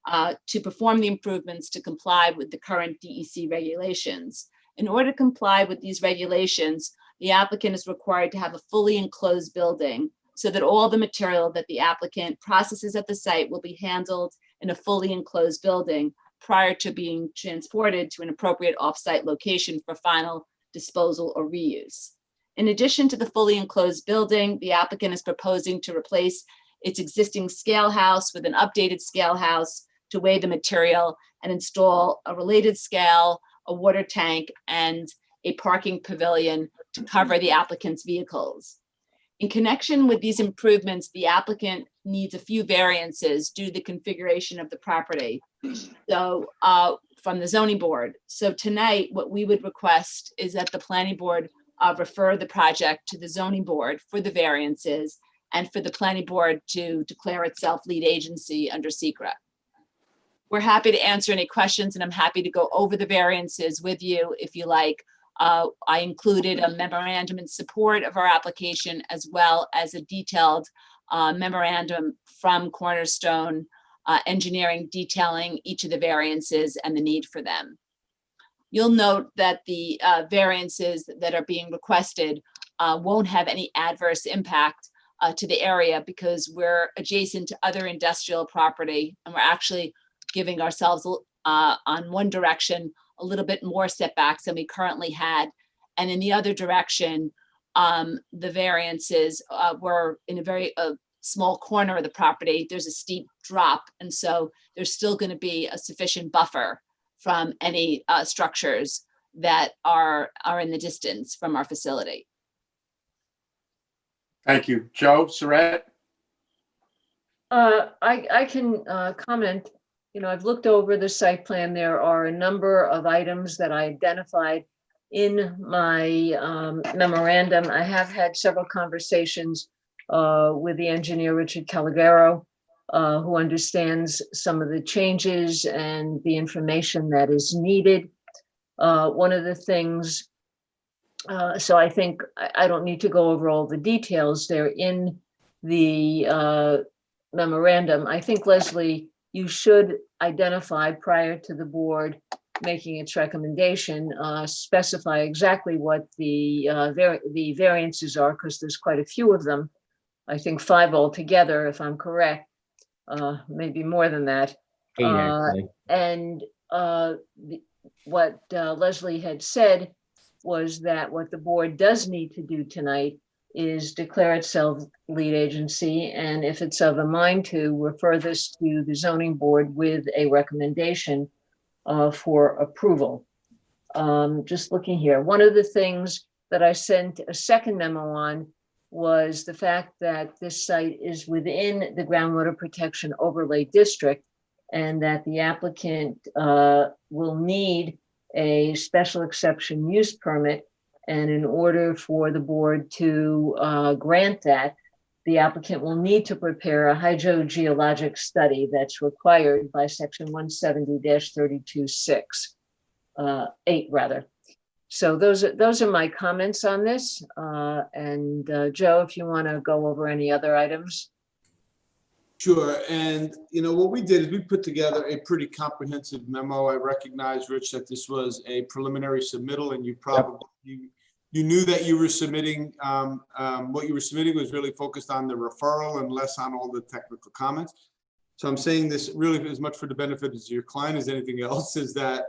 to perform the improvements to comply with the current DEC regulations. In order to comply with these regulations, the applicant is required to have a fully enclosed building so that all the material that the applicant processes at the site will be handled in a fully enclosed building prior to being transported to an appropriate off-site location for final disposal or reuse. In addition to the fully enclosed building, the applicant is proposing to replace its existing scale house with an updated scale house to weigh the material and install a related scale, a water tank, and a parking pavilion to cover the applicant's vehicles. In connection with these improvements, the applicant needs a few variances due to the configuration of the property. So from the zoning board. So tonight, what we would request is that the planning board refer the project to the zoning board for the variances and for the planning board to declare itself lead agency under SECRA. We're happy to answer any questions, and I'm happy to go over the variances with you if you like. I included a memorandum in support of our application, as well as a detailed memorandum from Cornerstone Engineering detailing each of the variances and the need for them. You'll note that the variances that are being requested won't have any adverse impact to the area because we're adjacent to other industrial property, and we're actually giving ourselves on one direction a little bit more setbacks than we currently had. And in the other direction, the variances were in a very small corner of the property. There's a steep drop. And so there's still going to be a sufficient buffer from any structures that are in the distance from our facility. Thank you. Joe, Surratt? I can comment. You know, I've looked over the site plan. There are a number of items that I identified in my memorandum. I have had several conversations with the engineer, Richard Calagaro, who understands some of the changes and the information that is needed. One of the things, so I think I don't need to go over all the details. They're in the memorandum. I think, Leslie, you should identify prior to the board making its recommendation, specify exactly what the variances are, because there's quite a few of them. I think 5 altogether, if I'm correct, maybe more than that. 8, actually. And what Leslie had said was that what the board does need to do tonight is declare itself lead agency, and if it's of a mind to, refer this to the zoning board with a recommendation for approval. Just looking here, one of the things that I sent a second memo on was the fact that this site is within the groundwater protection overlay district, and that the applicant will need a special exception use permit. And in order for the board to grant that, the applicant will need to prepare a hydrogeologic study that's required by section 170-32(6), 8 rather. So those are my comments on this. And Joe, if you want to go over any other items. Sure. And, you know, what we did is we put together a pretty comprehensive memo. I recognize, Rich, that this was a preliminary submittal, and you probably, you knew that you were submitting, what you were submitting was really focused on the referral and less on all the technical comments. So I'm saying this really as much for the benefit of your client as anything else, is that,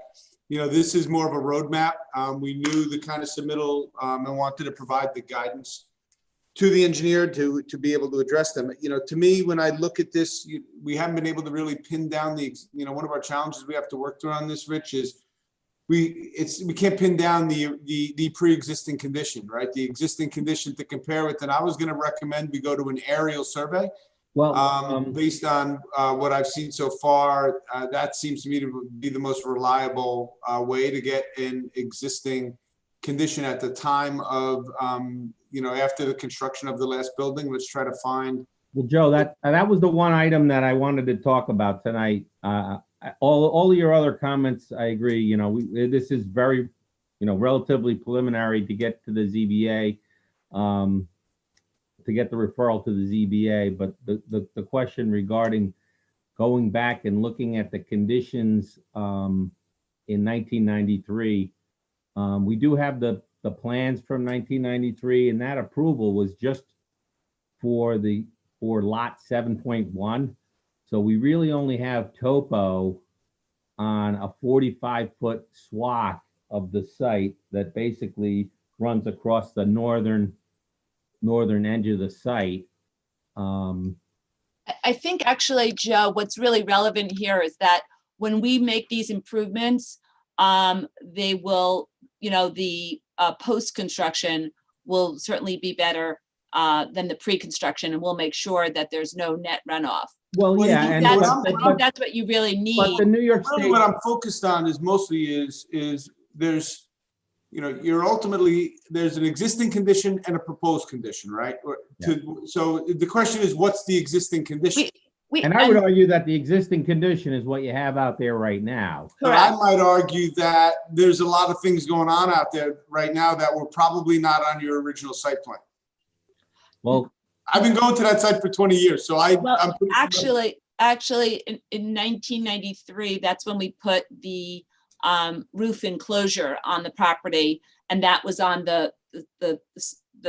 you know, this is more of a roadmap. We knew the kind of submittal and wanted to provide the guidance to the engineer to be able to address them. You know, to me, when I look at this, we haven't been able to really pin down the, you know, one of our challenges we have to work through on this, Rich, is we can't pin down the pre-existing condition, right? The existing condition to compare with. And I was going to recommend we go to an aerial survey. Well, based on what I've seen so far, that seems to me to be the most reliable way to get an existing condition at the time of, you know, after the construction of the last building. Let's try to find. Well, Joe, that was the one item that I wanted to talk about tonight. All of your other comments, I agree. You know, this is very relatively preliminary to get to the ZBA, to get the referral to the ZBA. But the question regarding going back and looking at the conditions in 1993, we do have the plans from 1993, and that approval was just for lot 7.1. So we really only have topo on a 45-foot swath of the site that basically runs across the northern edge of the site. I think actually, Joe, what's really relevant here is that when we make these improvements, they will, the post-construction will certainly be better than the pre-construction, and we'll make sure that there's no net runoff. Well, yeah, I and think that's what you really need. but the New York Really State, what I'm focused on is mostly is there's, you're ultimately, there's an existing condition and a proposed condition, right? So the question is, what's the existing condition? and I would argue that the existing condition is what you have out there right now. But I might argue that there's a lot of things going on out there right now that were probably not on your original site plan. Well, I've been going to that site for 20 years, so I'm actually in 1993, that's when we put the roof enclosure on the property, and that was on the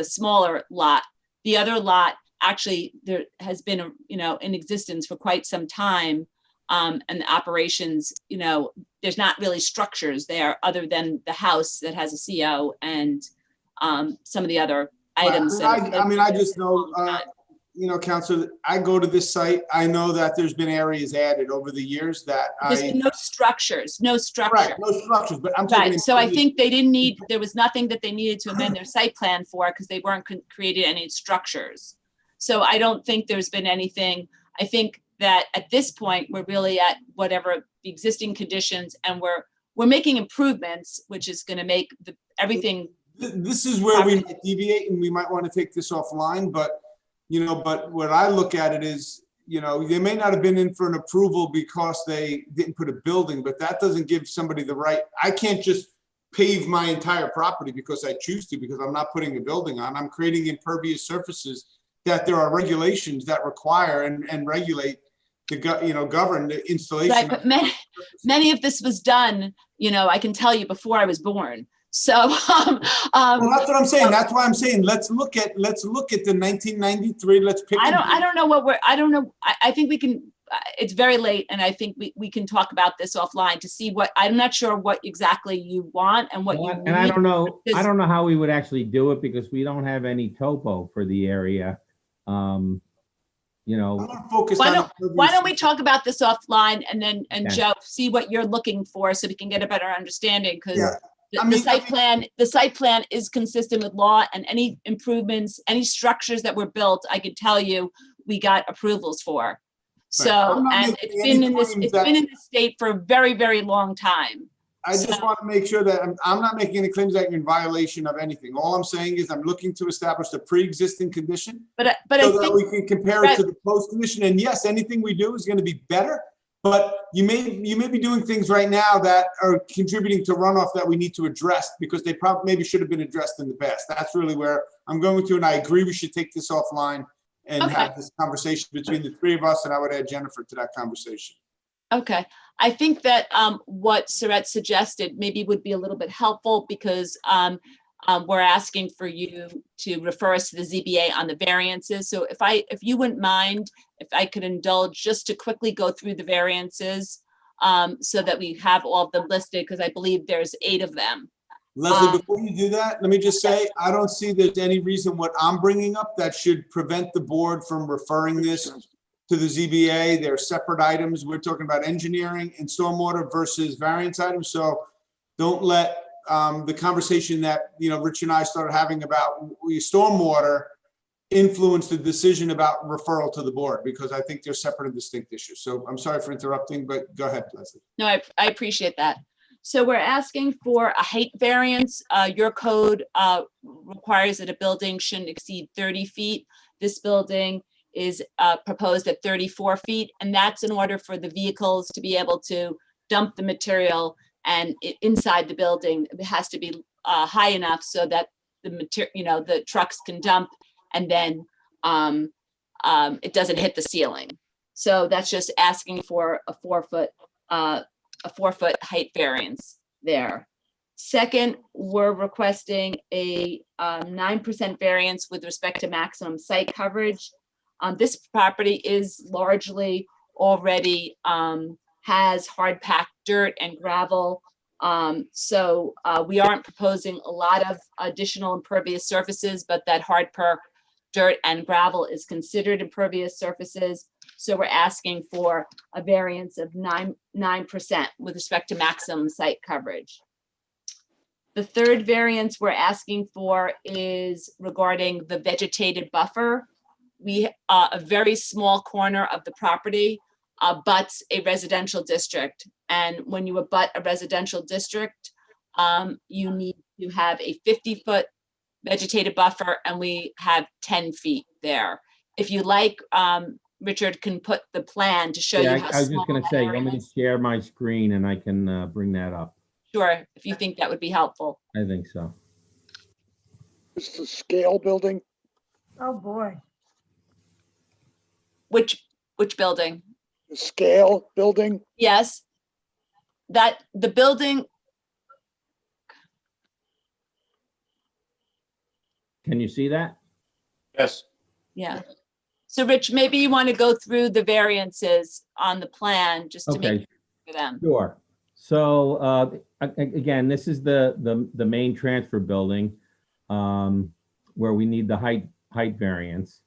smaller lot. The other lot, actually, there has been in existence for quite some time, and the operations, there's not really structures there other than the house that has a CO and some of the other items. I just know, Counselor, I go to this site. I know that there's been areas added over the years that there's been no structures, Right, no structures, but I'm talking. Right, so I think they didn't need, there was nothing that they needed to amend their site plan for because they weren't created any structures. So I don't think there's been anything. I think that at this point, we're really at whatever the existing conditions, and we're making improvements, which is going to make everything. This is where we might deviate, and we might want to take this offline, but but what I look at it is, they may not have been in for an approval because they didn't put a building, but that doesn't give somebody the right. I can't just pave my entire property because I choose to, because I'm not putting a building on. I'm creating impervious surfaces that there are regulations that require and regulate to govern the installation. Right, but many of this was done, I can tell you, before I was born. So well, that's what I'm saying. That's why I'm saying let's look at the 1993. Let's pick. I don't know. I think we can. It's very late, and I think we can talk about this offline to see what. I'm not sure what exactly you want and what you need. And I don't know. I don't know how we would actually do it because we don't have any topo for the area. I'm why don't we talk about this offline and Joe, see what you're looking for so we can get a better understanding, because the site plan is consistent with law, and any improvements, any structures that were built, I can tell you, we got approvals for. So, and it's been in this state for a very, very long time. I just want to make sure that I'm not making any claims that you're in violation of anything. All I'm saying is I'm looking to establish a pre-existing condition, so that we can compare it to the post condition. And yes, anything we do is going to be better, but you may be doing things right now that are contributing to runoff that we need to address because they probably maybe should have been addressed in the past. That's really where I'm going to, and I agree we should take this offline and have this conversation between the three of us, and I would add Jennifer to that conversation. Okay, I think that what Surratt suggested maybe would be a little bit helpful, because we're asking for you to refer us to the ZBA on the variances. So if you wouldn't mind, if I could indulge just to quickly go through the variances so that we have all of them listed, because I believe there's 8 of them. Leslie, before you do that, let me just say, I don't see there's any reason what I'm bringing up that should prevent the board from referring this to the ZBA. They're separate items. We're talking about engineering and stormwater versus variance items. So don't let the conversation that, Rich and I started having about stormwater influence the decision about referral to the board, because I think they're separate and distinct issues. So I'm sorry for interrupting, but go ahead, Leslie. No, I appreciate that. So we're asking for a height variance. Your code requires that a building shouldn't exceed 30 feet. This building is proposed at 34 feet, and that's in order for the vehicles to be able to dump the material And inside the building, it has to be high enough so that the material, the trucks can dump, and then it doesn't hit the ceiling. So that's just asking for a 4-foot height variance there. Second, we're requesting a 9% variance with respect to maximum site coverage. This property is largely already has hard packed dirt and gravel. So we aren't proposing a lot of additional impervious surfaces, but that hard packed dirt and gravel is considered impervious surfaces. So we're asking for a variance of 9% with respect to maximum site coverage. The third variance we're asking for is regarding the vegetated buffer. A very small corner of the property abuts a residential district. And when you abut a residential district, you need to have a 50-foot vegetated buffer, and we have 10 feet there. If you like, Richard can put the plan to show you how I was just going to small say, that you want area me to is. share my screen and I can bring that up? Sure, if you think that would be helpful. I think so. It's the scale building. Oh, boy. Which building? The scale building. Yes. That the building, Can you see that? Yes. yeah. So Rich, maybe you want to go through the variances on the plan just to make Okay, it for them. sure. So again, this is the main transfer building where we need the height variance.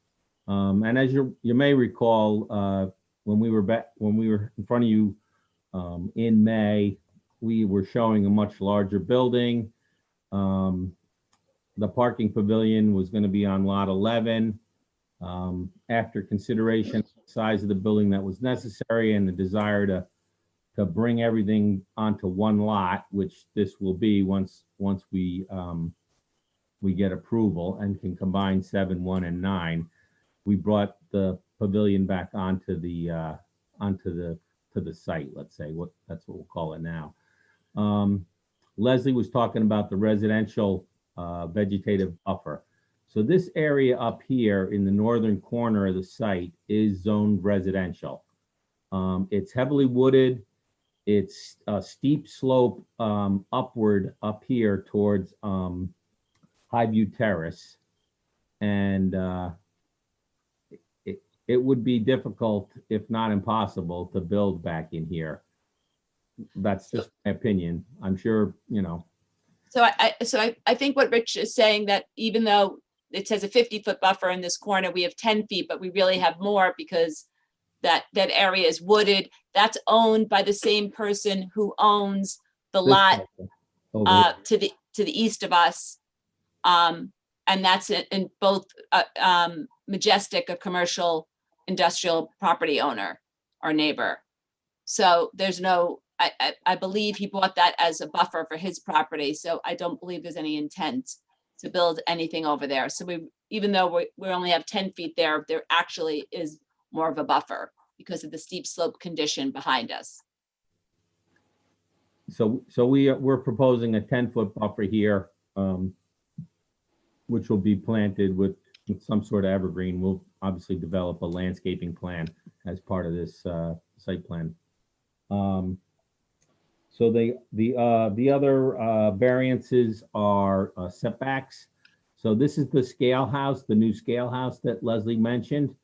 And as you may recall, when we were in front of you in May, we were showing a much larger building. The parking pavilion was going to be on lot 11. After consideration, the size of the building that was necessary and the desire to bring everything onto one lot, which this will be once we get approval and can combine 7, 1, and 9, we brought the pavilion back onto the site. Let's say that's what we'll call it now. Leslie was talking about the residential vegetative buffer. So this area up here in the northern corner of the site is zoned residential. It's heavily wooded. It's a steep slope upward up here towards Highview Terrace. And it would be difficult, if not impossible, to build back in here. That's just my opinion. I'm sure, So I think what Rich is saying, that even though it says a 50-foot buffer in this corner, we have 10 feet, but we really have more because that area is wooded. That's owned by the same person who owns the lot to the east of us. And that's in both Majestic, a commercial industrial property owner, our neighbor. So there's no, I believe he bought that as a buffer for his property. So I don't believe there's any intent to build anything over there. So even though we only have 10 feet there actually is more of a buffer because of the steep slope condition behind us. So we're proposing a 10-foot buffer here, which will be planted with some sort of evergreen. We'll obviously develop a landscaping plan as part of this site plan. So the other variances are setbacks. So this is the scale house, the new scale house that Leslie mentioned.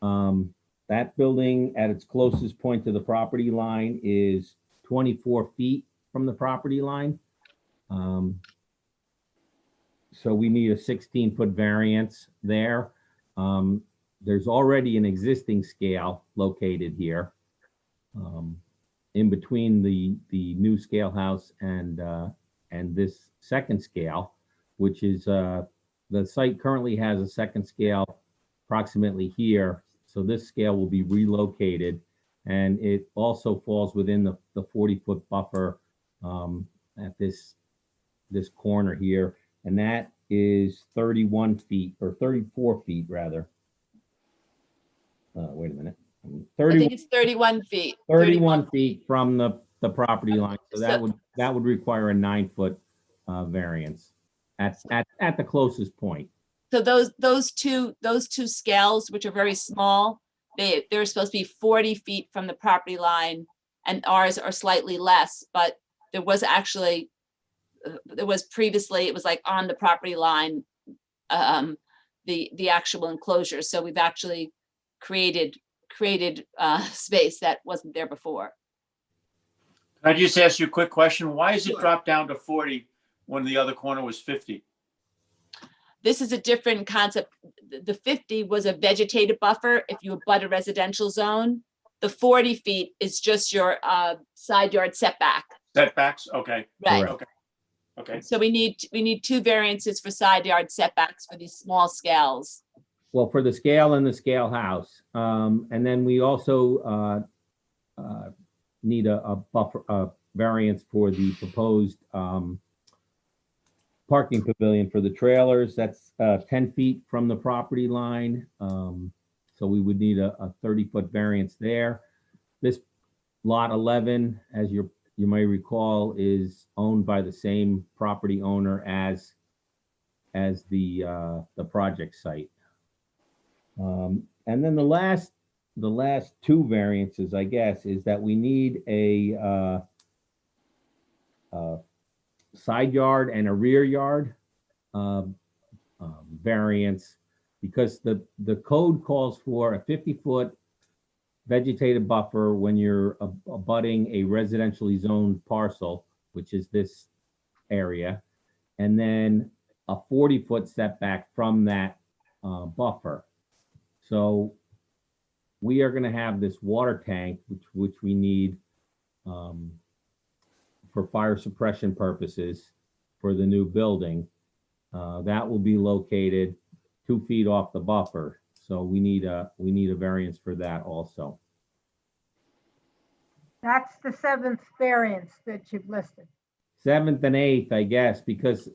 That building at its closest point to the property line is 24 feet from the property line. So we need a 16-foot variance there. There's already an existing scale located here in between the new scale house and this second scale, which is the site currently has a second scale approximately here. So this scale will be relocated, and it also falls within the 40-foot buffer at this corner here. And that is 31 feet or 34 feet rather. Wait a minute. I think it's 31 feet. 31 feet from the property line. So that would that would require a 9-foot variance at the closest point. So those two scales, which are very small, they're supposed to be 40 feet from the property line, and ours are slightly less, but there was previously, it was like on the property line, the actual enclosure. So we've actually created space that wasn't there before. Can I just ask you a quick question? Why is it Sure. dropped down to 40 when the other corner was 50? This is a different concept. The 50 was a vegetative buffer if you abut a residential zone. The 40 feet is just your side yard setback. Setbacks? Okay. Right. Correct. Okay. So we need 2 variances for side yard setbacks for these small scales. Well, for the scale and the scale house. And then we also need a variance for the proposed parking pavilion for the trailers. That's 10 feet from the property line. So we would need a 30-foot variance there. This lot 11, as you may recall, is owned by the same property owner as the project site. And then the last 2 variances, I guess, is that we need a side yard and a rear yard variance, because the code calls for a 50-foot vegetative buffer when you're abutting a residentially zoned parcel, which is this area, and then a 40-foot setback from that buffer. So we are going to have this water tank, which we need for fire suppression purposes for the new building. That will be located 2 feet off the buffer. So we need a variance for that also. That's the 7th variance that you've listed. 7th and 8th, I guess, because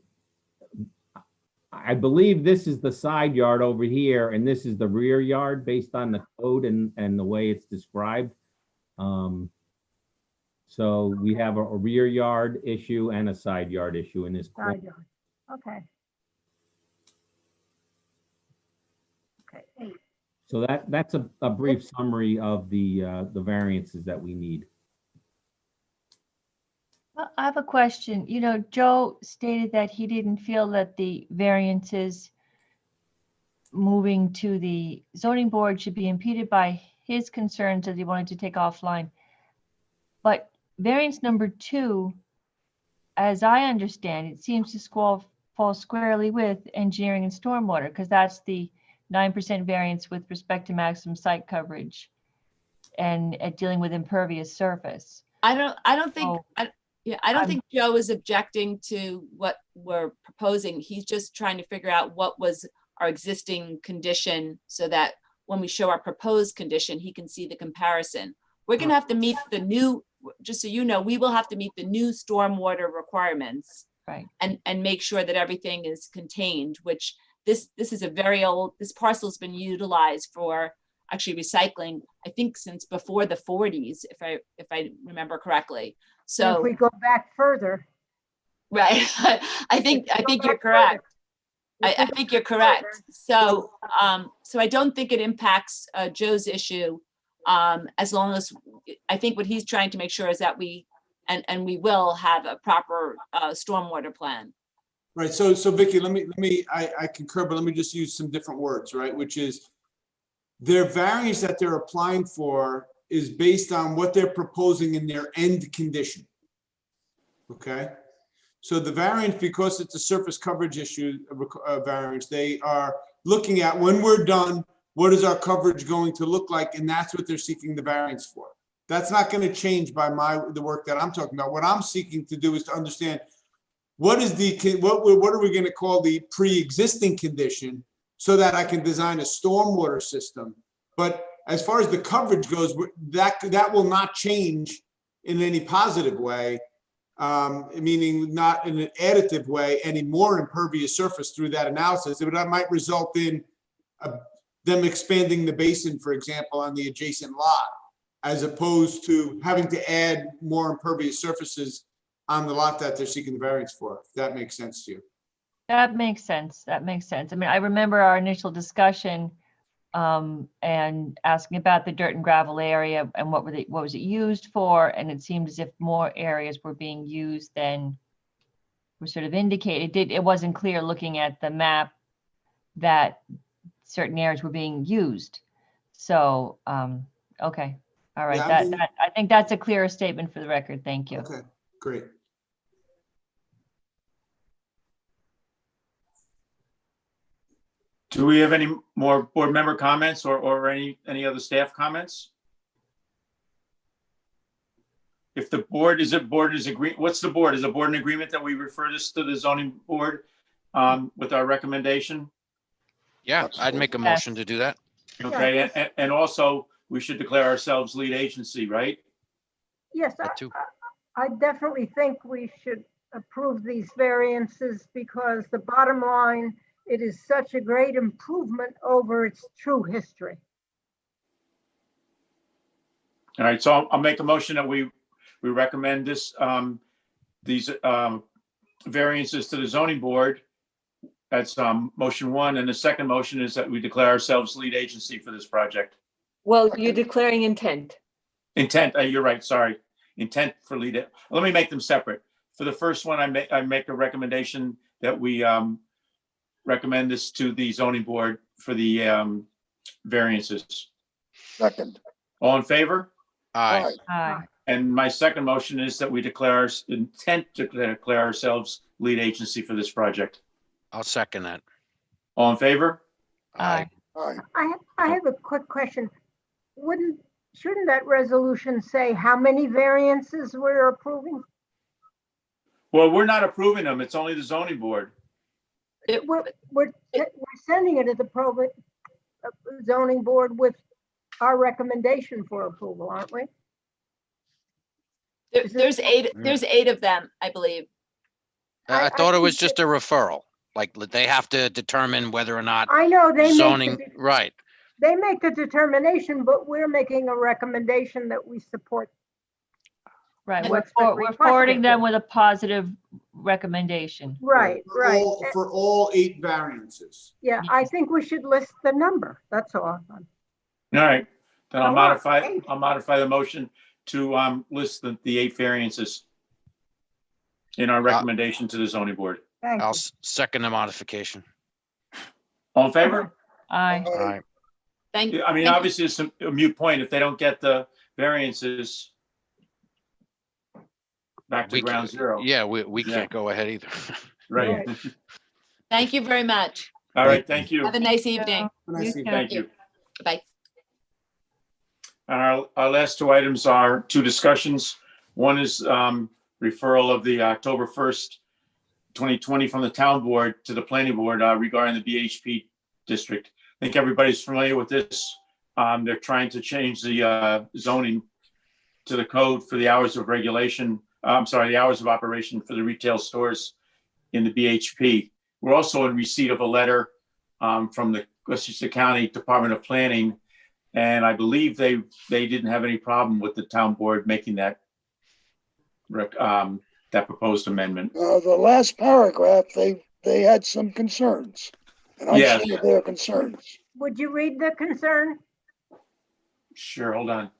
I believe this is the side yard over here and this is the rear yard based on the code and the way it's described. So we have a rear yard issue and a side yard issue in this. Side yard. Okay. Okay, 8. So that's a brief summary of the variances that we need. Well, I have a question. You know, Joe stated that he didn't feel that the variances moving to the zoning board should be impeded by his concerns that he wanted to take offline. But variance number 2, as I understand, it seems to fall squarely with engineering and stormwater, because that's the 9% variance with respect to maximum site coverage and dealing with impervious surface. I don't think Joe is objecting to what we're proposing. He's just trying to figure out what was our existing condition so that when we show our proposed condition, he can see the comparison. We're going to have to meet the new, just so you know, we will have to meet the new stormwater requirements, right? And make sure that everything is contained, which this is a very old, this parcel has been utilized for actually recycling, I think since before the 40s, if I remember correctly. So if we go back further. Right. I think you're correct. I think you're correct. So so I don't think it impacts Joe's issue, as long as I think what he's trying to make sure is that we will have a proper stormwater plan. Right. So Vicky, I concur, but let me just use some different words, right? Which is their variance that they're applying for is based on what they're proposing in their end condition. Okay. So the variance, because it's a surface coverage issue, variance, they are looking at when we're done, what is our coverage going to look like? And that's what they're seeking the variance for. That's not going to change by the work that I'm talking about. What I'm seeking to do is to understand what are we going to call the pre-existing condition so that I can design a stormwater system. But as far as the coverage goes, that will not change in any positive way. Meaning not in an additive way, any more impervious surface through that analysis. That might result in them expanding the basin, for example, on the adjacent lot, as opposed to having to add more impervious surfaces on the lot that they're seeking the variance for, if that makes sense to you. That makes sense. That makes sense. I mean, I remember our initial discussion and asking about the dirt and gravel area and what was it used for? And it seemed as if more areas were being used than were sort of indicated. It wasn't clear looking at the map that certain areas were being used. So, okay. All right. Yeah, I think that's a clearer statement for the record. Thank you. Okay, great. Do we have any more board member comments or any other staff comments? If the board is agree, what's the board? Is the board in agreement that we refer this to the zoning board with our recommendation? Yeah, I'd make a motion to do that. Okay, and also we should declare ourselves lead agency, right? Yes, That too. I definitely think we should approve these variances because the bottom line, it is such a great improvement over its true history. All right, so I'll make a motion that we recommend these variances to the zoning board. That's motion one, and the second motion is that we declare ourselves lead agency for this project. Well, you're declaring intent. Intent, you're right, sorry. Intent for lead. Let me make them separate. For the first one, I make a recommendation that we recommend this to the zoning board for the variances. Second. All in favor? Aye. Aye. And my second motion is that we declare our intent to declare ourselves lead agency for this project. I'll second that. All in favor? Aye. Aye. I have a quick question. Shouldn't that resolution say how many variances we're approving? Well, we're not approving them. It's only the zoning board. We're sending it to the zoning board with our recommendation for approval, aren't we? There's eight of them, I believe. I I thought it was think just a referral, like they have to determine whether or not I know they zoning, right. They make the determination, but we're making a recommendation that we support. Right. What's We're been forwarding requested. them with a positive recommendation. Right, right. For all 8 variances. Yeah, I think we should list the number. That's all. All right, then I'll A lot, modify the motion to list the 8 variances in our recommendation to the zoning board. Thank I'll you. second the modification. All in favor? Aye. Aye. I mean, obviously it's a moot point. If they don't get the variances, back to ground zero. Yeah, we can't go ahead either. Right. Thank you very much. All right, thank you. Have a nice evening. Thank you. Bye. Our last 2 items are 2 discussions. One is referral of the October 1st, 2020 from the town board to the planning board regarding the BHP district. I think everybody's familiar with this. They're trying to change the zoning to the code for the hours of regulation. The hours of operation for the retail stores in the BHP. We're also in receipt of a letter from the Westchester County Department of Planning, and I believe they didn't have any problem with the town board making that proposed amendment. The last paragraph, they had some concerns. And I Yes. share their concerns. Would you read the concern? Sure, hold on.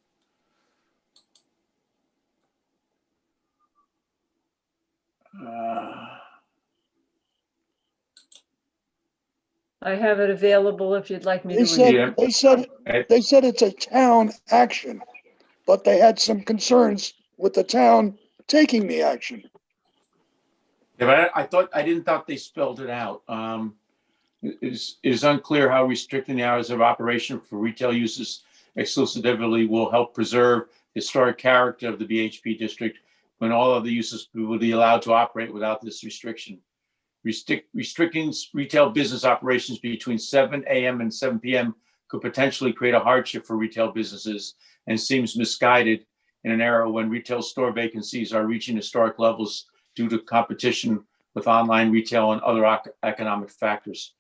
I have it available if you'd like me to They read it. said it's a town action, but they had some concerns with the town taking the action. Yeah, but I didn't thought they spelled it out. It is unclear how restricting the hours of operation for retail uses exclusively will help preserve the historic character of the BHP district when all of the uses will be allowed to operate without this restriction. Restricting retail business operations between 7 a.m. and 7 p.m. could potentially create a hardship for retail businesses and seems misguided in an era when retail store vacancies are reaching historic levels due to competition with online retail and other economic factors.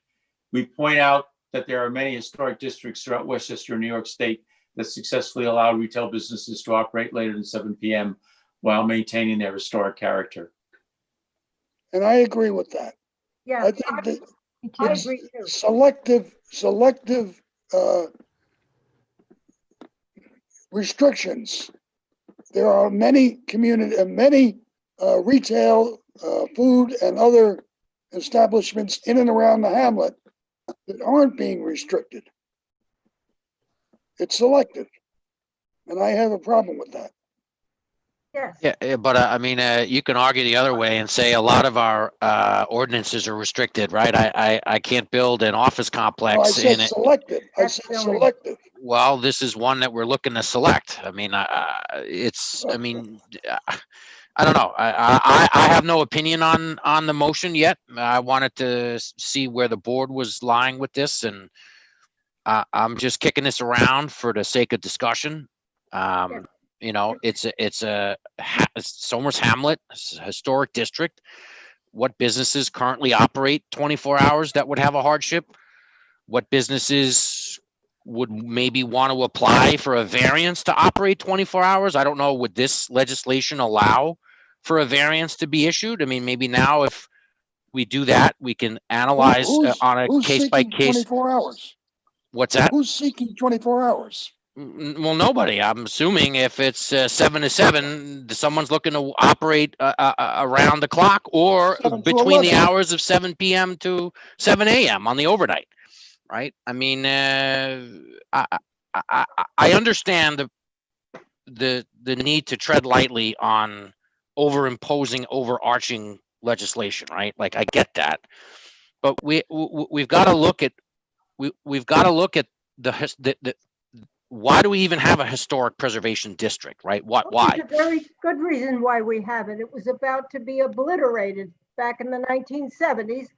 We point out that there are many historic districts throughout Westchester and New York State that successfully allow retail businesses to operate later than 7 p.m. while maintaining their historic character. And I agree with that. Yeah, I think that I it's agree too. selective restrictions. There are many retail, food and other establishments in and around the hamlet that aren't being restricted. It's selective. And I have a problem with that. Yes. Yeah, but I mean, you can argue the other way and say a lot of our ordinances are restricted, right? I can't build an office No, I complex said in it. selective. I That's said zoning. selective. Well, this is one that we're looking to select. I mean, it's, I mean, I don't know. I have no opinion on the motion yet. I wanted to see where the board was lying with this, and I'm just kicking this around for the sake of discussion. You know, it's Somers Hamlet, it's a historic district. What businesses currently operate 24 hours that would have a hardship? What businesses would maybe want to apply for a variance to operate 24 hours? I don't know. Would this legislation allow for a variance to be issued? I mean, maybe now if we do that, we can analyze on a Who's case by seeking case. 24 hours? What's that? Who's seeking 24 hours? Well, nobody. I'm assuming if it's 7 to 7, someone's looking to operate around the clock or 7 to between the 11. hours of 7 p.m. to 7 a.m. on the overnight, right? I mean, I understand the need to tread lightly on overimposing overarching legislation, right? Like I get that, but we've got to look at we've got to look at the why do we even have a historic preservation district, right? Why? There's a very good reason why we have it. It was about to be obliterated back in the 1970s,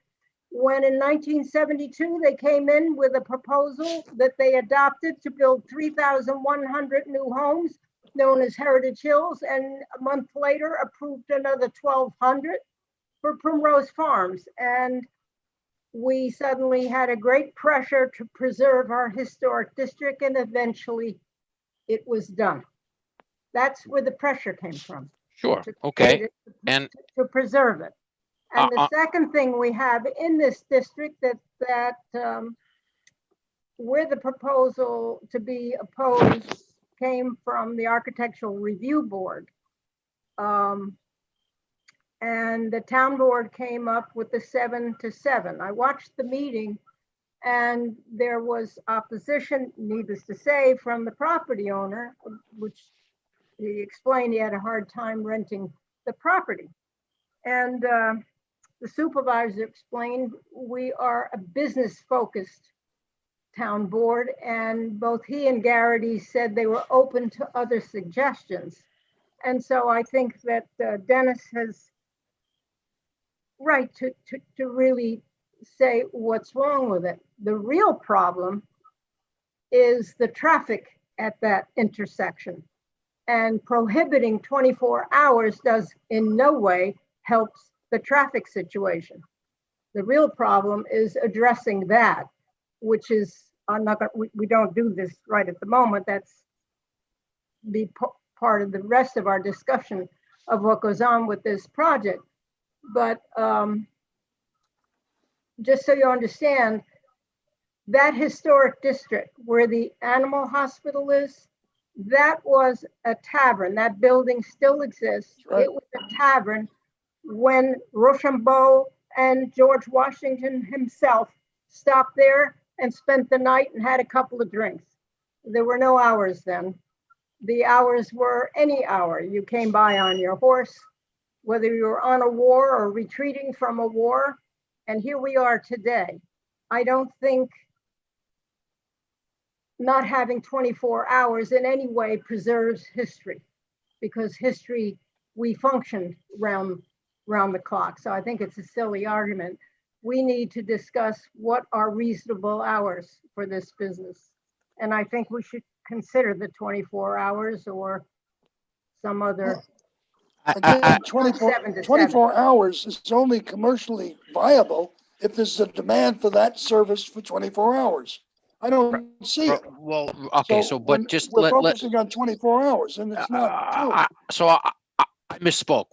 when in 1972 they came in with a proposal that they adopted to build 3,100 new homes known as Heritage Hills, and a month later approved another 1,200 for Primrose Farms. And we suddenly had a great pressure to preserve our historic district, and eventually it was done. That's where the pressure came from. Sure. Okay. And to preserve it. And the second thing we have in this district that where the proposal to be opposed came from the Architectural Review Board. And the town board came up with the 7 to 7. I watched the meeting and there was opposition, needless to say, from the property owner, which he explained he had a hard time renting the property. And the supervisor explained we are a business-focused town board, and both he and Garrity said they were open to other suggestions. And so I think that Dennis has right to really say what's wrong with it. The real problem is the traffic at that intersection, and prohibiting 24 hours does in no way helps the traffic situation. The real problem is addressing that, which is, we don't do this right at the moment. That's be part of the rest of our discussion of what goes on with this project. But just so you understand, that historic district where the animal hospital is, that was a tavern. That building still exists. Right. It was a tavern when Rochambeau and George Washington himself stopped there and spent the night and had a couple of drinks. There were no hours then. The hours were any hour. You came by on your horse, whether you were on a war or retreating from a war. And here we are today. I don't think not having 24 hours in any way preserves history, because history, we functioned round the clock. So I think it's a silly argument. We need to discuss what are reasonable hours for this business. And I think we should consider the 24 hours or some other. Again, 24 hours is only commercially viable if there's a demand for that service for 24 hours. I don't see it. Well, okay, so but just we're focusing on 24 hours, and it's not true. So I misspoke.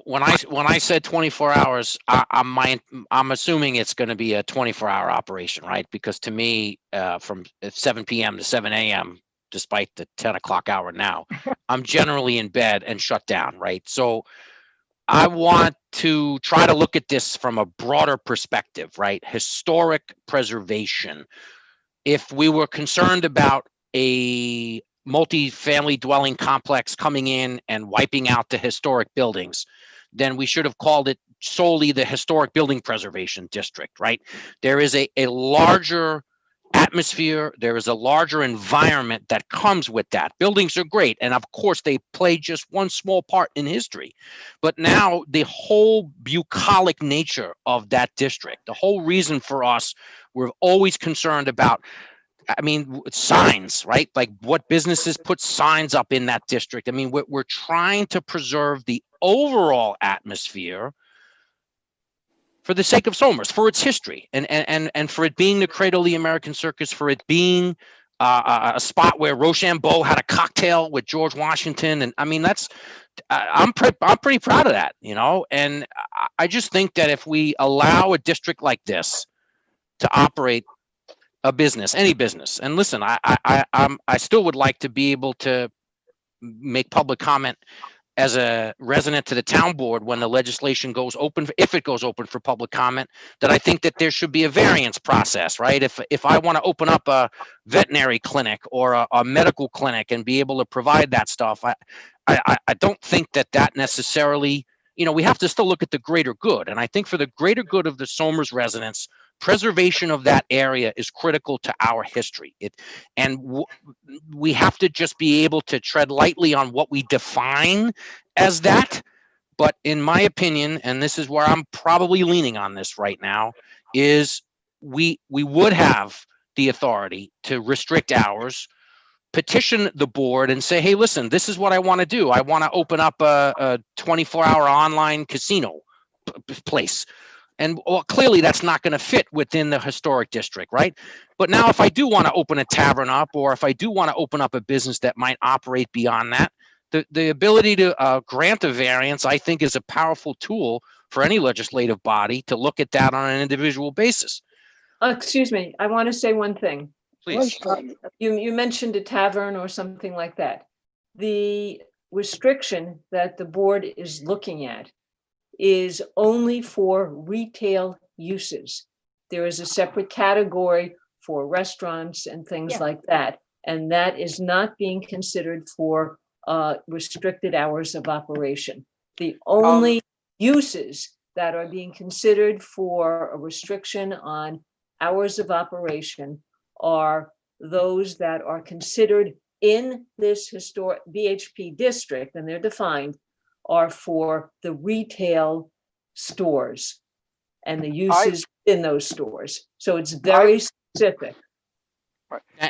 When I said 24 hours, I'm assuming it's going to be a 24-hour operation, right? Because to me, from 7 p.m. to 7 a.m., despite the 10 o'clock hour now, I'm generally in bed and shut down, right? So I want to try to look at this from a broader perspective, right? Historic preservation. If we were concerned about a multi-family dwelling complex coming in and wiping out the historic buildings, then we should have called it solely the Historic Building Preservation District, right? There is a larger atmosphere, there is a larger environment that comes with that. Buildings are great, and of course they play just one small part in history. But now the whole bucolic nature of that district, the whole reason for us, we're always concerned about, I mean, signs, right? Like what businesses put signs up in that district. I mean, we're trying to preserve the overall atmosphere for the sake of Somers, for its history, and for it being the cradle of the American circus, for it being a spot where Rochambeau had a cocktail with George Washington. And I mean, that's, I'm pretty proud of that, you know? And I just think that if we allow a district like this to operate a business, any business, and listen, I still would like to be able to make public comment as a resident to the town board when the legislation goes open, if it goes open for public comment, that I think that there should be a variance process, right? If I want to open up a veterinary clinic or a medical clinic and be able to provide that stuff, I don't think that necessarily, you know, we have to still look at the greater good. And I think for the greater good of the Somers residents, preservation of that area is critical to our history. We have to just be able to tread lightly on what we define as that. But in my opinion, and this is where I'm probably leaning on this right now, is we would have the authority to restrict hours, petition the board and say, hey, listen, this is what I want to do. I want to open up a 24-hour online casino place. And well, clearly that's not going to fit within the historic district, right? But now if I do want to open a tavern up, or if I do want to open up a business that might operate beyond that, the ability to grant a variance, I think, is a powerful tool for any legislative body to look at that on an individual basis. Excuse me, I want to say one thing. Please. You mentioned a tavern or something like that. The restriction that the board is looking at is only for retail uses. There is a separate category for restaurants and things like that. And that is not being considered for restricted hours of operation. The only uses that are being considered for a restriction on hours of operation are those that are considered in this historic BHP district, and they're defined, are for the retail stores and the uses in those stores. So it's very specific.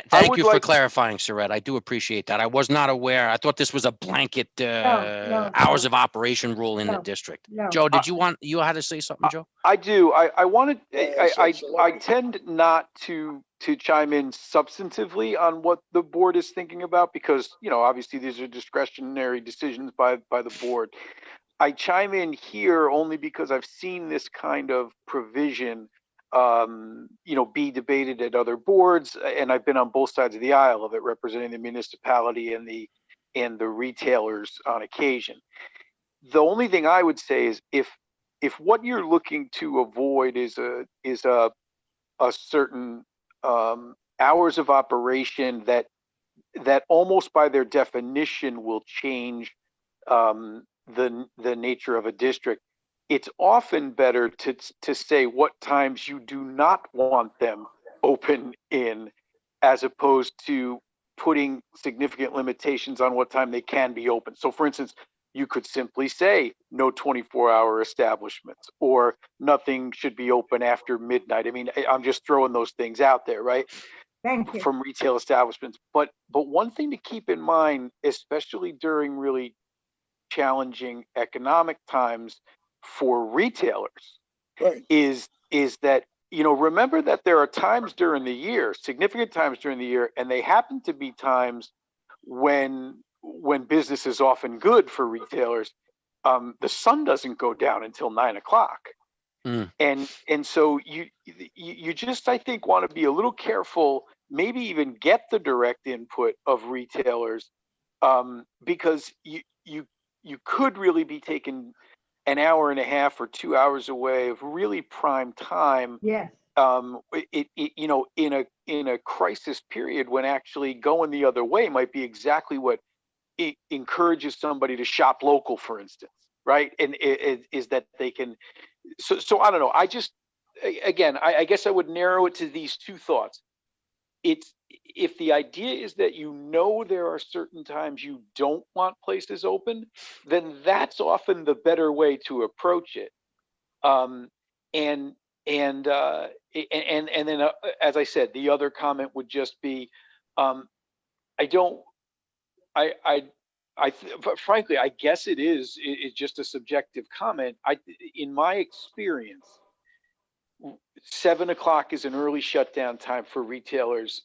Thank you for clarifying, Surratt. I do appreciate that. I was not aware. I thought this was a blanket hours of operation rule in the district. Joe, did you had to say something, Joe? I do. I tend not to chime in substantively on what the board is thinking about, because, you know, obviously these are discretionary decisions by the board. I chime in here only because I've seen this kind of provision be debated at other boards, and I've been on both sides of the aisle of it, representing the municipality and the retailers on occasion. The only thing I would say is if what you're looking to avoid is a certain hours of operation that almost by their definition will change the nature of a district, it's often better to say what times you do not want them open in, as opposed to putting significant limitations on what time they can be open. So for instance, you could simply say no 24-hour establishments, or nothing should be open after midnight. I mean, I'm just throwing those things out there, right? Thank you. From retail establishments. But one thing to keep in mind, especially during really challenging economic times for retailers, is that, you know, remember that there are times during the year, significant times during the year, and they happen to be times when business is often good for retailers, the sun doesn't go down until 9 o'clock. Mm. And so you just, I think, want to be a little careful, maybe even get the direct input of retailers, because you could really be taking an hour and a half or 2 hours away of really prime time. Yes. You know, in a crisis period when actually going the other way might be exactly what it encourages somebody to shop local, for instance, right? And is that they can. So I don't know. I just, again, I guess I would narrow it to these two thoughts. It's, if the idea is that you know there are certain times you don't want places open, then that's often the better way to approach it. And then, as I said, the other comment would just be, frankly, I guess it's just a subjective comment. In my experience, 7 o'clock is an early shutdown time for retailers,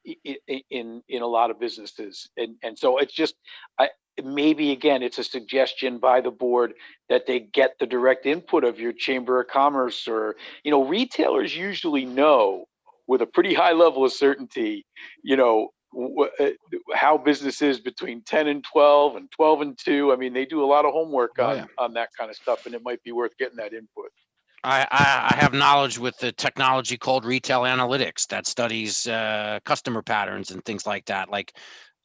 in a lot of businesses. And so it's just, maybe again, it's a suggestion by the board that they get the direct input of your Chamber of Commerce, or, you know, retailers usually know with a pretty high level of certainty, you know, how business is between 10 and 12 and 12 and 2. I mean, they do a lot of homework on that kind of stuff, and it might be worth getting that input. I have knowledge with the technology called retail analytics that studies customer patterns and things like that. Like,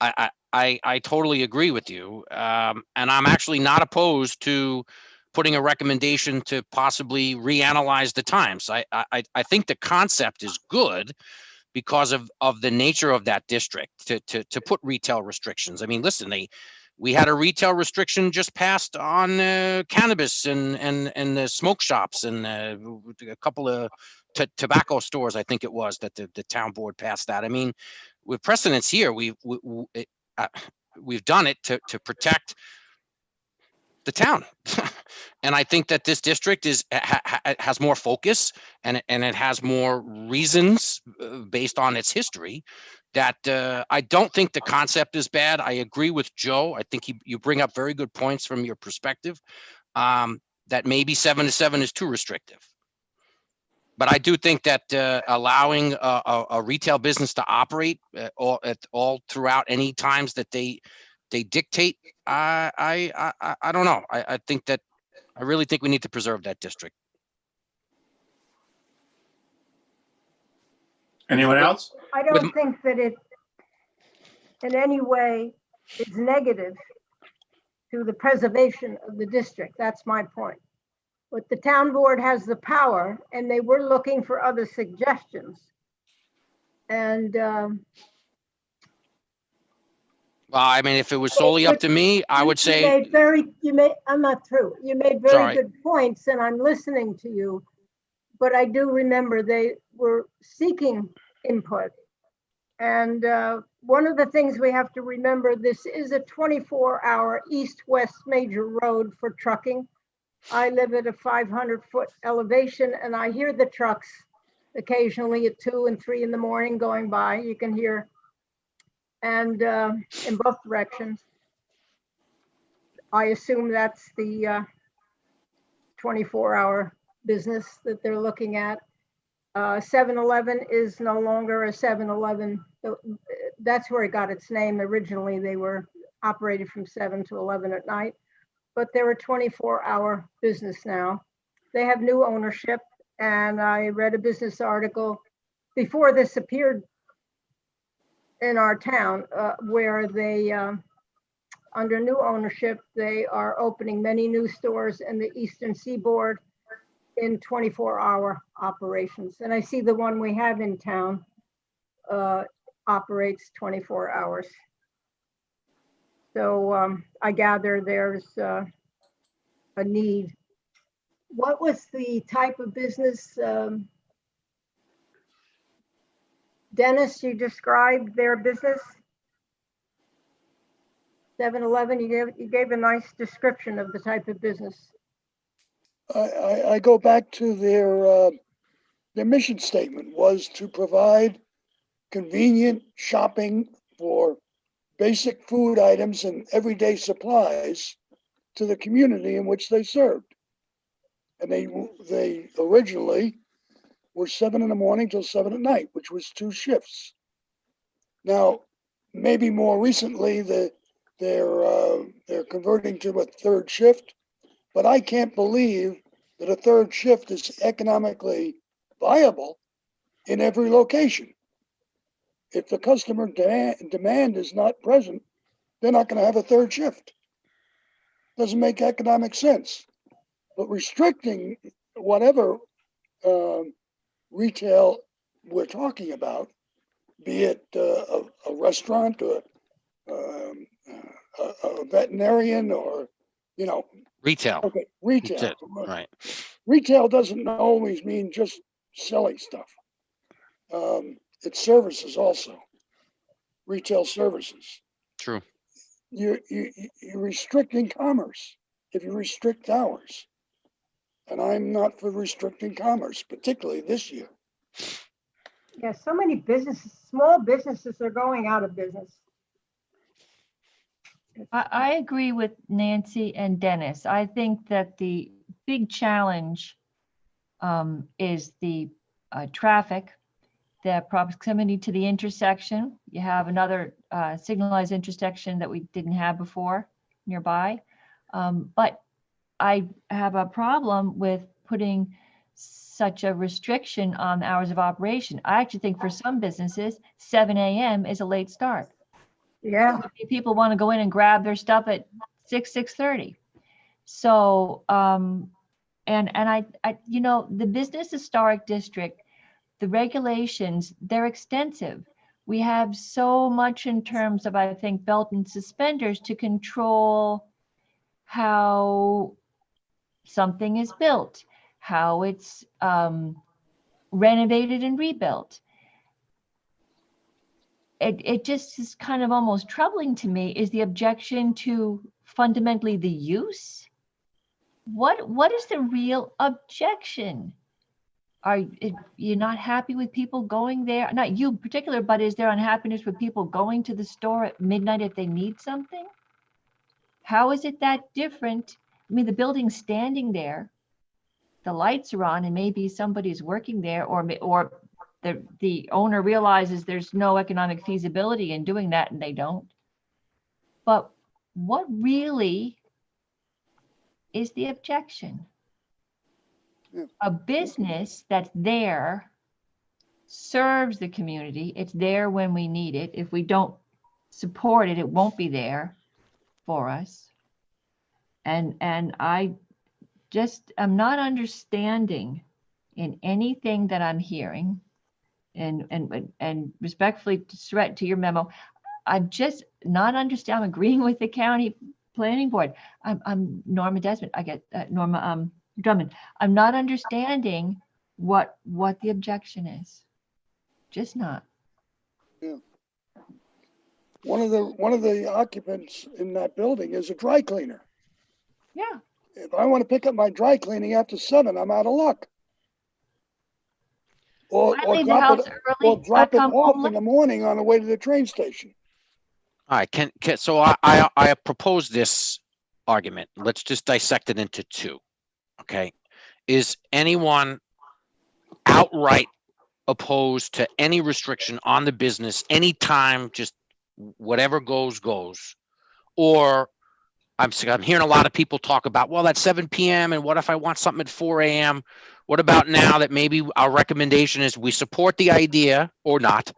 I totally agree with you, and I'm actually not opposed to putting a recommendation to possibly reanalyze the times. I think the concept is good because of the nature of that district to put retail restrictions. I mean, listen, we had a retail restriction just passed on cannabis and the smoke shops and a couple of tobacco stores. I think it was that the town board passed that. I mean, with precedents here, we've done it to protect the town. And I think that this district has more focus and it has more reasons based on its history that I don't think the concept is bad. I agree with Joe. I think you bring up very good points from your perspective, that maybe 7 to 7 is too restrictive. But I do think that allowing a retail business to operate all throughout any times that they dictate, I don't know. I really think we need to preserve that district. Anyone else? I don't think that it in any way is negative to the preservation of the district. That's my point. But the town board has the power, and they were looking for other suggestions. And well, I mean, if it was solely up to me, I would say. I'm not through. You made very good points, and I'm listening to you. But I do remember they were seeking input. And one of the things we have to remember, this is a 24-hour east-west major road for trucking. I live at a 500-foot elevation, and I hear the trucks occasionally at 2 and 3 in the morning going by. You can hear, and in both directions. I assume that's the 24-hour business that they're looking at. 7-Eleven is no longer a 7-Eleven. That's where it got its name. Originally, they were operated from 7 to 11 at night, but they're a 24-hour business now. They have new ownership, and I read a business article before this appeared in our town where they, under new ownership, they are opening many new stores in the Eastern Seaboard in 24-hour operations. And I see the one we have in town operates 24 hours. So I gather there's a need. What was the type of business, Dennis, you described their business? 7-Eleven, you gave a nice description of the type of business. I go back to their mission statement was to provide convenient shopping for basic food items and everyday supplies to the community in which they served. And they originally were 7 in the morning till 7 at night, which was 2 shifts. Now, maybe more recently, they're converting to a 3rd shift, but I can't believe that a 3rd shift is economically viable in every location. If the customer demand is not present, they're not going to have a 3rd shift. Doesn't make economic sense. But restricting whatever retail we're talking about, be it a restaurant or a veterinarian or, Retail. okay, retail. That's it. Right. Retail doesn't always mean just selling stuff. It's services also, retail services. True. You're restricting commerce if you restrict hours. And I'm not for restricting commerce, particularly this year. Yeah, so many businesses, small businesses are going out of business. I agree with Nancy and Dennis. I think that the big challenge is the traffic, the proximity to the intersection. You have another signalized intersection that we didn't have before nearby. But I have a problem with putting such a restriction on hours of operation. I actually think for some businesses, 7 a.m. is a late start. Yeah. People want to go in and grab their stuff at 6:30. So, and I, the business historic district, the regulations, they're extensive. We have so much in terms of, I think, belt and suspenders to control how something is built, how it's renovated and rebuilt. It just is kind of almost troubling to me is the objection to fundamentally the use. What is the real objection? Are you not happy with people going there? Not you in particular, but is there unhappiness with people going to the store at midnight if they need something? How is it that different? I mean, the building's standing there, the lights are on, and maybe somebody's working there, or the owner realizes there's no economic feasibility in doing that and they don't. But what really is the objection? A business that's there serves the community. It's there when we need it. If we don't support it, it won't be there for us. And I just am not understanding in anything that I'm hearing, and respectfully to your memo, I'm just not understand. I'm agreeing with the county planning board. I'm Norma Desmond. I get Norma Drummond. I'm not understanding what the objection is. Just not. Yeah. One of the occupants in that building is a dry cleaner. Yeah. If I want to pick up my dry cleaning after 7, I'm out of luck. Or drop it off in the morning on the way to the train station. All right, so I propose this argument. Let's just dissect it into 2. Okay. Is anyone outright opposed to any restriction on the business anytime, just whatever goes? Or I'm hearing a lot of people talk about, well, that's 7 p.m. and what if I want something at 4 a.m.? What about now that maybe our recommendation is we support the idea or not,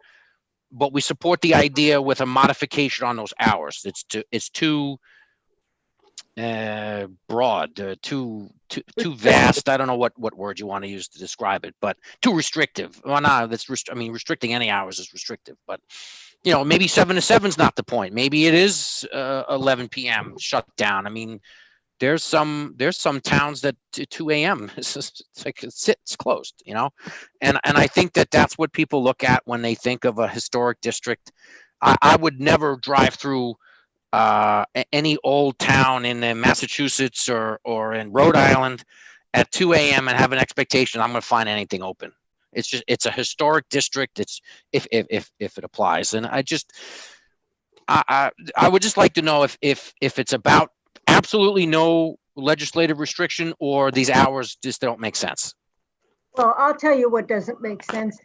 but we support the idea with a modification on those hours. It's too broad, too vast. I don't know what word you want to use to describe it, but too restrictive. Well, no, restricting any hours is restrictive, but maybe 7 to 7 is not the point. Maybe it is 11 p.m. shut down. I mean, there's some towns that 2 a.m. it's closed, and I think that's what people look at when they think of a historic district. I would never drive through any old town in Massachusetts or in Rhode Island at 2 a.m. and have an expectation I'm going to find anything open. It's a historic district. It's if it applies, and I would just like to know if it's about absolutely no legislative restriction, or these hours just don't make sense? Well, I'll tell you what doesn't make sense.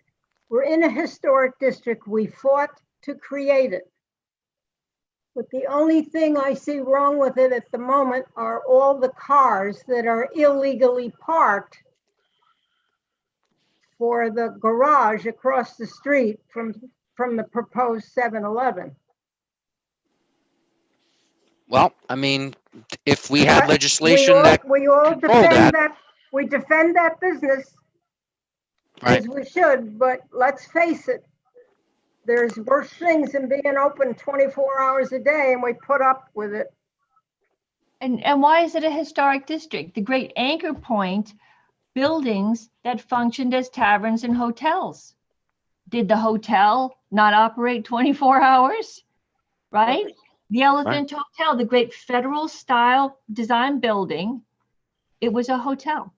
We're in a historic district. We fought to create it. But the only thing I see wrong with it at the moment are all the cars that are illegally parked for the garage across the street from the proposed 7-Eleven. Well, I mean, if we had legislation We all controlled defend that, that, we defend that business right? as we should, but let's face it, there's worse things than being open 24 hours a day, and we put up with it. And why is it a historic district? The great anchor point, buildings that functioned as taverns and hotels. Did the hotel not operate 24 hours? Right? The Elephant Hotel, the great federal style design building, it was a hotel.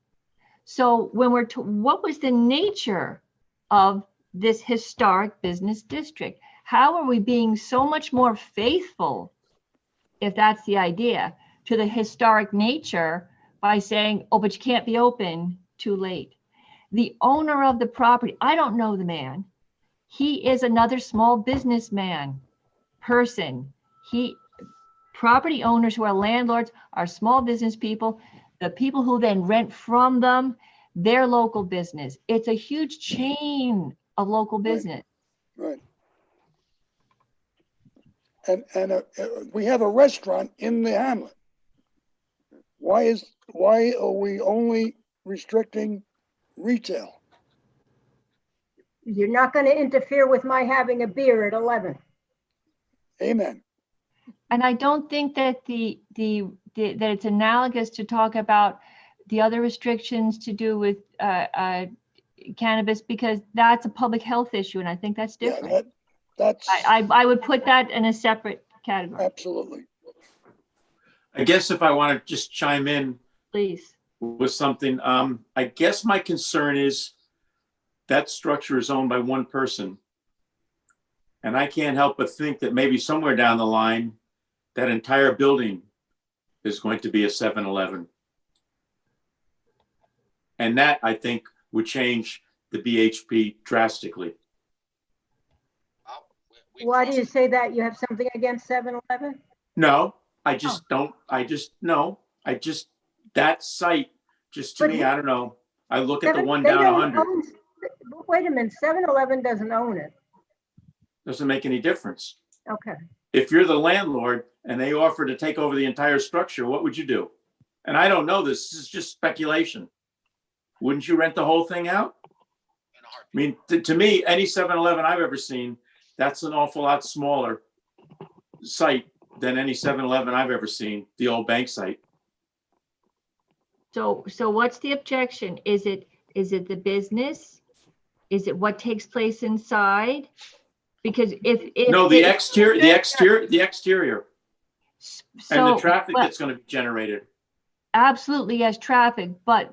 So when we're, what was the nature of this historic business district? How are we being so much more faithful, if that's the idea, to the historic nature by saying, oh, but you can't be open too late? The owner of the property, I don't know the man. He is another small businessman person. Property owners who are landlords are small business people. The people who then rent from them, their local business. It's a huge chain of local business. Right. And we have a restaurant in the hamlet. Why are we only restricting retail? You're not going to interfere with my having a beer at 11. Amen. And I don't think that that it's analogous to talk about the other restrictions to do with cannabis, because that's a public health issue, and I think that's different. Yeah, that's. I would put that in a separate category. Absolutely. I guess if I want to just chime in, please, with something, I guess my concern is that structure is owned by one person. And I can't help but think that maybe somewhere down the line, that entire building is going to be a 7-Eleven. And that, I think, would change the BHP drastically. Why do you say that? You have something against 7-Eleven? No, I just don't. That site, just to me, I don't know. I look at the one down 100. Wait a minute, 7-Eleven doesn't own it. Doesn't make any difference. Okay. If you're the landlord and they offer to take over the entire structure, what would you do? And I don't know this is just speculation. Wouldn't you rent the whole thing out? I mean, to me, any 7-Eleven I've ever seen, that's an awful lot smaller site than any 7-Eleven I've ever seen, the old bank site. So what's the objection? Is it the business? Is it what takes place inside? Because if no, the exterior, and the traffic that's going to be generated. Absolutely, yes, traffic, but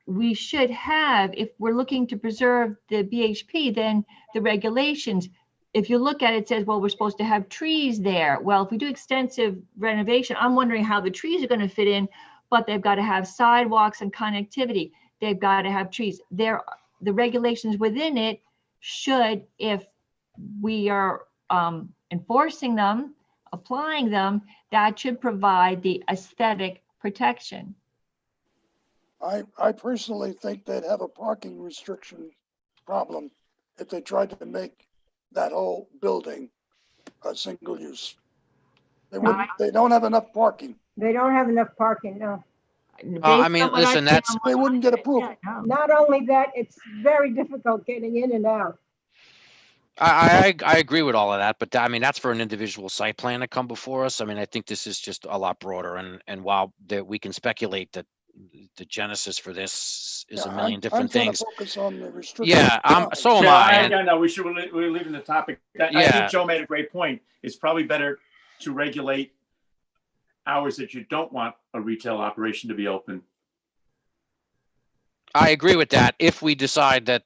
we should have, if we're looking to preserve the BHP, then the regulations, if you look at it, it says, well, we're supposed to have trees there. Well, if we do extensive renovation, I'm wondering how the trees are going to fit in, but they've got to have sidewalks and connectivity. They've got to have trees. The regulations within it should, if we are enforcing them, applying them, that should provide the aesthetic protection. I personally think they'd have a parking restriction problem if they tried to make that whole building a single use. They wouldn't. They don't have enough parking. They don't have enough parking, no. I mean, listen, they wouldn't get approval. Not only that, it's very difficult getting in and out. I agree with all of that, but I mean, that's for an individual site plan to come before us. I mean, I think this is just a lot broader, and while we can speculate that the genesis for this is a million different things. Focus on the yeah, so am I. No, we're leaving the topic. I think Joe made a great point. It's probably better to regulate hours that you don't want a retail operation to be open. I agree with that. If we decide that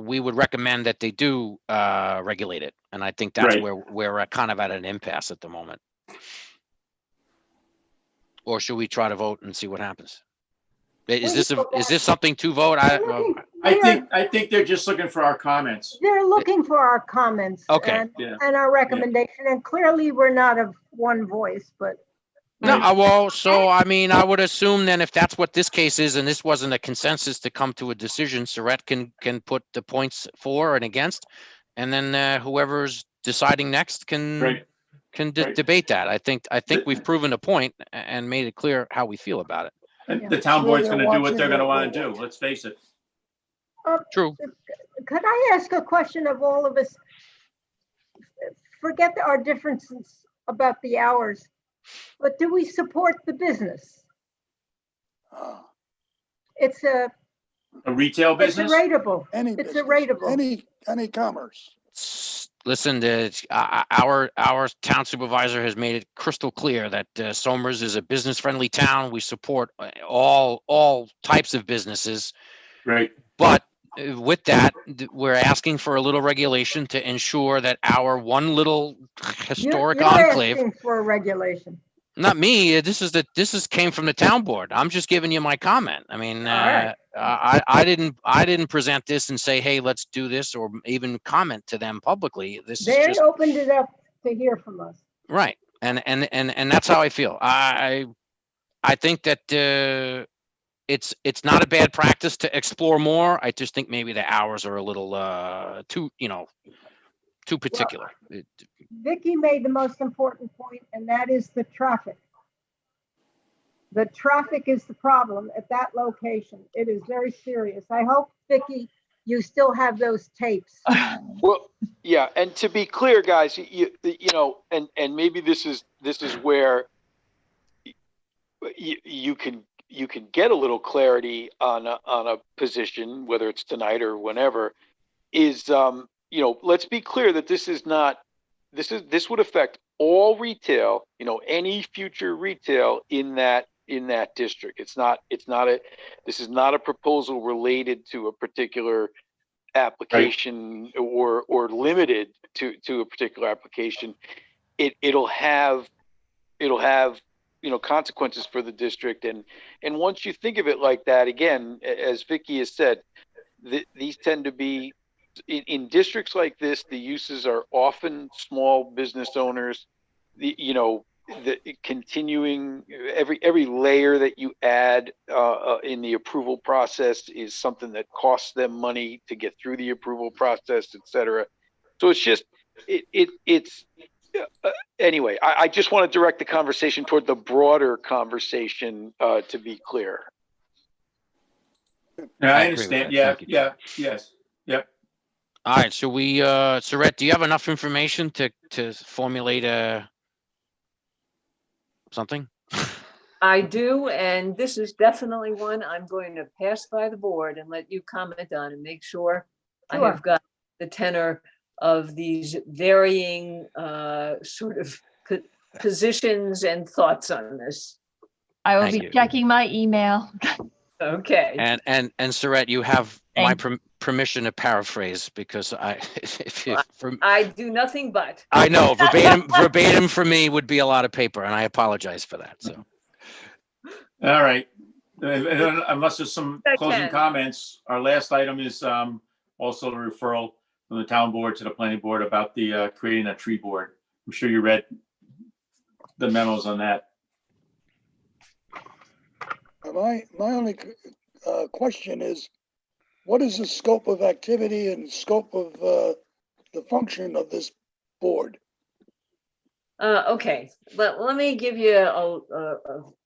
we would recommend that they do regulate it, and I think that's where we're kind of at an impasse at the moment. Or should we try to vote and see what happens? Is We this, vote is that. this something to vote? They're looking- they are- I think they're just looking for our comments. They're looking for our comments Okay. and our recommendation, and clearly we're not of one voice, but No, well, so I mean, I would assume then if that's what this case is, and this wasn't a consensus to come to a decision, Surratt can put the points for and against. And then whoever's deciding next can Right. debate that. I think we've proven a point and made it clear how we feel about it. And the town board's gonna do what they're gonna wanna do, let's face it. True. could I ask a question of all of us? Forget our differences about the hours, but do we support the business? It's a retail It's a business? rateable. Any It's a business, rateable. any commerce. Listen, our town supervisor has made it crystal clear that Somers is a business-friendly town. We support all types of businesses. Right. But with that, we're asking for a little regulation to ensure that our one little historic You're enclave. asking for a regulation. Not me. This came from the town board. I'm just giving you my comment. I mean, right. I didn't present this and say, hey, let's do this, or even comment to them publicly. This is They just opened it up to hear from us. right. And that's how I feel. I think that it's not a bad practice to explore more. I just think maybe the hours are a little too particular. Vicky made the most important point, and that is the traffic. The traffic is the problem at that location. It is very serious. I hope, Vicky, you still have those tapes. Well, yeah, and to be clear, guys, you know, and maybe this is where you can get a little clarity on a position, whether it's tonight or whenever. Is you know, let's be clear that this would affect all retail, you know, any future retail in that district. This is not a proposal related to a particular application or limited to a particular application. It'll have you know, consequences for the district. And once you think of it like that, again, as Vicky has said, these tend to be in districts like this, the uses are often small business owners. You know, the continuing every layer that you add in the approval process is something that costs them money to get through the approval process, et cetera. So it's just it's anyway. I just want to direct the conversation toward the broader conversation to be clear. Yeah, I agree with understand. that. Yeah, Thank you. yeah, yes, yep. All right, so we, Surratt, do you have enough information to formulate something? I do, and this is definitely one I'm going to pass by the board and let you comment on and make sure I Sure. have got the tenor of these varying sort of positions and thoughts on this. I will Thank be you. checking my email. Okay. And Surratt, you have my Thank permission to paraphrase because I do nothing but. I know verbatim for me would be a lot of paper, and I apologize for that. So. All right. Unless there's some closing comments, our last item is also a referral from the town board to the planning board about the creating a tree board. I'm sure you read the memos on that. My only question is, what is the scope of activity and scope of the function of this board? Okay, let me give you a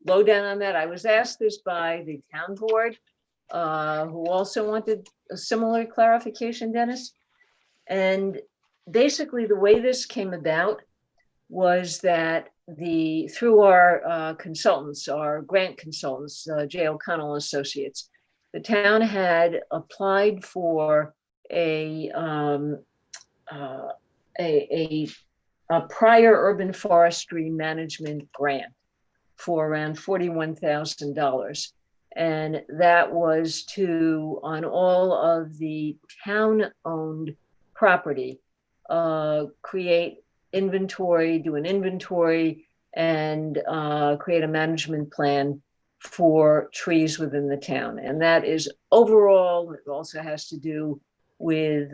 lowdown on that. I was asked this by the town board, who also wanted a similar clarification, Dennis. And basically the way this came about was that through our consultants, our grant consultants, J. O'Connell Associates, the town had applied for a prior urban forestry management grant for around $41,000. And that was to, on all of the town-owned property, create inventory, do an inventory, and create a management plan for trees within the town. And that is overall, it also has to do with,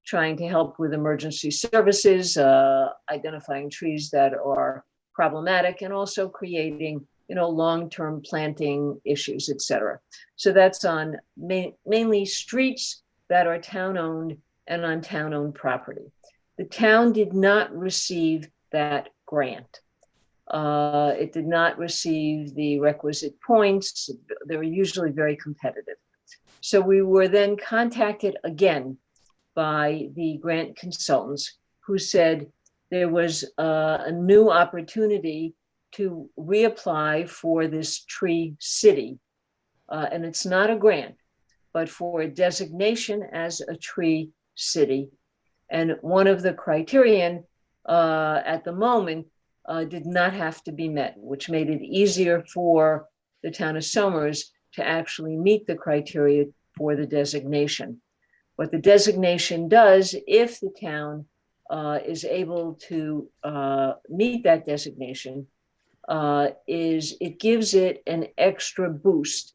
trying to help with emergency services, identifying trees that are problematic, and also creating, long-term planting issues, et cetera. So that's on mainly streets that are town-owned and on town-owned property. The town did not receive that grant. It did not receive the requisite points. They were usually very competitive. So we were then contacted again by the grant consultants, who said there was a new opportunity to reapply for this tree city. And it's not a grant, but for a designation as a tree city. And one of the criterion at the moment did not have to be met, which made it easier for the town of Somers to actually meet the criteria for the designation. What the designation does, if the town is able to meet that designation, is it gives it an extra boost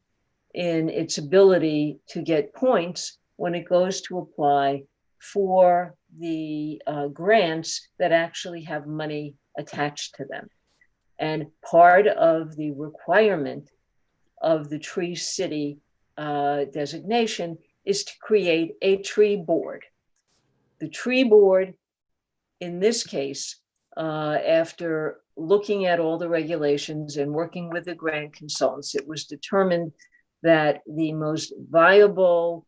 in its ability to get points when it goes to apply for the grants that actually have money attached to them. And part of the requirement of the Tree City designation is to create a tree board. The tree board, in this case, after looking at all the regulations and working with the grant consultants, it was determined that the most viable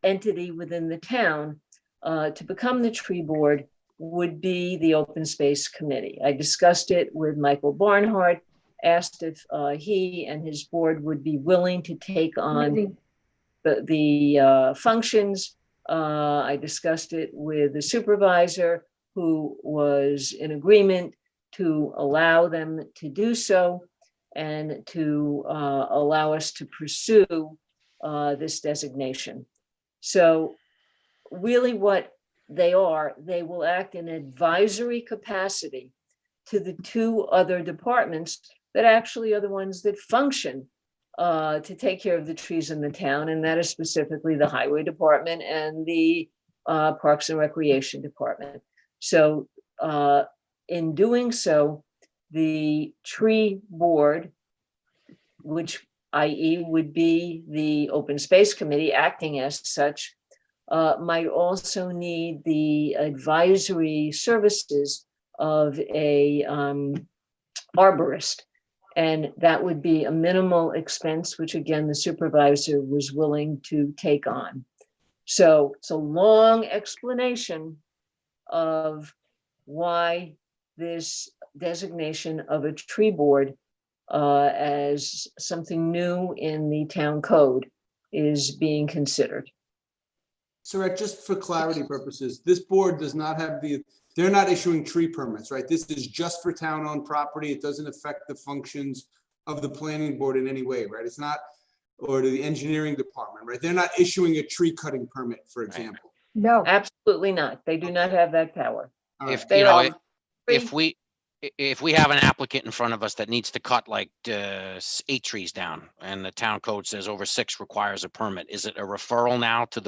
entity within the town to become the tree board would be the Open Space Committee. I discussed it with Michael Barnhart, asked if he and his board would be willing to take on the functions. I discussed it with the supervisor, who was in agreement to allow them to do so and to allow us to pursue this designation. So really what they will act in advisory capacity to the two other departments that actually are the ones that function to take care of the trees in the town, and that is specifically the Highway Department and the Parks and Recreation Department. So in doing so, the tree board, which i.e. would be the Open Space Committee acting as such, might also need the advisory services of a arborist. And that would be a minimal expense, which again, the supervisor was willing to take on. So it's a long explanation of why this designation of a tree board as something new in the town code is being considered. So just for clarity purposes, this board does not have they're not issuing tree permits, right? This is just for town-owned property. It doesn't affect the functions of the planning board in any way, right? It's not, or to the engineering department, right? They're not issuing a tree cutting permit, for example. No, Absolutely not. They do not have that power. If, They you know, are if we have an applicant in front of us that needs to cut like 8 trees down, and the town code says over 6 requires a permit, is it a referral now to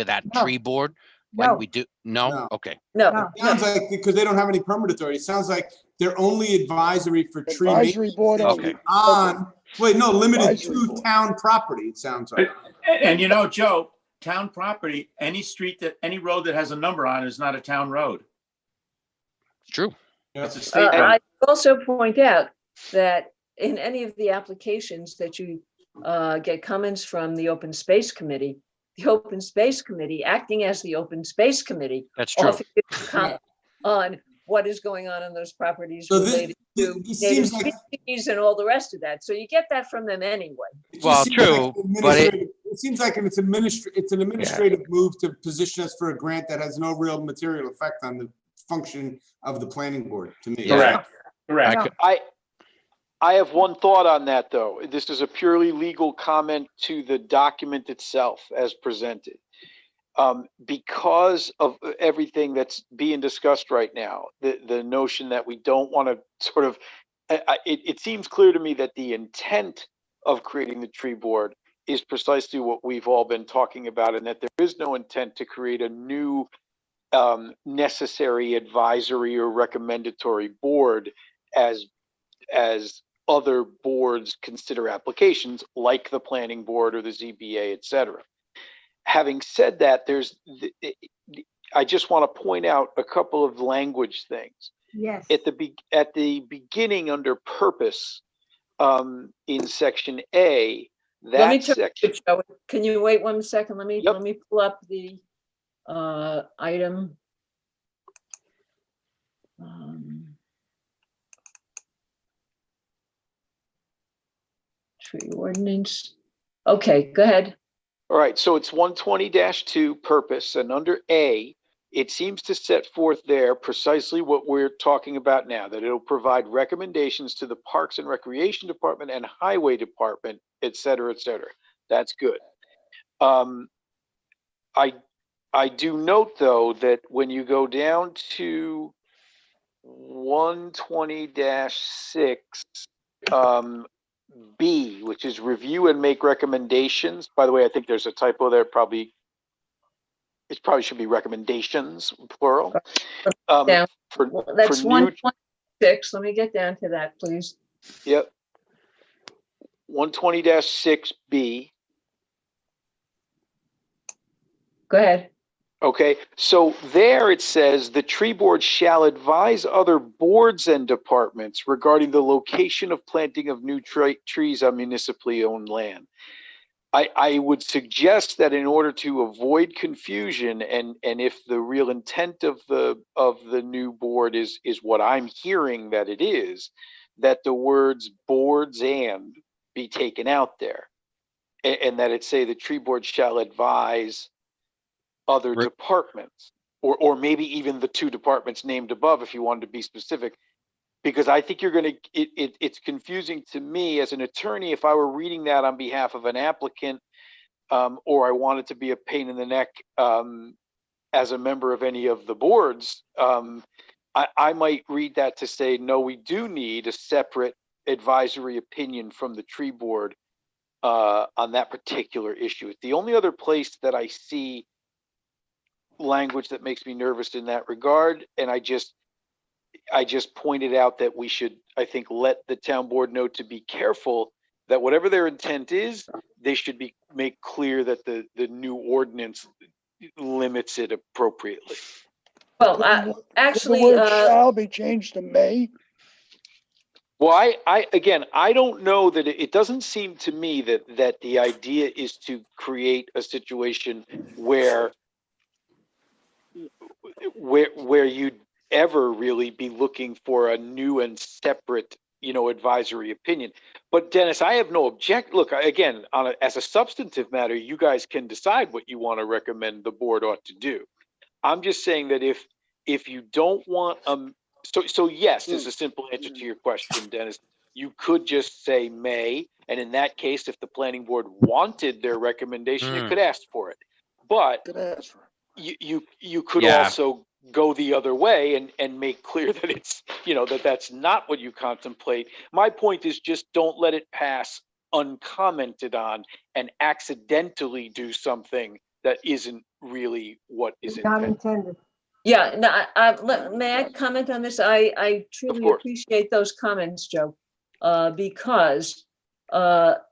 that No. tree board? No. Like we do? No? No. Okay. No, It sounds like, because they don't have any permit authority, it sounds like they're only advisory for tree Advisory maintenance board only. Okay. on, limited Advisory to board. town property, it sounds like. And Joe, town property, any road that has a number on it is not a town road. It's true. It's a state road. I also point out that in any of the applications that you get comments from the Open Space Committee, the Open Space Committee, acting as the Open Space Committee, That's true. often gives comment on what is going on those properties So this- related to it native seems like- species and all the rest of that. So you get that from them anyway. It just Well, seems true, like but it seems like it's an administrative move to position us for a grant that has no real material effect on the function of the planning board, to me. Yeah. Correct. I have one thought on that, though. This is a purely legal comment to the document itself as presented. because of everything that's being discussed right now, the notion that we don't want to sort of, it seems clear to me that the intent of creating the tree board is precisely what we've all been talking about, and that there is no intent to create a new necessary advisory or recommendatory board as other boards consider applications, like the planning board or the ZBA, et cetera. Having said that, I just want to point out a couple of language things. Yes. At the beginning, under purpose, in section A, Let me that turn section. to Joe. Can you wait 1 second? Let me pull up the item. Tree ordinance. Okay, go ahead. All right, so it's 120-2 purpose, and under A, it seems to set forth there precisely what we're talking about now, that it'll provide recommendations to the Parks and Recreation Department and Highway Department, et cetera, et cetera. That's good. I do note, though, that when you go down to 120-6, B, which is review and make recommendations. By the way, I think there's a typo there. It probably should be recommendations, plural. That's for 126. Let me get down to that, please. Yep. 120-6B. Go ahead. Okay, so there it says the tree board shall advise other boards and departments regarding the location of planting of new trees on municipally owned land. I would suggest that in order to avoid confusion, and if the real intent of the new board is what I'm hearing that it is, that the words boards and be taken out there, and that it say the tree board shall advise other departments, or maybe even the two departments named above if you wanted to be specific, because I think it's confusing to me as an attorney if I were reading that on behalf of an applicant, or I wanted to be a pain in the neck as a member of any of the boards. I might read that to say, no, we do need a separate advisory opinion from the tree board on that particular issue. It's the only other place that I see language that makes me nervous in that regard, and I just pointed out that we should, I think, let the town board know to be careful that whatever their intent is, they should make clear that the new ordinance limits it appropriately. Well, actually, the word shall be changed to may. Well, I don't know that it doesn't seem to me that the idea is to create a situation where you'd ever really be looking for a new and separate, advisory opinion. But Dennis, I have no object. Look, again, as a substantive matter, you guys can decide what you want to recommend the board ought to do. I'm just saying that if you don't want, so yes is a simple answer to your question, Dennis. You could just say may, and in that case, if the planning board wanted their recommendation, it could ask for it. But you could also go the other way and make clear that it's, that's not what you contemplate. My point is just don't let it pass uncommented on and accidentally do something that isn't really what is intended. Yeah, no, may I comment on this? I truly appreciate those comments, Joe, because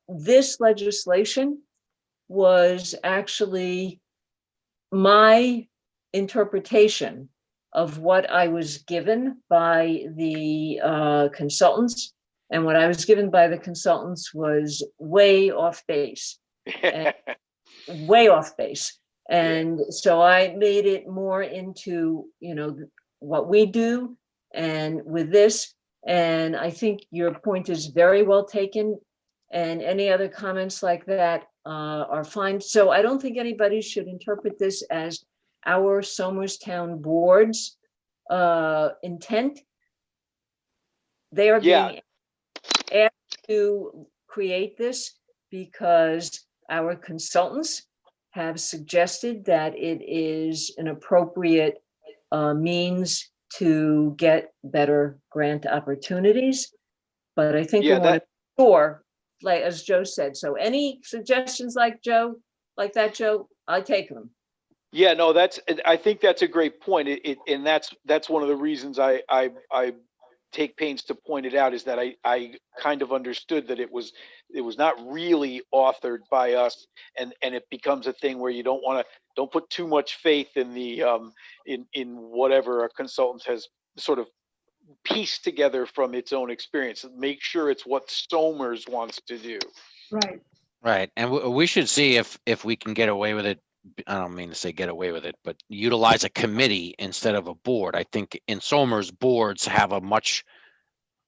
this legislation was actually my interpretation of what I was given by the consultants, and what I was given by the consultants was way off base, way off base. And so I made it more into, what we do and with this, and I think your point is very well taken, and any other comments like that are fine. So I don't think anybody should interpret this as our Somerstown board's intent. They are being asked to create this because our consultants have suggested that it is an appropriate means to get better grant opportunities. But I think we Yeah, want to be sure, like as Joe said, so any suggestions like that, Joe, I take them. Yeah, no, I think that's a great point. And that's one of the reasons I take pains to point it out, is that I kind of understood that it was not really authored by us, and it becomes a thing where you don't put too much faith in the in whatever a consultant has sort of pieced together from its own experience. Make sure it's what Somers wants to do. Right. Right, and we should see if we can get away with it. I don't mean to say get away with it, but utilize a committee instead of a board. I think in Somers, boards have a much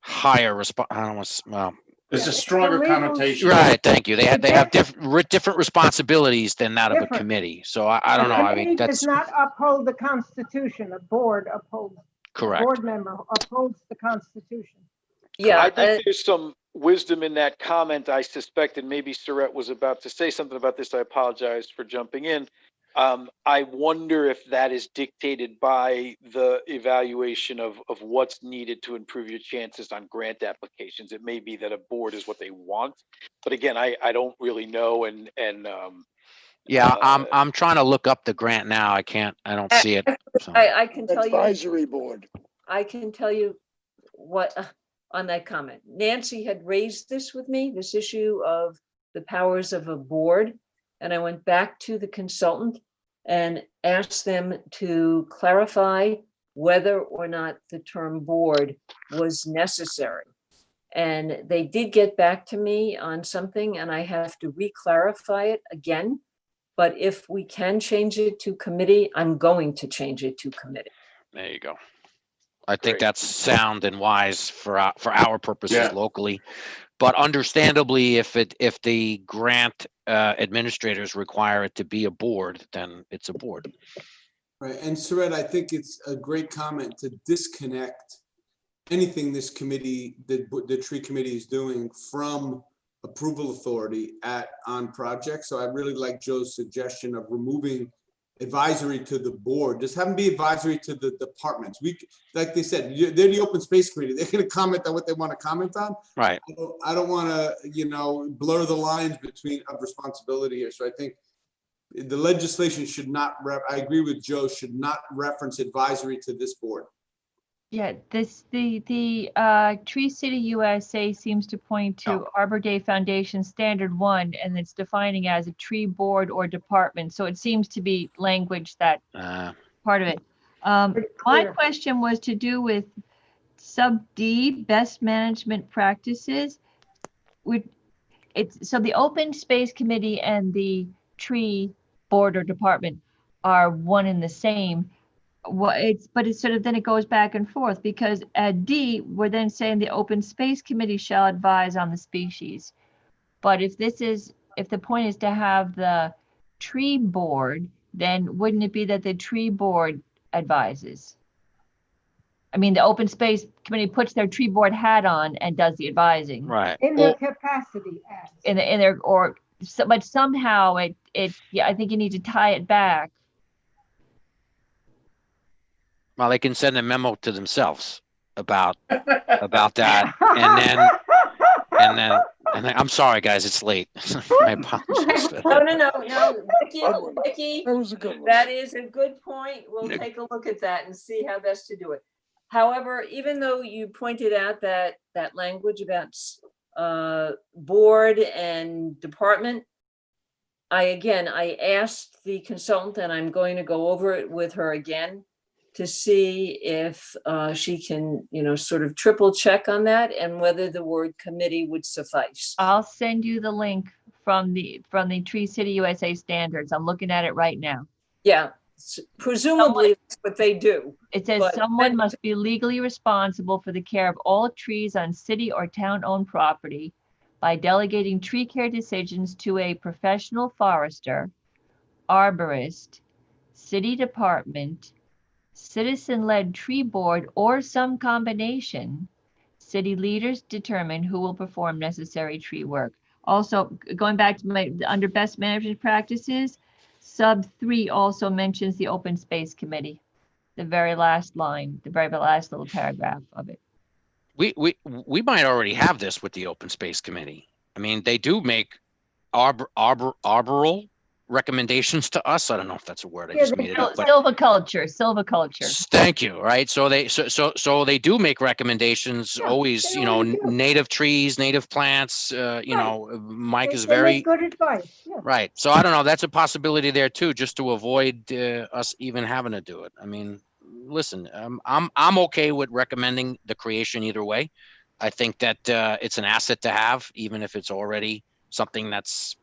higher response. I don't want to, well, There's a stronger connotation. right, thank you. They have different responsibilities than that of a Different. committee. So I don't know. I mean, Committee that's does not uphold the Constitution. A board upholds. correct. Board member upholds the Constitution. Yeah, I think there's some wisdom in that comment. I suspect, and maybe Surratt was about to say something about this. I apologize for jumping in. I wonder if that is dictated by the evaluation of what's needed to improve your chances on grant applications. It may be that a board is what they want, but again, I don't really know. Yeah, I'm trying to look up the grant now. I don't see it. So. I can tell you. Advisory board. I can tell you what on that comment. Nancy had raised this with me, this issue of the powers of a board. And I went back to the consultant and asked them to clarify whether or not the term board was necessary. And they did get back to me on something, and I have to re-clarify it again. But if we can change it to committee, I'm going to change it to committee. There you go. I think that's sound and wise for our purposes locally, but understandably, if the grant administrators require it to be a board, then it's a board. Right, and Surratt, I think it's a great comment to disconnect anything this committee, the tree committee is doing from approval authority on projects. So I really like Joe's suggestion of removing advisory to the board. Just have them be advisory to the departments. Like they said, they're the open space committee. They're going to comment on what they want to comment on. Right. I don't want to, blur the lines of responsibility here. So I think the legislation should not, I agree with Joe, should not reference advisory to this board. Yeah, the Tree City USA seems to point to Arbor Day Foundation Standard 1, and it's defining as a tree board or department. So it seems to be language that part of it. My question was to do with sub D, best management practices. So the Open Space Committee and the tree board or department are one and the same. But it's sort of, then it goes back and forth, because at D, we're then saying the Open Space Committee shall advise on the species. But if the point is to have the tree board, then wouldn't it be that the tree board advises? I mean, the Open Space Committee puts their tree board hat on and does the advising. Right. In their capacity as. But somehow yeah, I think you need to tie it back. Well, they can send a memo to themselves about that, and then I'm sorry, guys, it's late. I apologize for that. No, Vicky, that is a good point. We'll take a look at that and see how best to do it. However, even though you pointed out that language about board and department, I asked the consultant, and I'm going to go over it with her again to see if she can, sort of triple check on that and whether the word committee would suffice. I'll send you the link from the Tree City USA standards. I'm looking at it right now. Yeah, presumably that's what they do. It says someone must be legally responsible for the care of all trees on city or town-owned property by delegating tree care decisions to a professional forester, arborist, city department, citizen-led tree board, or some combination. City leaders determine who will perform necessary tree work. Also, going back to under best management practices, Sub 3 also mentions the open space committee, the very last line, the very last little paragraph of it. We might already have this with the open space committee. I mean, they do make arboral recommendations to us. I don't know if that's a word. I just made it up. But Silviculture. thank you. Right. So they do make recommendations. Yeah, Always, they already do. native trees, native plants. Mike They- is they very make good advice. Yeah. right. So I don't know. That's a possibility there too, just to avoid us even having to do it. I mean, listen, I'm okay with recommending the creation either way. I think that it's an asset to have, even if it's already something that's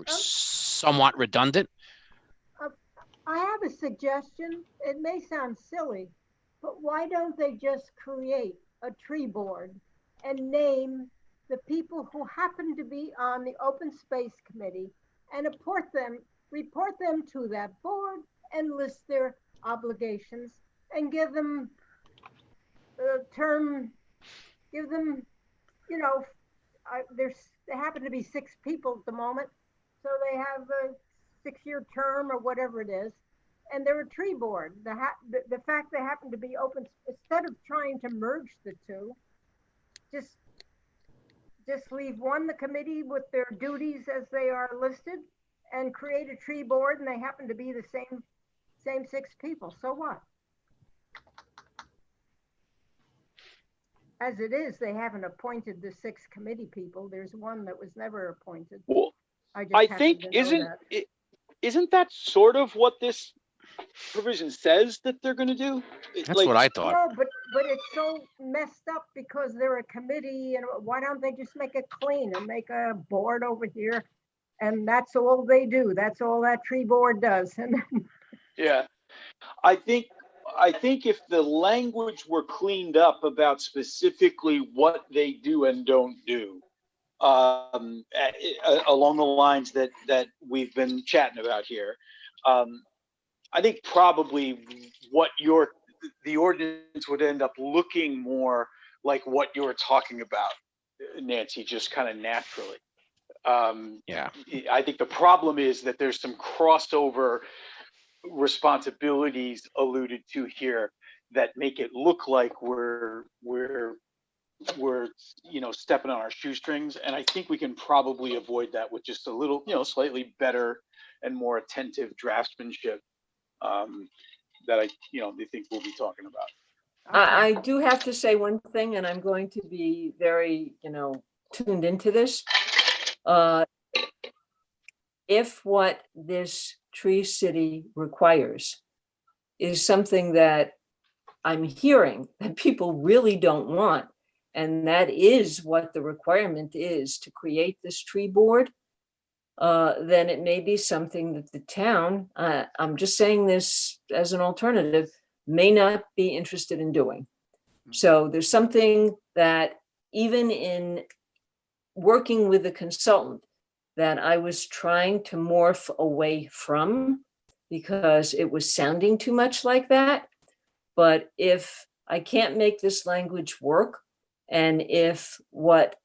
somewhat redundant. I have a suggestion. It may sound silly, but why don't they just create a tree board and name the people who happen to be on the open space committee and report them to that board and list their obligations and give them they happen to be 6 people at the moment, so they have a 6-year term or whatever it is, and they're a tree board. The fact they happen to be open, instead of trying to merge the two, just leave one the committee with their duties as they are listed, and create a tree board, and they happen to be the same 6 people. So what? As it is, they haven't appointed the 6 committee people. There's one that was never appointed. Well, I I think isn't that sort of what this provision says that they're going to do? That's what I thought. No, but it's so messed up because they're a committee, and why don't they just make it clean and make a board over here, and that's all they do. That's all that tree board does. And Yeah, I think if the language were cleaned up about specifically what they do and don't do, along the lines that we've been chatting about here, I think probably the ordinance would end up looking more like what you're talking about, Nancy, just kind of naturally. Yeah. I think the problem is that there's some crossover responsibilities alluded to here that make it look like we're stepping on our shoestrings, and I think we can probably avoid that with just a little slightly better and more attentive draftsmanship that I think we'll be talking about. I do have to say one thing, and I'm going to be very, tuned into this. If what this Tree City requires is something that I'm hearing that people really don't want, and that is what the requirement is to create this tree board, then it may be something that the town, I'm just saying this as an alternative, may not be interested in doing. So there's something that even in working with the consultant that I was trying to morph away from because it was sounding too much like that. But if I can't make this language work, and if what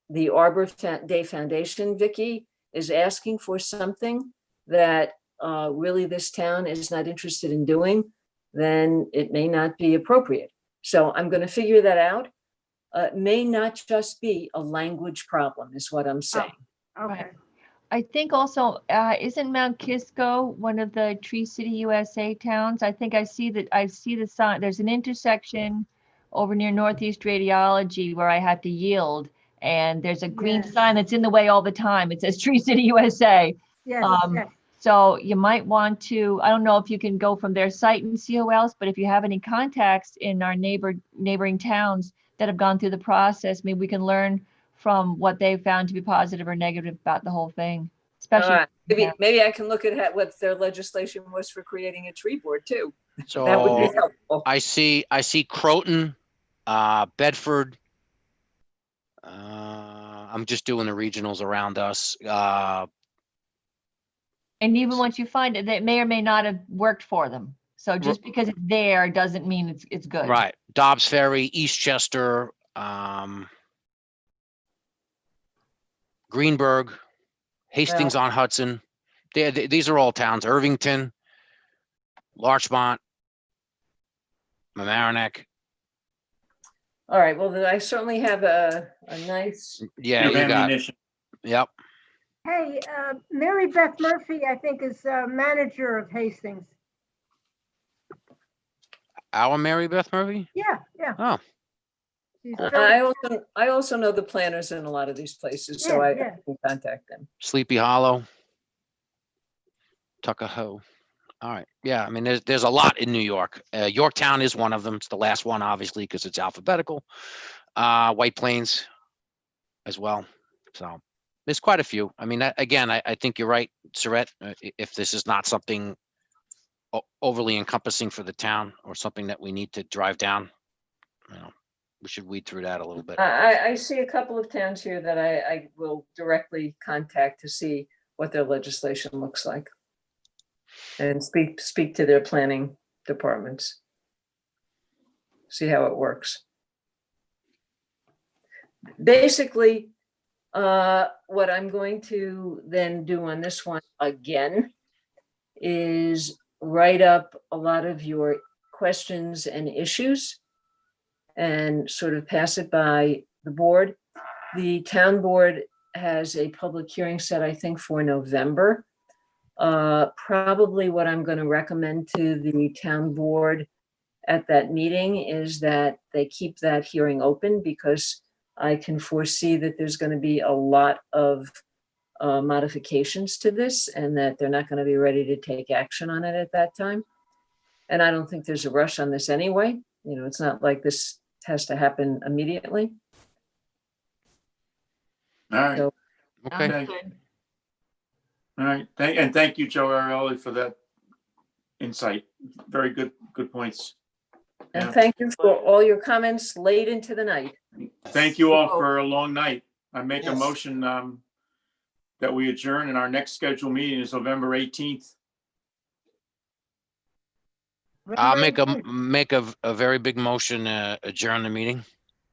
the Arbor Day Foundation, Vicki, is asking for something that really this town is not interested in doing, then it may not be appropriate. So I'm going to figure that out. It may not just be a language problem, is what I'm saying. Okay. I think also, isn't Mount Kisco one of the Tree City USA towns? I think I see the sign. There's an intersection over near Northeast Radiology where I had to yield, and there's a green sign that's in the way all the time. It says Tree City USA. Yes, yes. So you might want to, I don't know if you can go from their site and see who else, but if you have any contacts in our neighboring towns that have gone through the process, maybe we can learn from what they found to be positive or negative about the whole thing. Especially maybe I can look at what their legislation was for creating a tree board too. So that would be helpful. I see Croton, Bedford. I'm just doing the regionals around us. And even once you find it, that may or may not have worked for them. So just because it's there doesn't mean it's good. Right. Dobbs Ferry, Eastchester, Greenberg, Hastings on Hudson. These are all towns, Irvington, Larchmont, Mamaroneck. All right, well, then I certainly have a nice, Yeah, Of you got it. ammunition. Yep. Hey, Mary Beth Murphy, I think, is manager of Hastings. Our Mary Beth Murphy? Yeah, yeah. Oh, She's I also know the planners in a lot of these places, so Yeah, I yeah. can contact them. Sleepy Hollow. Tuckahoe. All right. Yeah, I mean, there's a lot in New York. Yorktown is one of them. It's the last one, obviously, because it's alphabetical. White Plains as well. So there's quite a few. I mean, again, I think you're right, Surratt. If this is not something overly encompassing for the town or something that we need to drive down, we should weed through that a little bit. I see a couple of towns here that I will directly contact to see what their legislation looks like. And speak to their planning departments. See how it works. Basically, what I'm going to then do on this one again is write up a lot of your questions and issues and sort of pass it by the board. The town board has a public hearing set, I think, for November. Probably what I'm going to recommend to the town board at that meeting is that they keep that hearing open, because I can foresee that there's going to be a lot of modifications to this, and that they're not going to be ready to take action on it at that time. And I don't think there's a rush on this anyway. It's not like this has to happen immediately. All right. So- Okay. All right. Thank you, Joe Arielli, for that insight. Very good points. And Yeah. thank you for all your comments late into the night. Thank you all for a long night. I make a Yes. motion that we adjourn, and our next scheduled meeting is November 18th. I'll make a very big motion, adjourn the meeting,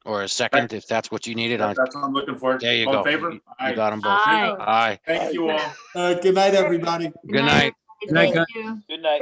or a second, if that's what you needed. That's what I'm looking for. There you All go. in favor? You got them both. Aye. Aye. Thank you all. Good night, everybody. Good night. Thank you. Good night.